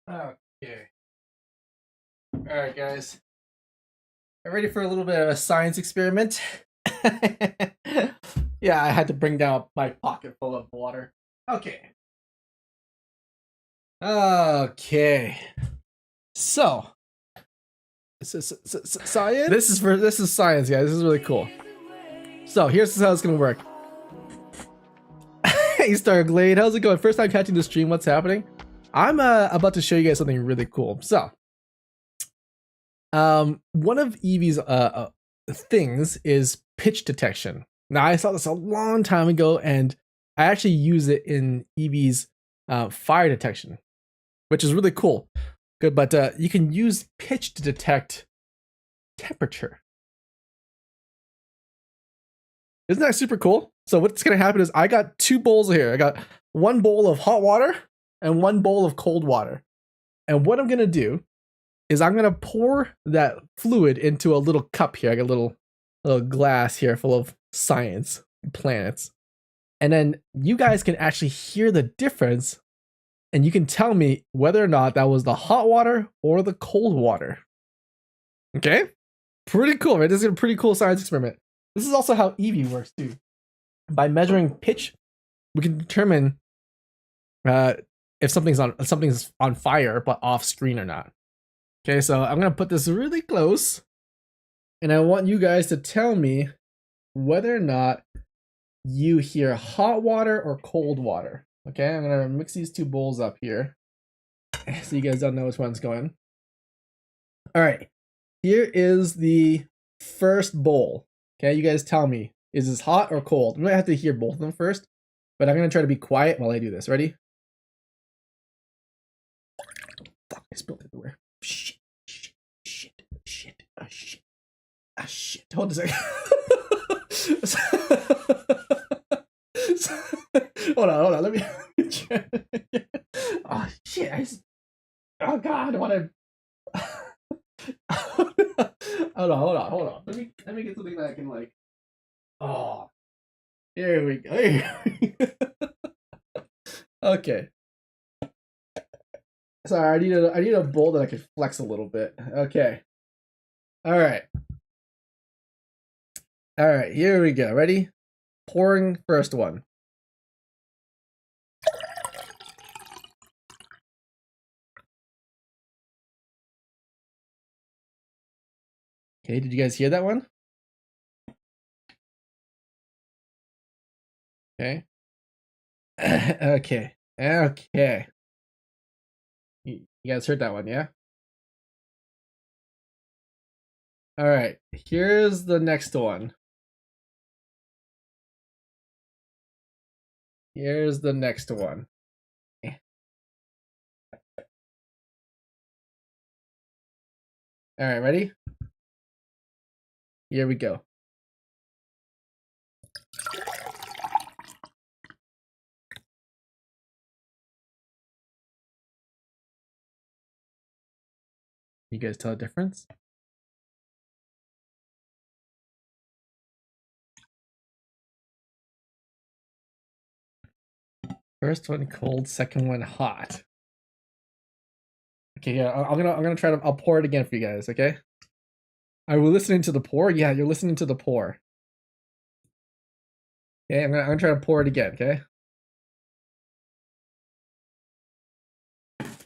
Okay. Alright, guys. I'm ready for a little bit of a science experiment. Yeah, I had to bring down my pocket full of water. Okay. Okay. So, science. This is science, guys. This is really cool. So here's how it's gonna work. Hey, Starglade, how's it going? First time catching the stream. What's happening? I'm about to show you guys something really cool. So, one of EEVEE's things is pitch detection. Now, I saw this a long time ago, and I actually use it in EEVEE's fire detection, which is really cool. Good, but you can use pitch to detect temperature. Isn't that super cool? So what's gonna happen is I got two bowls here. I got one bowl of hot water and one bowl of cold water. And what I'm gonna do is I'm gonna pour that fluid into a little cup here. I got a little glass here full of science, planets. And then you guys can actually hear the difference, and you can tell me whether or not that was the hot water or the cold water. Okay? Pretty cool, right? This is a pretty cool science experiment. This is also how EEVEE works too. By measuring pitch, we can determine if something's on fire but off screen or not. Okay, so I'm gonna put this really close, and I want you guys to tell me whether or not you hear hot water or cold water. Okay, I'm gonna mix these two bowls up here, so you guys don't know which one's going. All right, here is the first bowl. Okay, you guys tell me, is this hot or cold? I'm gonna have to hear both of them first, but I'm gonna try to be quiet while I do this. Ready? Fuck, I spilled it everywhere. Shit. Ah, shit. Hold a second. Hold on. Let me try. Oh, shit. Oh, God. What a. Hold on. Let me get something that I can, like. Oh. Here we go. Okay. Sorry, I need a bowl that I can flex a little bit. Okay. All right, here we go. Ready? Pouring first one. Okay, did you guys hear that one? Okay. Okay. You guys heard that one, yeah? All right, here's the next one. Here's the next one. All right, ready? Here we go. You guys tell the difference? First one cold, second one hot. Okay, yeah, I'm gonna try to. I'll pour it again for you guys. Okay. Are we listening to the pour? Yeah, you're listening to the pour. Okay, I'm gonna try to pour it again. Okay.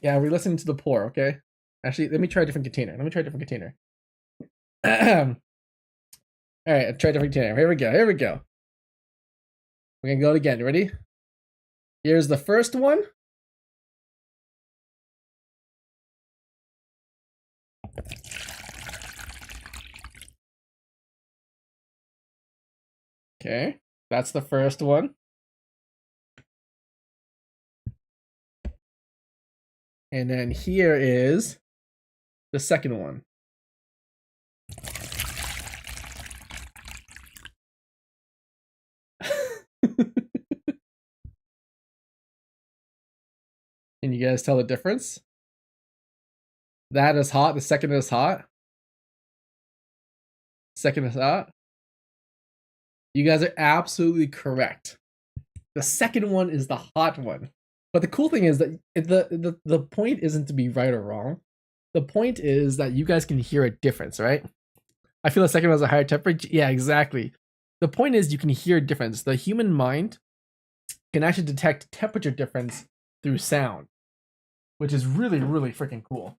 Yeah, we're listening to the pour. Okay. Actually, let me try a different container. All right, I'll try a different container. Here we go. We're gonna go again. Ready? Here's the first one. Okay, that's the first one. And then here is the second one. Can you guys tell the difference? That is hot. The second is hot. Second is hot. You guys are absolutely correct. The second one is the hot one. But the cool thing is that the point isn't to be right or wrong. The point is that you guys can hear a difference, right? I feel the second one has a higher temperature. Yeah, exactly. The point is you can hear a difference. The human mind can actually detect temperature difference through sound, which is really, really freaking cool.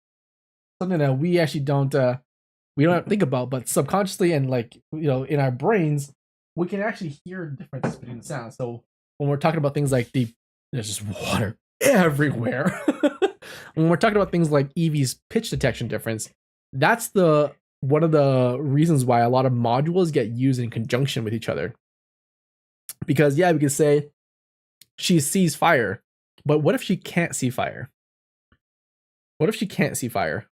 Something that we actually don't think about, but subconsciously and in our brains, we can actually hear differences between the sounds. So when we're talking about things like there's just water everywhere. When we're talking about things like EEVEE's pitch detection difference, that's one of the reasons why a lot of modules get used in conjunction with each other. Because yeah, we could say she sees fire, but what if she can't see fire? What if she can't see fire?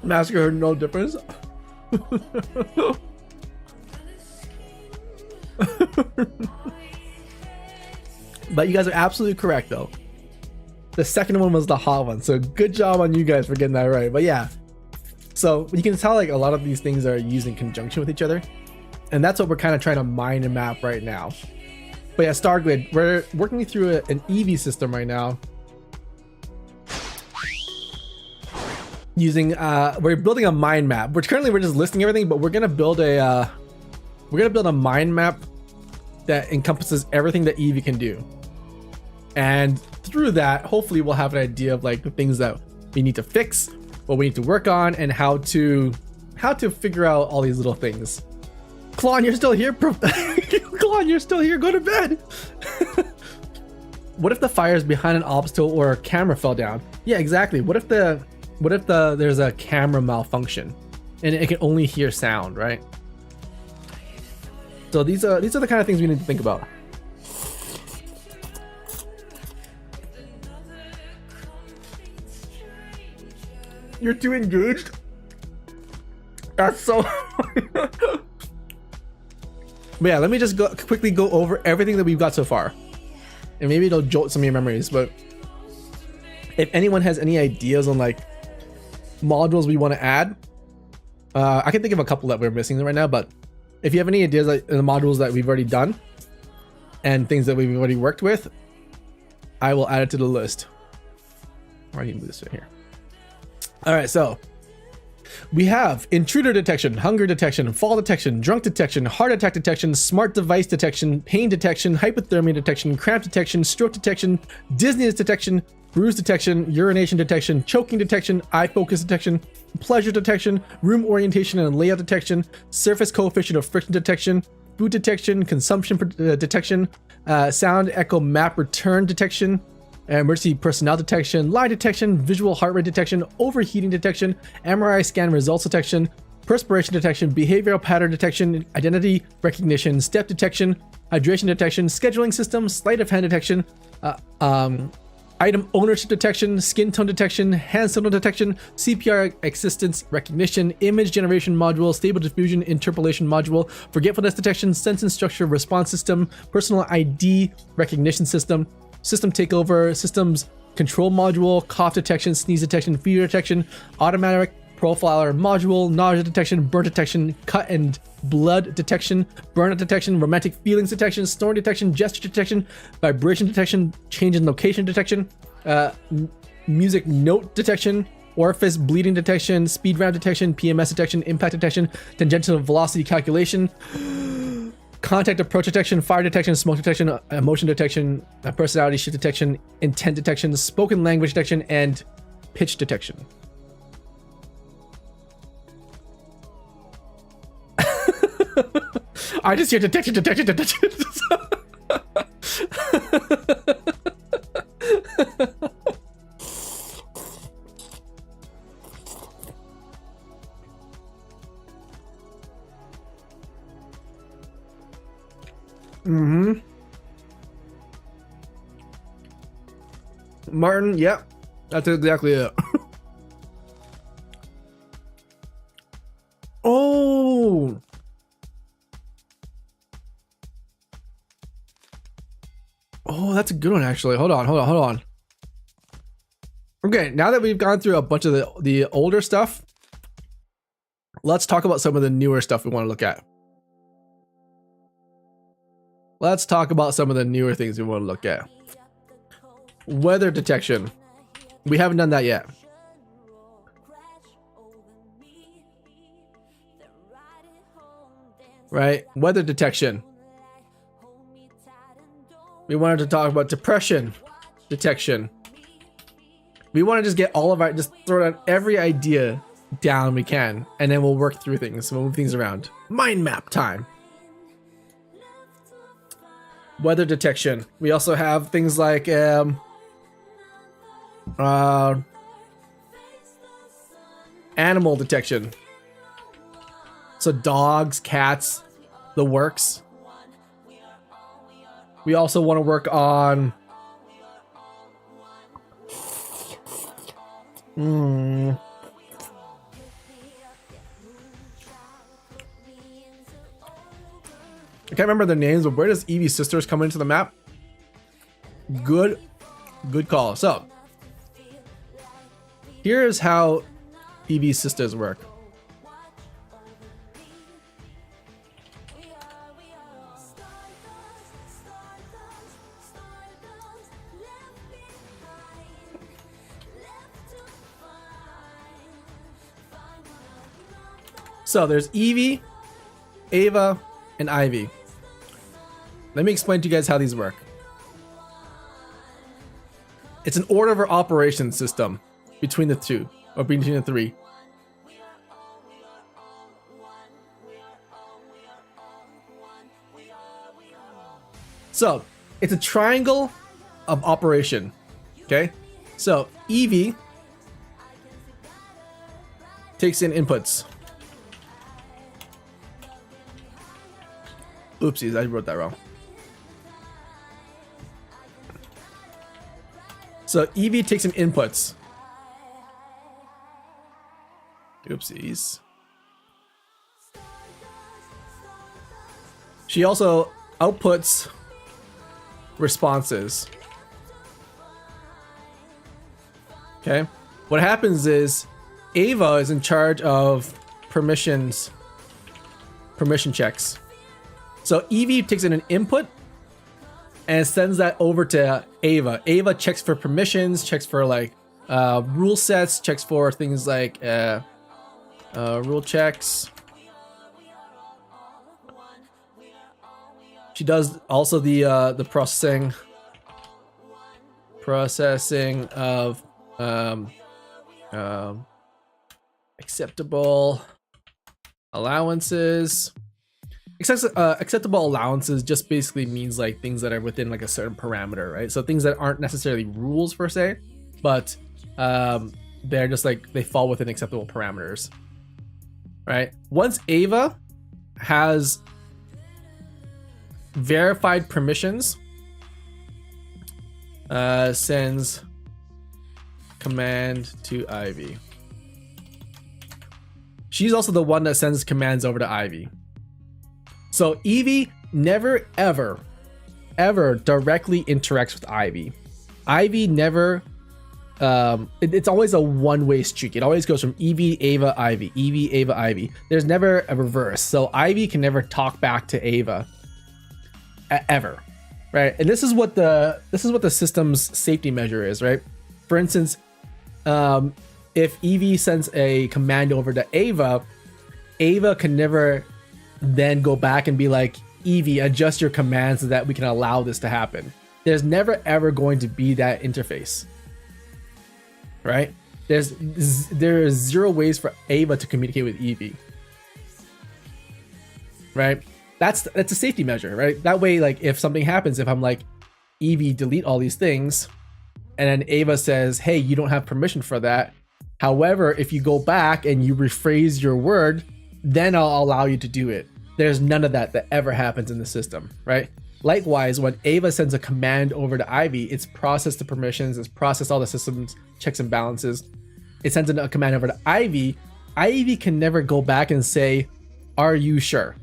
Massacre heard no difference. But you guys are absolutely correct though. The second one was the hot one, so good job on you guys for getting that right. But yeah, so you can tell like a lot of these things are used in conjunction with each other, and that's what we're kind of trying to mind and map right now. But yeah, Stargrid, we're working through an EEVEE system right now. Using we're building a mind map. We're just listing everything, but we're gonna build a mind map that encompasses everything that EEVEE can do. And through that, hopefully we'll have an idea of like the things that we need to fix, what we need to work on, and how to figure out all these little things. Klon, you're still here? Klon, you're still here. Go to bed. What if the fire is behind an obstacle or a camera fell down? Yeah, exactly. What if there's a camera malfunction and it can only hear sound, right? So these are the kind of things we need to think about. You're too engaged? That's so but yeah, let me just quickly go over everything that we've got so far. And maybe it'll jolt some of your memories, but if anyone has any ideas on like modules we want to add, I can think of a couple that we're missing right now, but if you have any ideas like in the modules that we've already done and things that we've already worked with, I will add it to the list. I need to move this right here. All right, so we have intruder detection, hunger detection, fall detection, drunk detection, heart attack detection, smart device detection, pain detection, hypothermia detection, cramp detection, stroke detection, dizziness detection, bruise detection, urination detection, choking detection, eye focus detection, pleasure detection, room orientation and layout detection, surface coefficient of friction detection, food detection, consumption detection, sound echo map return detection, emergency personnel detection, lie detection, visual heart rate detection, overheating detection, MRI scan results detection, perspiration detection, behavioral pattern detection, identity recognition, step detection, hydration detection, scheduling system, sleight of hand detection, item ownership detection, skin tone detection, hand signal detection, CPR assistance recognition, image generation module, stable diffusion interpolation module, forgetfulness detection, sentence structure response system, personal ID recognition system, system takeover, systems control module, cough detection, sneeze detection, fever detection, automatic profiler module, nausea detection, burn detection, cut and blood detection, burnout detection, romantic feelings detection, snoring detection, gesture detection, vibration detection, change in location detection, music note detection, orifice bleeding detection, speed ramp detection, PMS detection, impact detection, tangential velocity calculation, contact approach detection, fire detection, smoke detection, emotion detection, personality shift detection, intent detection, spoken language detection, and pitch detection. I just hear detection. Martin, yeah, that's exactly it. Oh, that's a good one actually. Hold on. Okay, now that we've gone through a bunch of the older stuff, let's talk about some of the newer stuff we want to look at. Let's talk about some of the newer things we want to look at. Weather detection. We haven't done that yet. Right? Weather detection. We wanted to talk about depression detection. We want to just get all of our, just throw down every idea down we can, and then we'll work through things, we'll move things around. Mind map time. Weather detection. We also have things like animal detection. So dogs, cats, the works. We also want to work on I can't remember their names, but where does EEVEE Sisters come into the map? Good call. So here's how EEVEE Sisters work. So there's EEVEE, Ava, and Ivy. let me explain to you guys how these work. It's an order of operations system between the two, or between the three. So it's a triangle of operation. Okay, so EEVEE takes in inputs. Oopsies, I wrote that wrong. So EEVEE takes in inputs. Oopsies. She also outputs responses. Okay. What happens is Ava is in charge of permission checks. So EEVEE takes in an input and sends that over to Ava. Ava checks for permissions, checks for like rule sets, checks for things like rule checks. She does also the processing of acceptable allowances. Acceptable allowances just basically means like things that are within like a certain parameter, right? So things that aren't necessarily rules per se, but they're just like they fall within acceptable parameters, right? Once Ava has verified permissions, sends command to Ivy. She's also the one that sends commands over to Ivy. So EEVEE never ever directly interacts with Ivy. Ivy never it's always a one-way streak. It always goes from EEVEE, Ava, Ivy, EEVEE, Ava, Ivy. There's never a reverse. So Ivy can never talk back to Ava ever, right? And this is what the system's safety measure is, right? For instance, if EEVEE sends a command over to Ava, Ava can never then go back and be like, EEVEE, adjust your command so that we can allow this to happen. There's never ever going to be that interface, right? There is zero ways for Ava to communicate with EEVEE, right? That's a safety measure, right? That way, like if something happens, if I'm like, EEVEE, delete all these things, and then Ava says, hey, you don't have permission for that. However, if you go back and you rephrase your word, then I'll allow you to do it. There's none of that ever happens in the system, right? Likewise, when Ava sends a command over to Ivy, it's processed the permissions, it's processed all the system's checks and balances. It sends a command over to Ivy. Ivy can never go back and say, are you sure?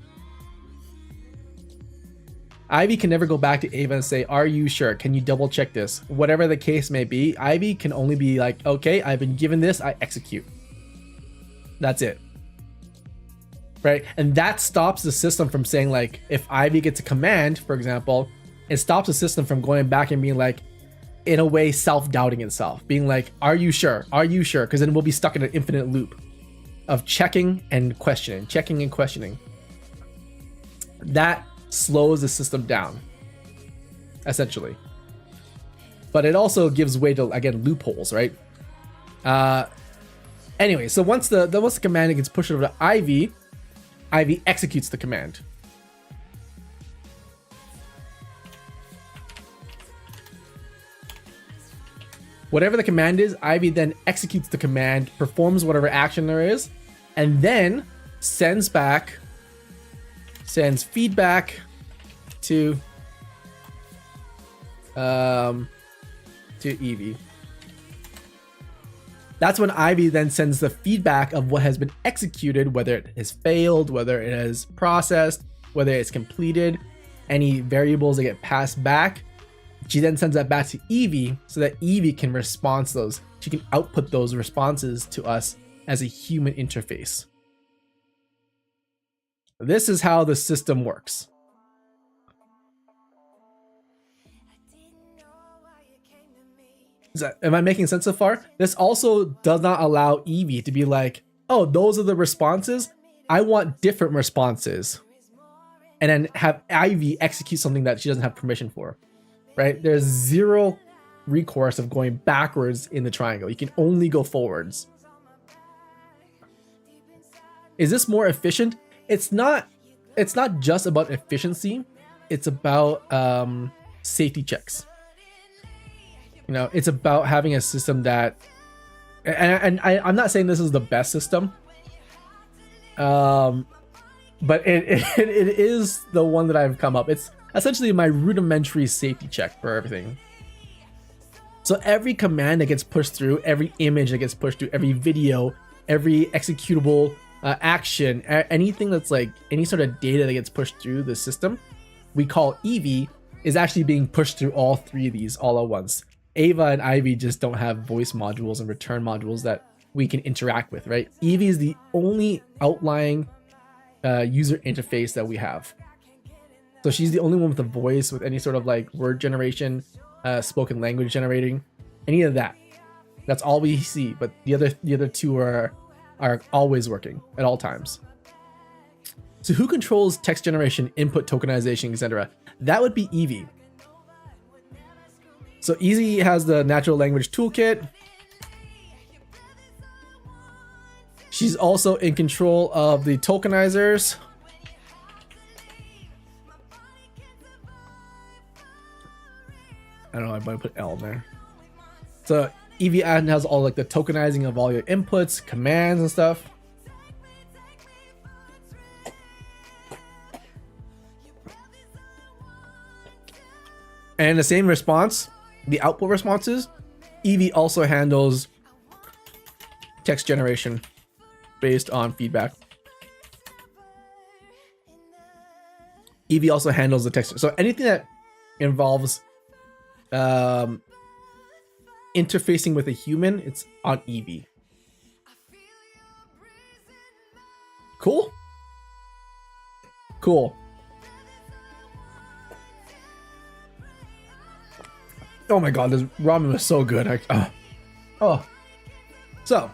Ivy can never go back to Ava and say, are you sure? Can you double check this? Whatever the case may be, Ivy can only be like, okay, I've been given this, I execute. That's it. Right? And that stops the system from saying like, if Ivy gets a command, for example, it stops the system from going back and being like, in a way, self-doubting itself, being like, are you sure? Are you sure? Because then we'll be stuck in an infinite loop of checking and questioning, checking and questioning. That slows the system down, essentially. But it also gives way to, again, loopholes, right? Anyway, so once the command gets pushed over to Ivy, Ivy executes the command. Whatever the command is, Ivy then executes the command, performs whatever action there is, and then sends feedback to EEVEE. That's when Ivy then sends the feedback of what has been executed, whether it has failed, whether it has processed, whether it's completed, any variables that get passed back. She then sends that back to EEVEE so that EEVEE can respond to those. She can output those responses to us as a human interface. This is how the system works. Am I making sense so far? This also does not allow EEVEE to be like, oh, those are the responses. I want different responses. and then have Ivy execute something that she doesn't have permission for, right? There's zero recourse of going backwards in the triangle. You can only go forwards. Is this more efficient? It's not just about efficiency. It's about safety checks. You know, it's about having a system that, and I'm not saying this is the best system, but it is the one that I've come up. It's essentially my rudimentary safety check for everything. So every command that gets pushed through, every image that gets pushed through, every video, every executable action, anything that's like any sort of data that gets pushed through the system, we call EEVEE, is actually being pushed through all three of these all at once. Ava and Ivy just don't have voice modules and return modules that we can interact with, right? EEVEE is the only outlying user interface that we have. So she's the only one with a voice, with any sort of like word generation, spoken language generating, any of that. That's all we see. But the other two are always working at all times. So who controls text generation, input tokenization, etc.? That would be EEVEE. So EEVEE has the natural language toolkit. She's also in control of the tokenizers. I don't know, I might put L in there. So EEVEE admin has all like the tokenizing of all your inputs, commands and stuff. And the same response, the output responses, EEVEE also handles text generation based on feedback. EEVEE also handles the text. So anything that involves interfacing with a human, it's on EEVEE. Cool? Cool. Oh my god, this ramen was so good. So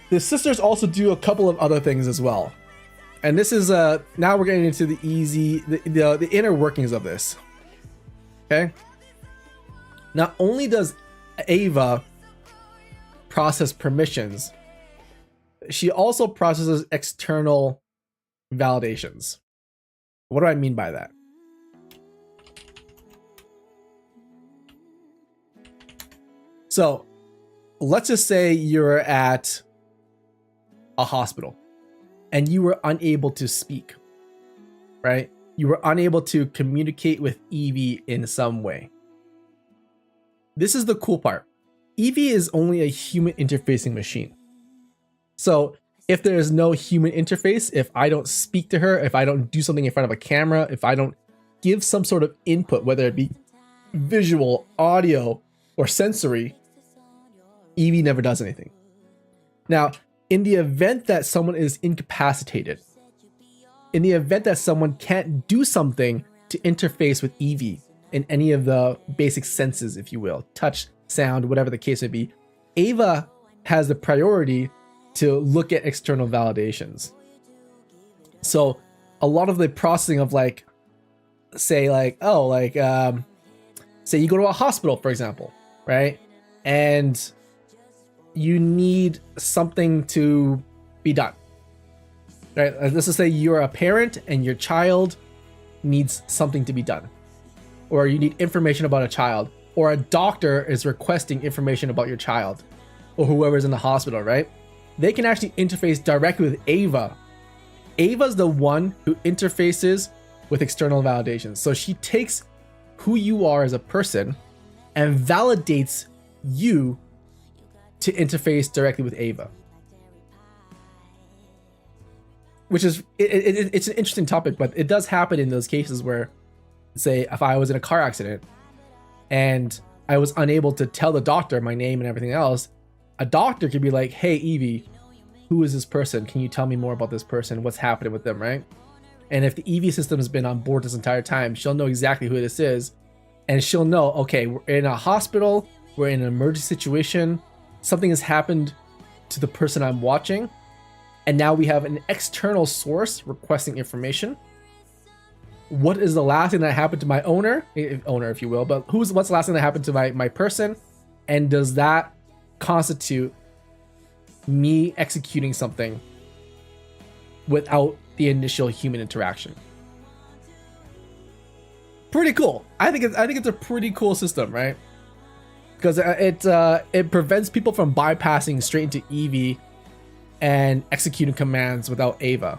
the sisters also do a couple of other things as well. And this is now we're getting into the inner workings of this. Okay? Not only does Ava process permissions, she also processes external validations. What do I mean by that? So let's just say you're at a hospital and you were unable to speak, right? You were unable to communicate with EEVEE in some way. This is the cool part. EEVEE is only a human interfacing machine. So if there is no human interface, if I don't speak to her, if I don't do something in front of a camera, if I don't give some sort of input, whether it be visual, audio, or sensory, EEVEE never does anything. Now, in the event that someone is incapacitated, in the event that someone can't do something to interface with EEVEE in any of the basic senses, if you will, touch, sound, whatever the case may be, Ava has the priority to look at external validations. So a lot of the processing of like, say like, say you go to a hospital, for example, right? And you need something to be done, right? Let's just say you're a parent and your child needs something to be done, or you need information about a child, or a doctor is requesting information about your child, or whoever's in the hospital, right? They can actually interface directly with Ava. Ava's the one who interfaces with external validations. So she takes who you are as a person and validates you to interface directly with Ava. Which is, it's an interesting topic, but it does happen in those cases where, say, if I was in a car accident and I was unable to tell the doctor my name and everything else, a doctor could be like, hey, EEVEE, who is this person? Can you tell me more about this person? What's happening with them, right? And if the EEVEE system has been on board this entire time, she'll know exactly who this is. And she'll know, okay, we're in a hospital, we're in an emergency situation, something has happened to the person I'm watching, and now we have an external source requesting information. What is the last thing that happened to my owner, if you will, but what's the last thing that happened to my person, and does that constitute me executing something without the initial human interaction? Pretty cool. I think it's a pretty cool system, right? Because it prevents people from bypassing straight into EEVEE and executing commands without EEVEE.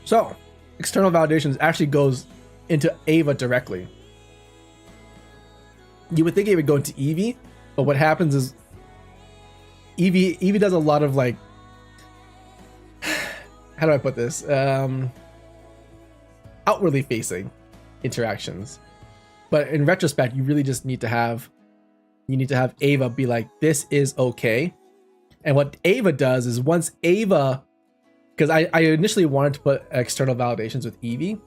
So, external validations actually goes into EEVEE directly. You would think it would go into EEVEE, but what happens is EEVEE does a lot of like, how do I put this? Outwardly facing interactions. But in retrospect, you really just need to have EEVEE be like, this is okay. And what EEVEE does is once EEVEE, because I initially wanted to put external validations with EEVEE,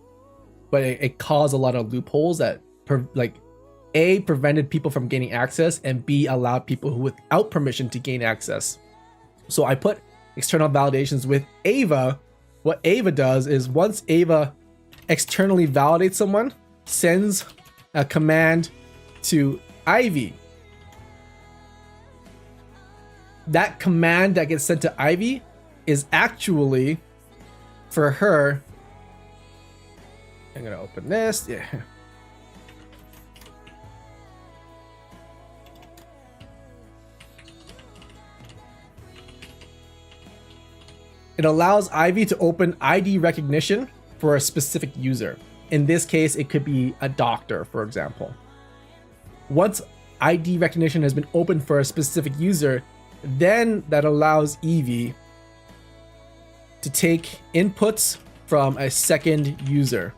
but it caused a lot of loopholes that A, prevented people from gaining access, and B, allowed people who without permission to gain access. So I put external validations with EEVEE. What EEVEE does is once EEVEE externally validates someone, sends a command to EEVEE. That command that gets sent to EEVEE is actually for her. I'm gonna open this. Yeah. It allows EEVEE to open ID recognition for a specific user. In this case, it could be a doctor, for example. Once ID recognition has been opened for a specific user, then that allows EEVEE to take inputs from a second user.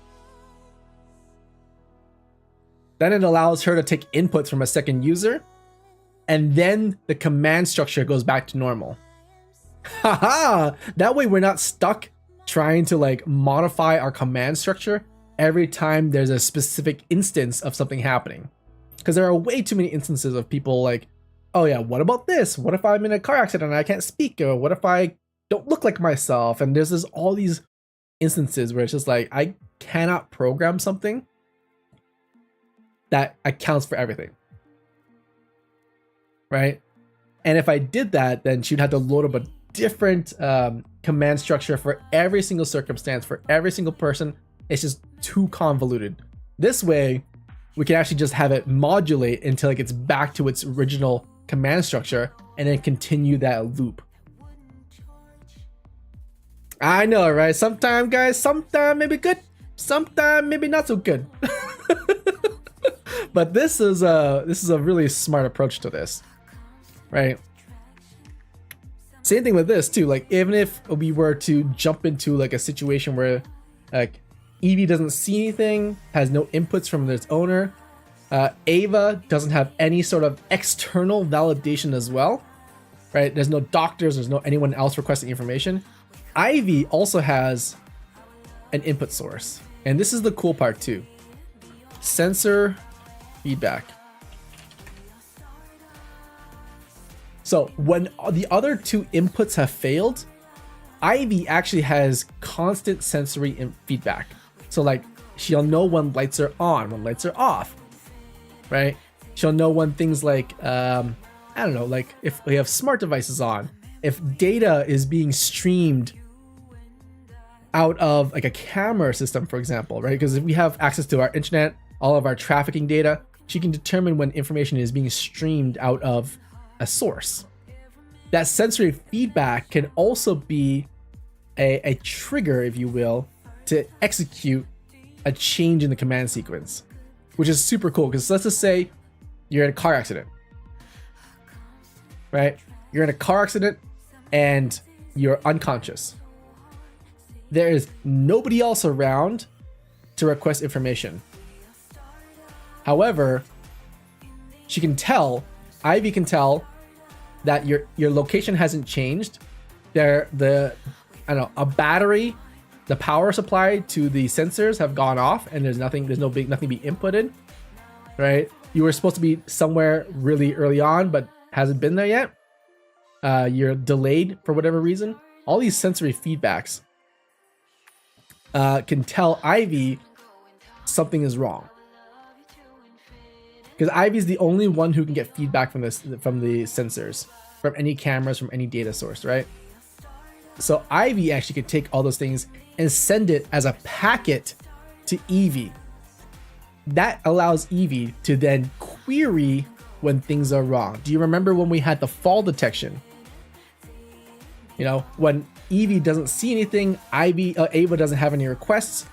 Then it allows her to take inputs from a second user, and then the command structure goes back to normal. Haha! That way we're not stuck trying to like modify our command structure every time there's a specific instance of something happening. Because there are way too many instances of people like, oh yeah, what about this? What if I'm in a car accident and I can't speak? Or what if I don't look like myself? And there's all these instances where it's just like, I cannot program something that accounts for everything. Right? And if I did that, then she'd have to load up a different command structure for every single circumstance, for every single person. It's just too convoluted. This way, we can actually just have it modulate until it gets back to its original command structure and then continue that loop. I know, right? Sometimes, guys, sometimes maybe good, sometimes maybe not so good. But this is a really smart approach to this, right? Same thing with this too. Like even if we were to jump into like a situation where like EEVEE doesn't see anything, has no inputs from its owner, EEVEE doesn't have any sort of external validation as well, right? There's no doctors, there's no anyone else requesting information. EEVEE also has an input source, and this is the cool part too. Sensor feedback. So when the other two inputs have failed, EEVEE actually has constant sensory feedback. So like she'll know when lights are on, when lights are off, right? She'll know when things like, I don't know, like if we have smart devices on, if data is being streamed out of like a camera system, for example, right? Because if we have access to our internet, all of our trafficking data, she can determine when information is being streamed out of a source. That sensory feedback can also be a trigger, if you will, to execute a change in the command sequence, which is super cool. Because let's just say you're in a car accident, right? You're in a car accident and you're unconscious. There is nobody else around to request information. However, she can tell, EEVEE can tell that your location hasn't changed. A battery, the power supply to the sensors have gone off, and nothing be inputted, right? You were supposed to be somewhere really early on, but hasn't been there yet, you're delayed for whatever reason, all these sensory feedbacks can tell EEVEE something is wrong. Because EEVEE is the only one who can get feedback from the sensors, from any cameras, from any data source, right? So EEVEE actually could take all those things and send it as a packet to EEVEE. That allows EEVEE to then query when things are wrong. Do you remember when we had the fall detection? You know, when EEVEE doesn't see anything, Ava doesn't have any requests.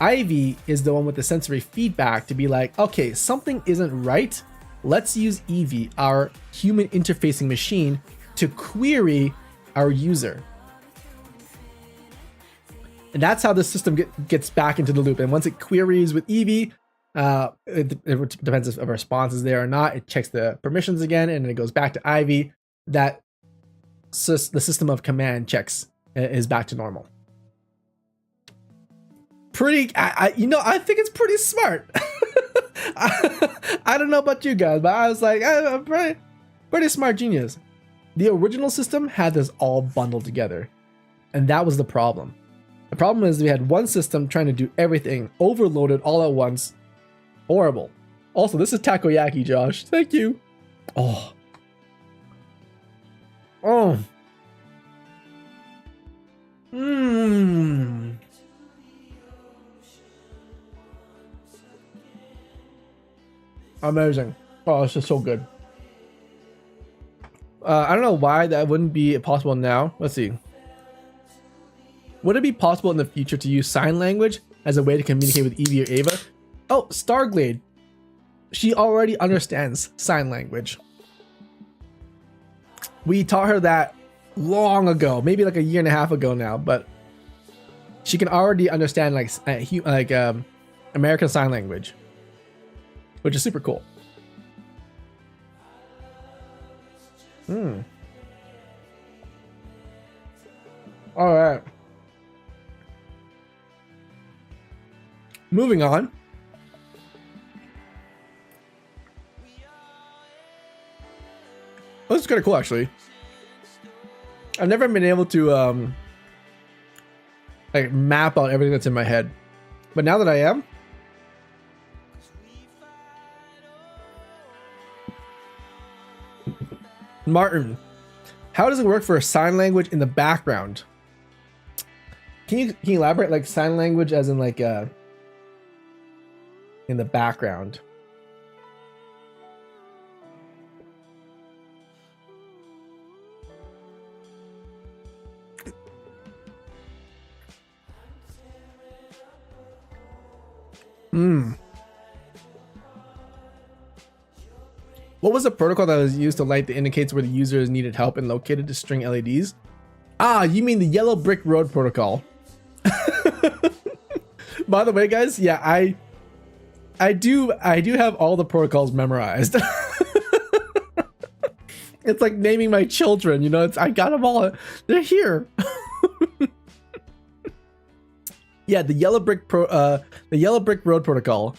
EEVEE is the one with the sensory feedback to be like, okay, something isn't right. Let's use EEVEE, our human interfacing machine, to query our user. And that's how the system gets back into the loop. And once it queries with EEVEE, it depends if a response is there or not. It checks the permissions again, and then it goes back to EEVEE. That the system of command checks is back to normal. I think it's pretty smart. I don't know about you guys, but I was like, I'm pretty smart genius. The original system had this all bundled together, and that was the problem. The problem is we had one system trying to do everything, overloaded all at once. Horrible. Also, this is takoyaki, Josh. Thank you. Oh. Mmm. Amazing. Oh, this is so good. I don't know why that wouldn't be possible now. Let's see. Would it be possible in the future to use sign language as a way to communicate with EEVEE or Ava? Oh, Starglade. She already understands sign language. We taught her that long ago, maybe like a year and a half ago now, but she can already understand like American Sign Language, which is super cool. All right. Moving on. Oh, this is kind of cool, actually. I've never been able to like map out everything that's in my head, but now that I am, Martin, how does it work for sign language in the background? Can you elaborate, like sign language as in like in the background? What was the protocol that was used to light that indicates where the user needed help and located to string LEDs? Ah, you mean the yellow brick road protocol. By the way, guys, yeah, I do have all the protocols memorized. It's like naming my children, you know, I got them all. They're here. Yeah, the yellow brick road protocol,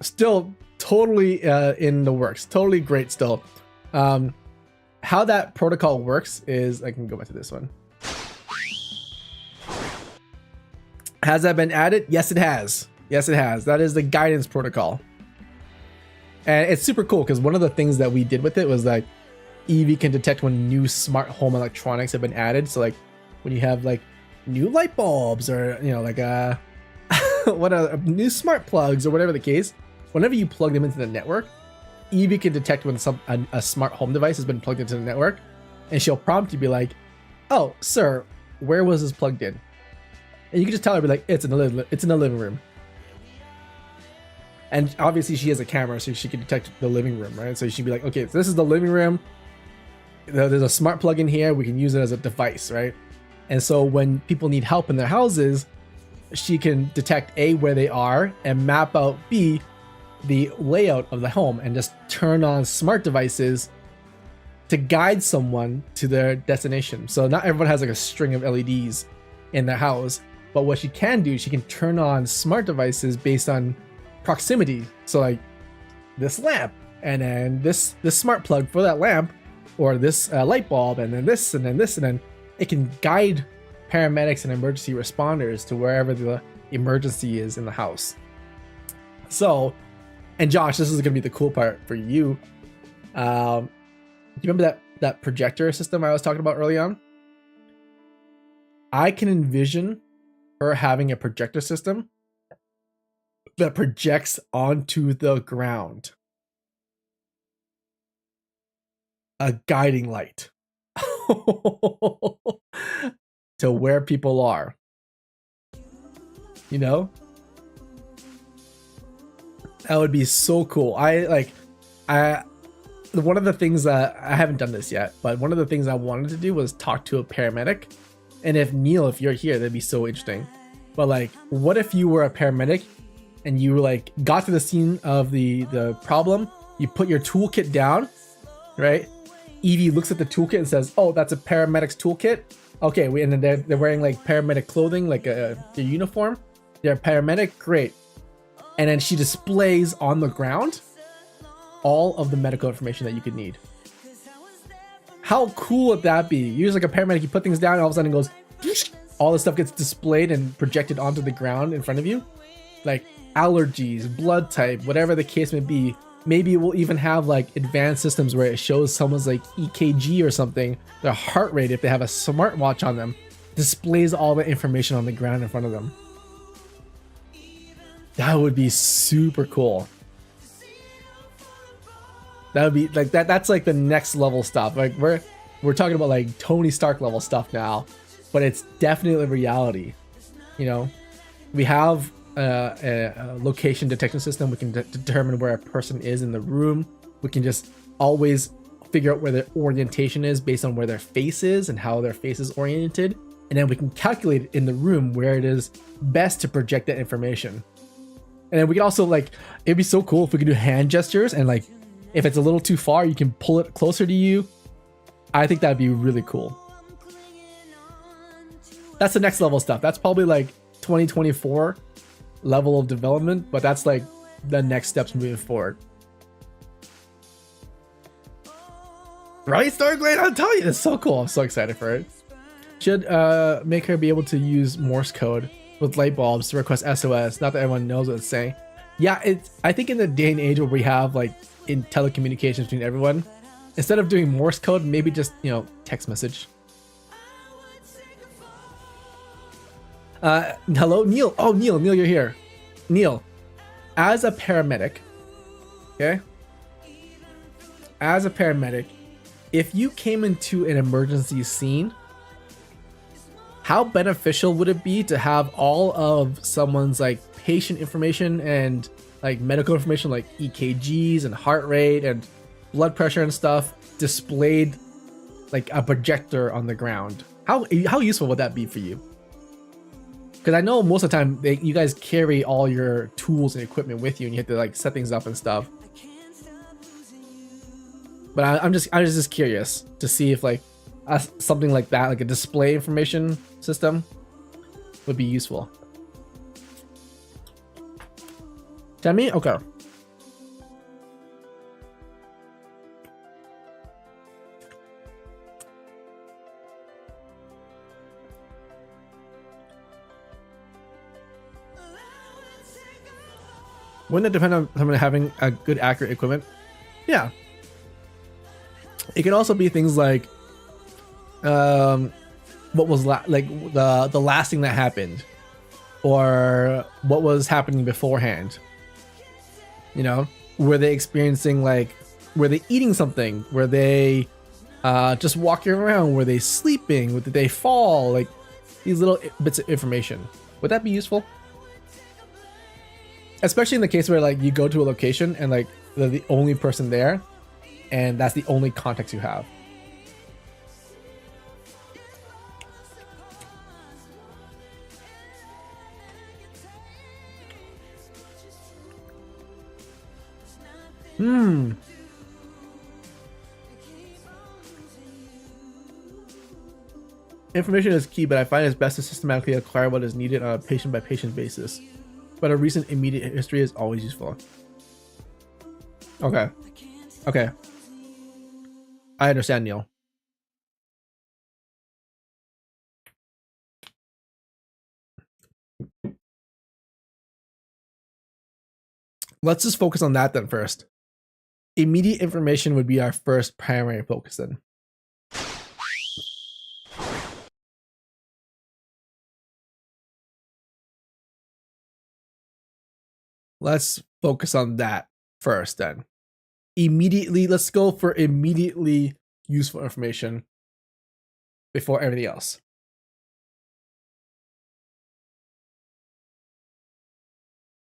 still totally in the works, totally great still. How that protocol works is, I can go back to this one. Has that been added? Yes, it has. Yes, it has. That is the guidance protocol, and it's super cool because one of the things that we did with it was like EEVEE can detect when new smart home electronics have been added. So like when you have like new light bulbs, or you know, like new smart plugs, or whatever the case, whenever you plug them into the network, EEVEE can detect when a smart home device has been plugged into the network, and she'll prompt you, be like, "Oh, sir, where was this plugged in?" And you can just tell her, be like, "It's in the living room." And obviously, she has a camera, so she can detect the living room, right? So she'd be like, "Okay, so this is the living room. There's a smart plug in here. We can use it as a device, right?" And so when people need help in their houses, she can detect A, where they are, and map out B, the layout of the home, and just turn on smart devices to guide someone to their destination. So not everyone has like a string of LEDs in their house, but what she can do, she can turn on smart devices based on proximity. So like this lamp and then this smart plug for that lamp, or this light bulb, and then this, and then this, and then it can guide paramedics and emergency responders to wherever the emergency is in the house. So, and Josh, this is gonna be the cool part for you. You remember that projector system I was talking about early on? I can envision her having a projector system that projects onto the ground. A guiding light to where people are. You know? That would be so cool. One of the things that I haven't done this yet, but one of the things I wanted to do was talk to a paramedic. And if Neil, if you're here, that'd be so interesting. But like, what if you were a paramedic and you like got to the scene of the problem, you put your toolkit down, right? EEVEE looks at the toolkit and says, "Oh, that's a paramedic's toolkit." Okay, and then they're wearing like paramedic clothing, like their uniform. They're a paramedic, great. And then she displays on the ground all of the medical information that you could need. How cool would that be? You're like a paramedic, you put things down, and all of a sudden it goes, all this stuff gets displayed and projected onto the ground in front of you. Like allergies, blood type, whatever the case may be. Maybe it will even have like advanced systems where it shows someone's like EKG or something, their heart rate, if they have a smartwatch on them, displays all the information on the ground in front of them. That would be super cool. That would be like that's like the next level stuff. Like we're talking about like Tony Stark level stuff now, but it's definitely reality. You know, we have a location detection system. We can determine where a person is in the room. We can just always figure out where their orientation is based on where their face is and how their face is oriented, and then we can calculate in the room where it is best to project that information. And then we can also like, it'd be so cool if we could do hand gestures, and like if it's a little too far, you can pull it closer to you. I think that'd be really cool. That's the next level stuff. That's probably like 2024 level of development, but that's like the next steps moving forward. Right, Starglade? I'll tell you, it's so cool. I'm so excited for it. Should make her be able to use Morse code with light bulbs to request SOS. Not that everyone knows what it's saying. Yeah, I think in the day and age where we have like in telecommunications between everyone, instead of doing Morse code, maybe just, you know, text message. Hello, Neil. Oh, Neil, you're here. Neil, as a paramedic, okay? As a paramedic, if you came into an emergency scene, how beneficial would it be to have all of someone's like patient information and like medical information like EKGs and heart rate and blood pressure and stuff displayed like a projector on the ground? How useful would that be for you? Because I know most of the time you guys carry all your tools and equipment with you, and you have to like set things up and stuff. But I was just curious to see if like something like that, like a display information system, would be useful. Tammy? Okay. Wouldn't it depend on someone having a good, accurate equipment? Yeah. It could also be things like, what was like the last thing that happened, or what was happening beforehand. You know, were they experiencing like, were they eating something? Were they just walking around? Were they sleeping? Did they fall? Like these little bits of information. Would that be useful? Especially in the case where like you go to a location and like they're the only person there, and that's the only context you have. Information is key, but I find it's best to systematically acquire what is needed on a patient-by-patient basis. But a recent immediate history is always useful. Okay. Okay. I understand, Neil. Let's just focus on that then first. Immediate information would be our first primary focus then. Let's focus on that first then. Immediately, let's go for immediately useful information before everything else.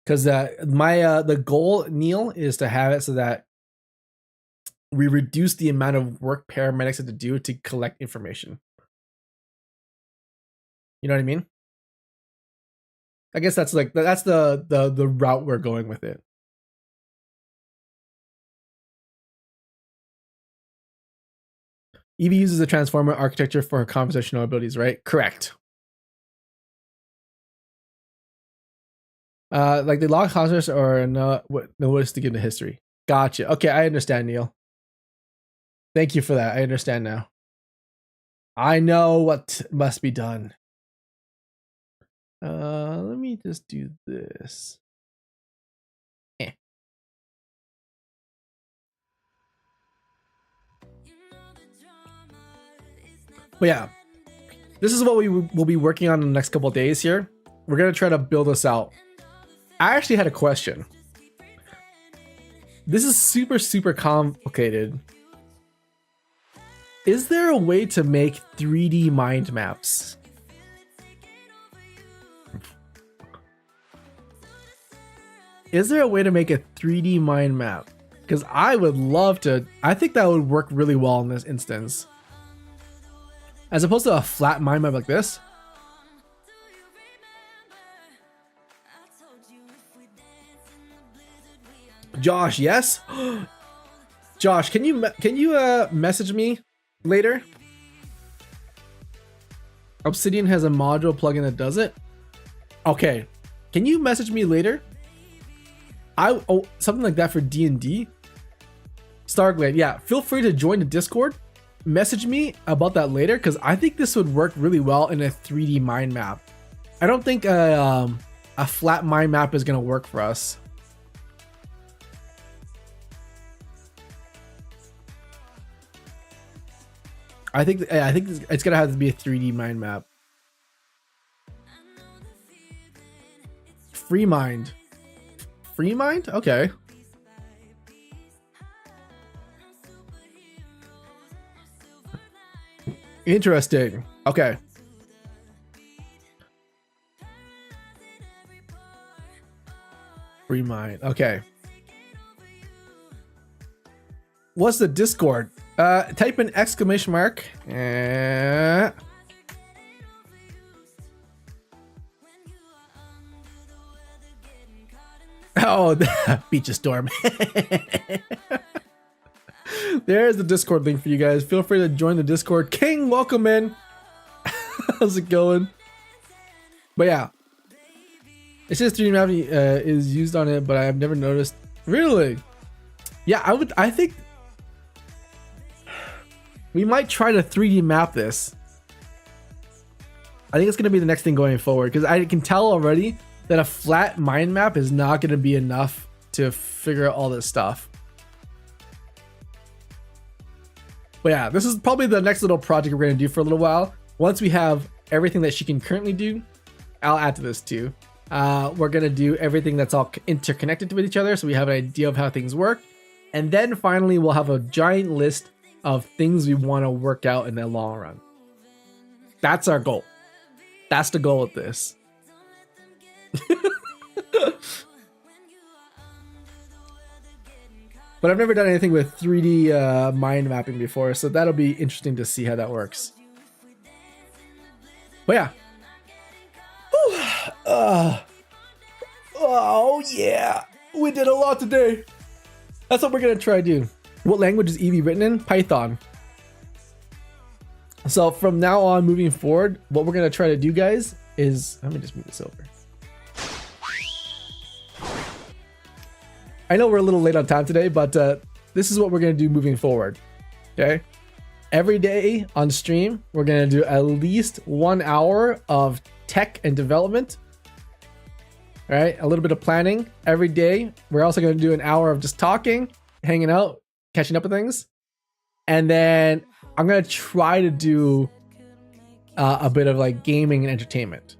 Because the goal, Neil, is to have it so that we reduce the amount of work paramedics have to do to collect information. You know what I mean? I guess that's like that's the route we're going with it. EEVEE uses a transformer architecture for her conversational abilities, right? Correct. Like the log houses or no notice to give the history. Gotcha. Okay, I understand, Neil. Thank you for that. I understand now. I know what must be done. Let me just do this. But yeah, this is what we will be working on in the next couple of days here. We're going to try to build this out. I actually had a question. This is super complicated. Is there a way to make 3D mind maps? Is there a way to make a 3D mind map? Because I would love to. I think that would work really well in this instance. As opposed to a flat mind map like this. Josh, yes? Josh, can you message me later? Obsidian has a module plugin that does it. Okay, can you message me later? Something like that for D&D. Starglade, yeah. Feel free to join the Discord. Message me about that later because I think this would work really well in a 3D mind map. I don't think a flat mind map is gonna work for us. I think it's gonna have to be a 3D mind map. Free mind. Free mind? Okay. Interesting. Okay. Free mind. Okay. What's the Discord? Type in exclamation mark. Oh, beach storm. There's the Discord link for you guys. Feel free to join the Discord. King, welcome in. How's it going? But yeah, it says 3D mapping is used on it, but I've never noticed. Really? Yeah, I think we might try to 3D map this. I think it's going to be the next thing going forward because I can tell already that a flat mind map is not going to be enough to figure out all this stuff. But yeah, this is probably the next little project we're going to do for a little while. Once we have everything that she can currently do, I'll add to this too. We're going to do everything that's all interconnected with each other so we have an idea of how things work. And then finally, we'll have a giant list of things we want to work out in the long run. That's our goal. That's the goal with this. But I've never done anything with 3D mind mapping before, so that'll be interesting to see how that works. But yeah. Oh yeah, we did a lot today. That's what we're gonna try to do. What language is EEVEE written in? Python. So from now on, moving forward, what we're gonna try to do, guys, is let me just move this over. I know we're a little late on time today, but this is what we're gonna do moving forward. Okay. Every day on stream, we're gonna do at least 1 hour of tech and development. All right, a little bit of planning every day. We're also gonna do an hour of just talking, hanging out, catching up with things. And then I'm gonna try to do a bit of like gaming and entertainment.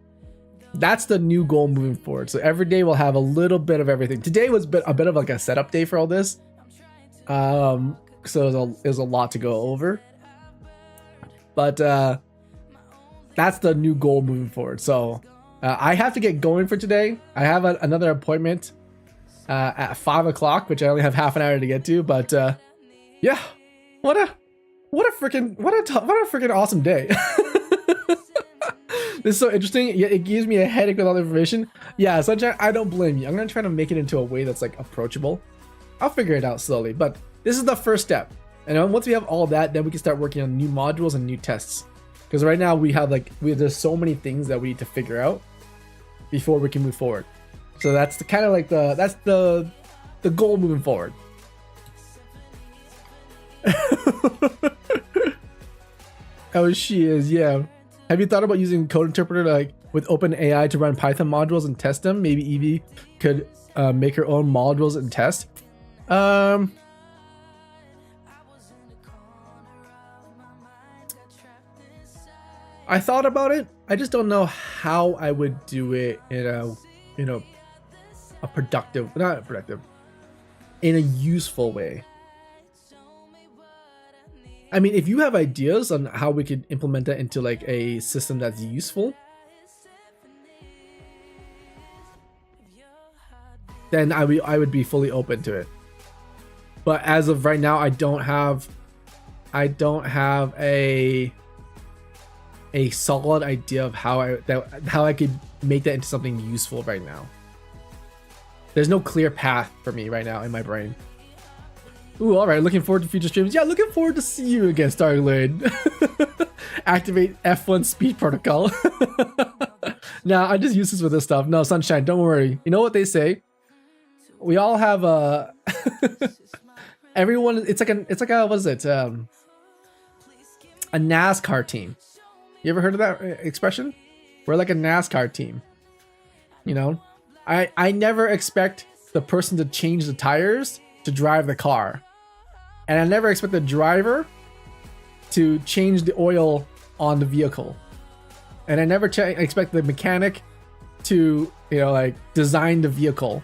That's the new goal moving forward. So every day we'll have a little bit of everything. Today was a bit of like a setup day for all this. So it was a lot to go over. But that's the new goal moving forward. So I have to get going for today. I have another appointment at 5 o'clock, which I only have half an hour to get to. But yeah, what a freaking awesome day. This is so interesting. Yeah, it gives me a headache with all the information. Yeah, Sunshine, I don't blame you. I'm gonna try to make it into a way that's like approachable. I'll figure it out slowly, but this is the first step. And once we have all that, then we can start working on new modules and new tests. Because right now we have there's so many things that we need to figure out before we can move forward. So that's the goal moving forward. Oh, she is, yeah. Have you thought about using code interpreter like with OpenAI to run Python modules and test them? Maybe EEVEE could make her own modules and test. I thought about it. I just don't know how I would do it in in a useful way. I mean, if you have ideas on how we could implement that into like a system that's useful, then I would be fully open to it. But as of right now, I don't have a solid idea of how I could make that into something useful right now. There's no clear path for me right now in my brain. Ooh, all right. Looking forward to future streams. Yeah, looking forward to see you again, Starglade. Activate F1 speed protocol. Nah, I just use this with this stuff. No, Sunshine, don't worry. You know what they say? We all have a everyone. It's like a what is it? A NASCAR team. You ever heard of that expression? We're like a NASCAR team. You know, I never expect the person to change the tires to drive the car. And I never expect the driver to change the oil on the vehicle. And I never expect the mechanic to, like design the vehicle.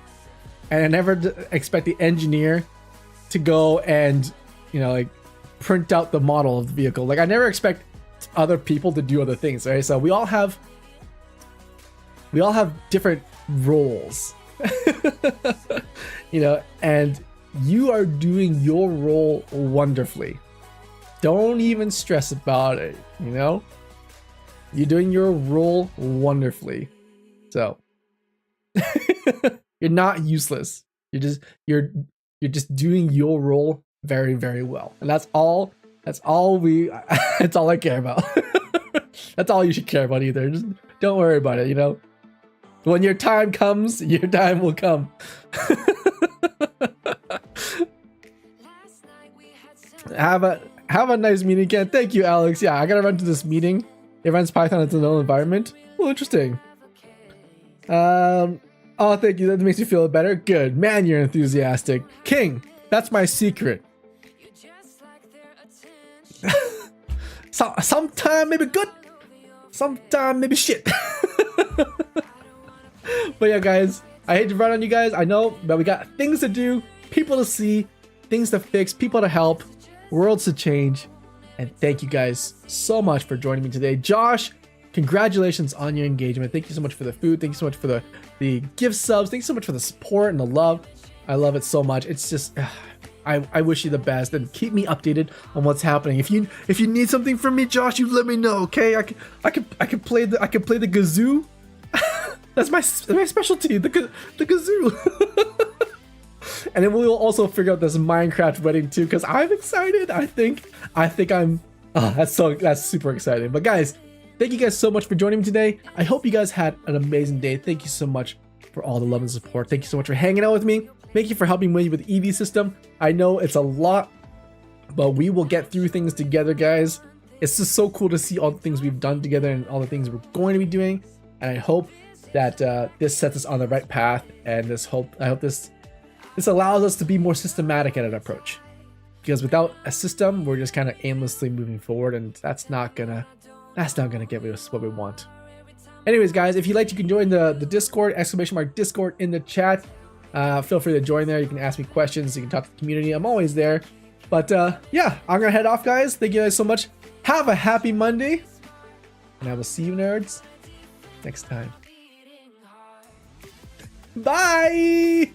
And I never expect the engineer to go and, like print out the model of the vehicle. Like I never expect other people to do other things, right? So we all have different roles. And you are doing your role wonderfully. Don't even stress about it, You're doing your role wonderfully. So you're not useless. You're just doing your role very, very well. And that's all that's all I care about. That's all you should care about either. Just don't worry about it, When your time comes, your time will come. Have a nice meeting, Ken. Thank you, Alex. Yeah, I gotta run to this meeting. It runs Python into no environment. Oh, interesting. Oh, thank you. That makes me feel better. Good. Man, you're enthusiastic. King, that's my secret. Sometime maybe good. Sometime maybe shit. But yeah, guys, I hate to run on you guys. I know, but we got things to do, people to see, things to fix, people to help, worlds to change. And thank you guys so much for joining me today. Josh, congratulations on your engagement. Thank you so much for the food. Thank you so much for the gift subs. Thank you so much for the support and the love. I love it so much. It's just, I wish you the best, and keep me updated on what's happening. If you need something from me, Josh, you let me know, okay? I can play the kazoo. That's my specialty, the kazoo. And then we'll also figure out this Minecraft wedding too, because I'm excited. I think I'm. Oh, that's super exciting. But guys, thank you guys so much for joining me today. I hope you guys had an amazing day. Thank you so much for all the love and support. Thank you so much for hanging out with me. Thank you for helping me with the EEVEE system. I know it's a lot, but we will get through things together, guys. It's just so cool to see all the things we've done together and all the things we're going to be doing. And I hope that this sets us on the right path. And I hope this allows us to be more systematic at an approach. Because without a system, we're just kind of aimlessly moving forward, and that's not gonna get us what we want. Anyways, guys, if you'd like, you can join the Discord, !Discord in the chat. Feel free to join there. You can ask me questions. You can talk to the community. I'm always there. But yeah, I'm gonna head off, guys. Thank you guys so much. Have a happy Monday, and I will see you nerds next time. Bye.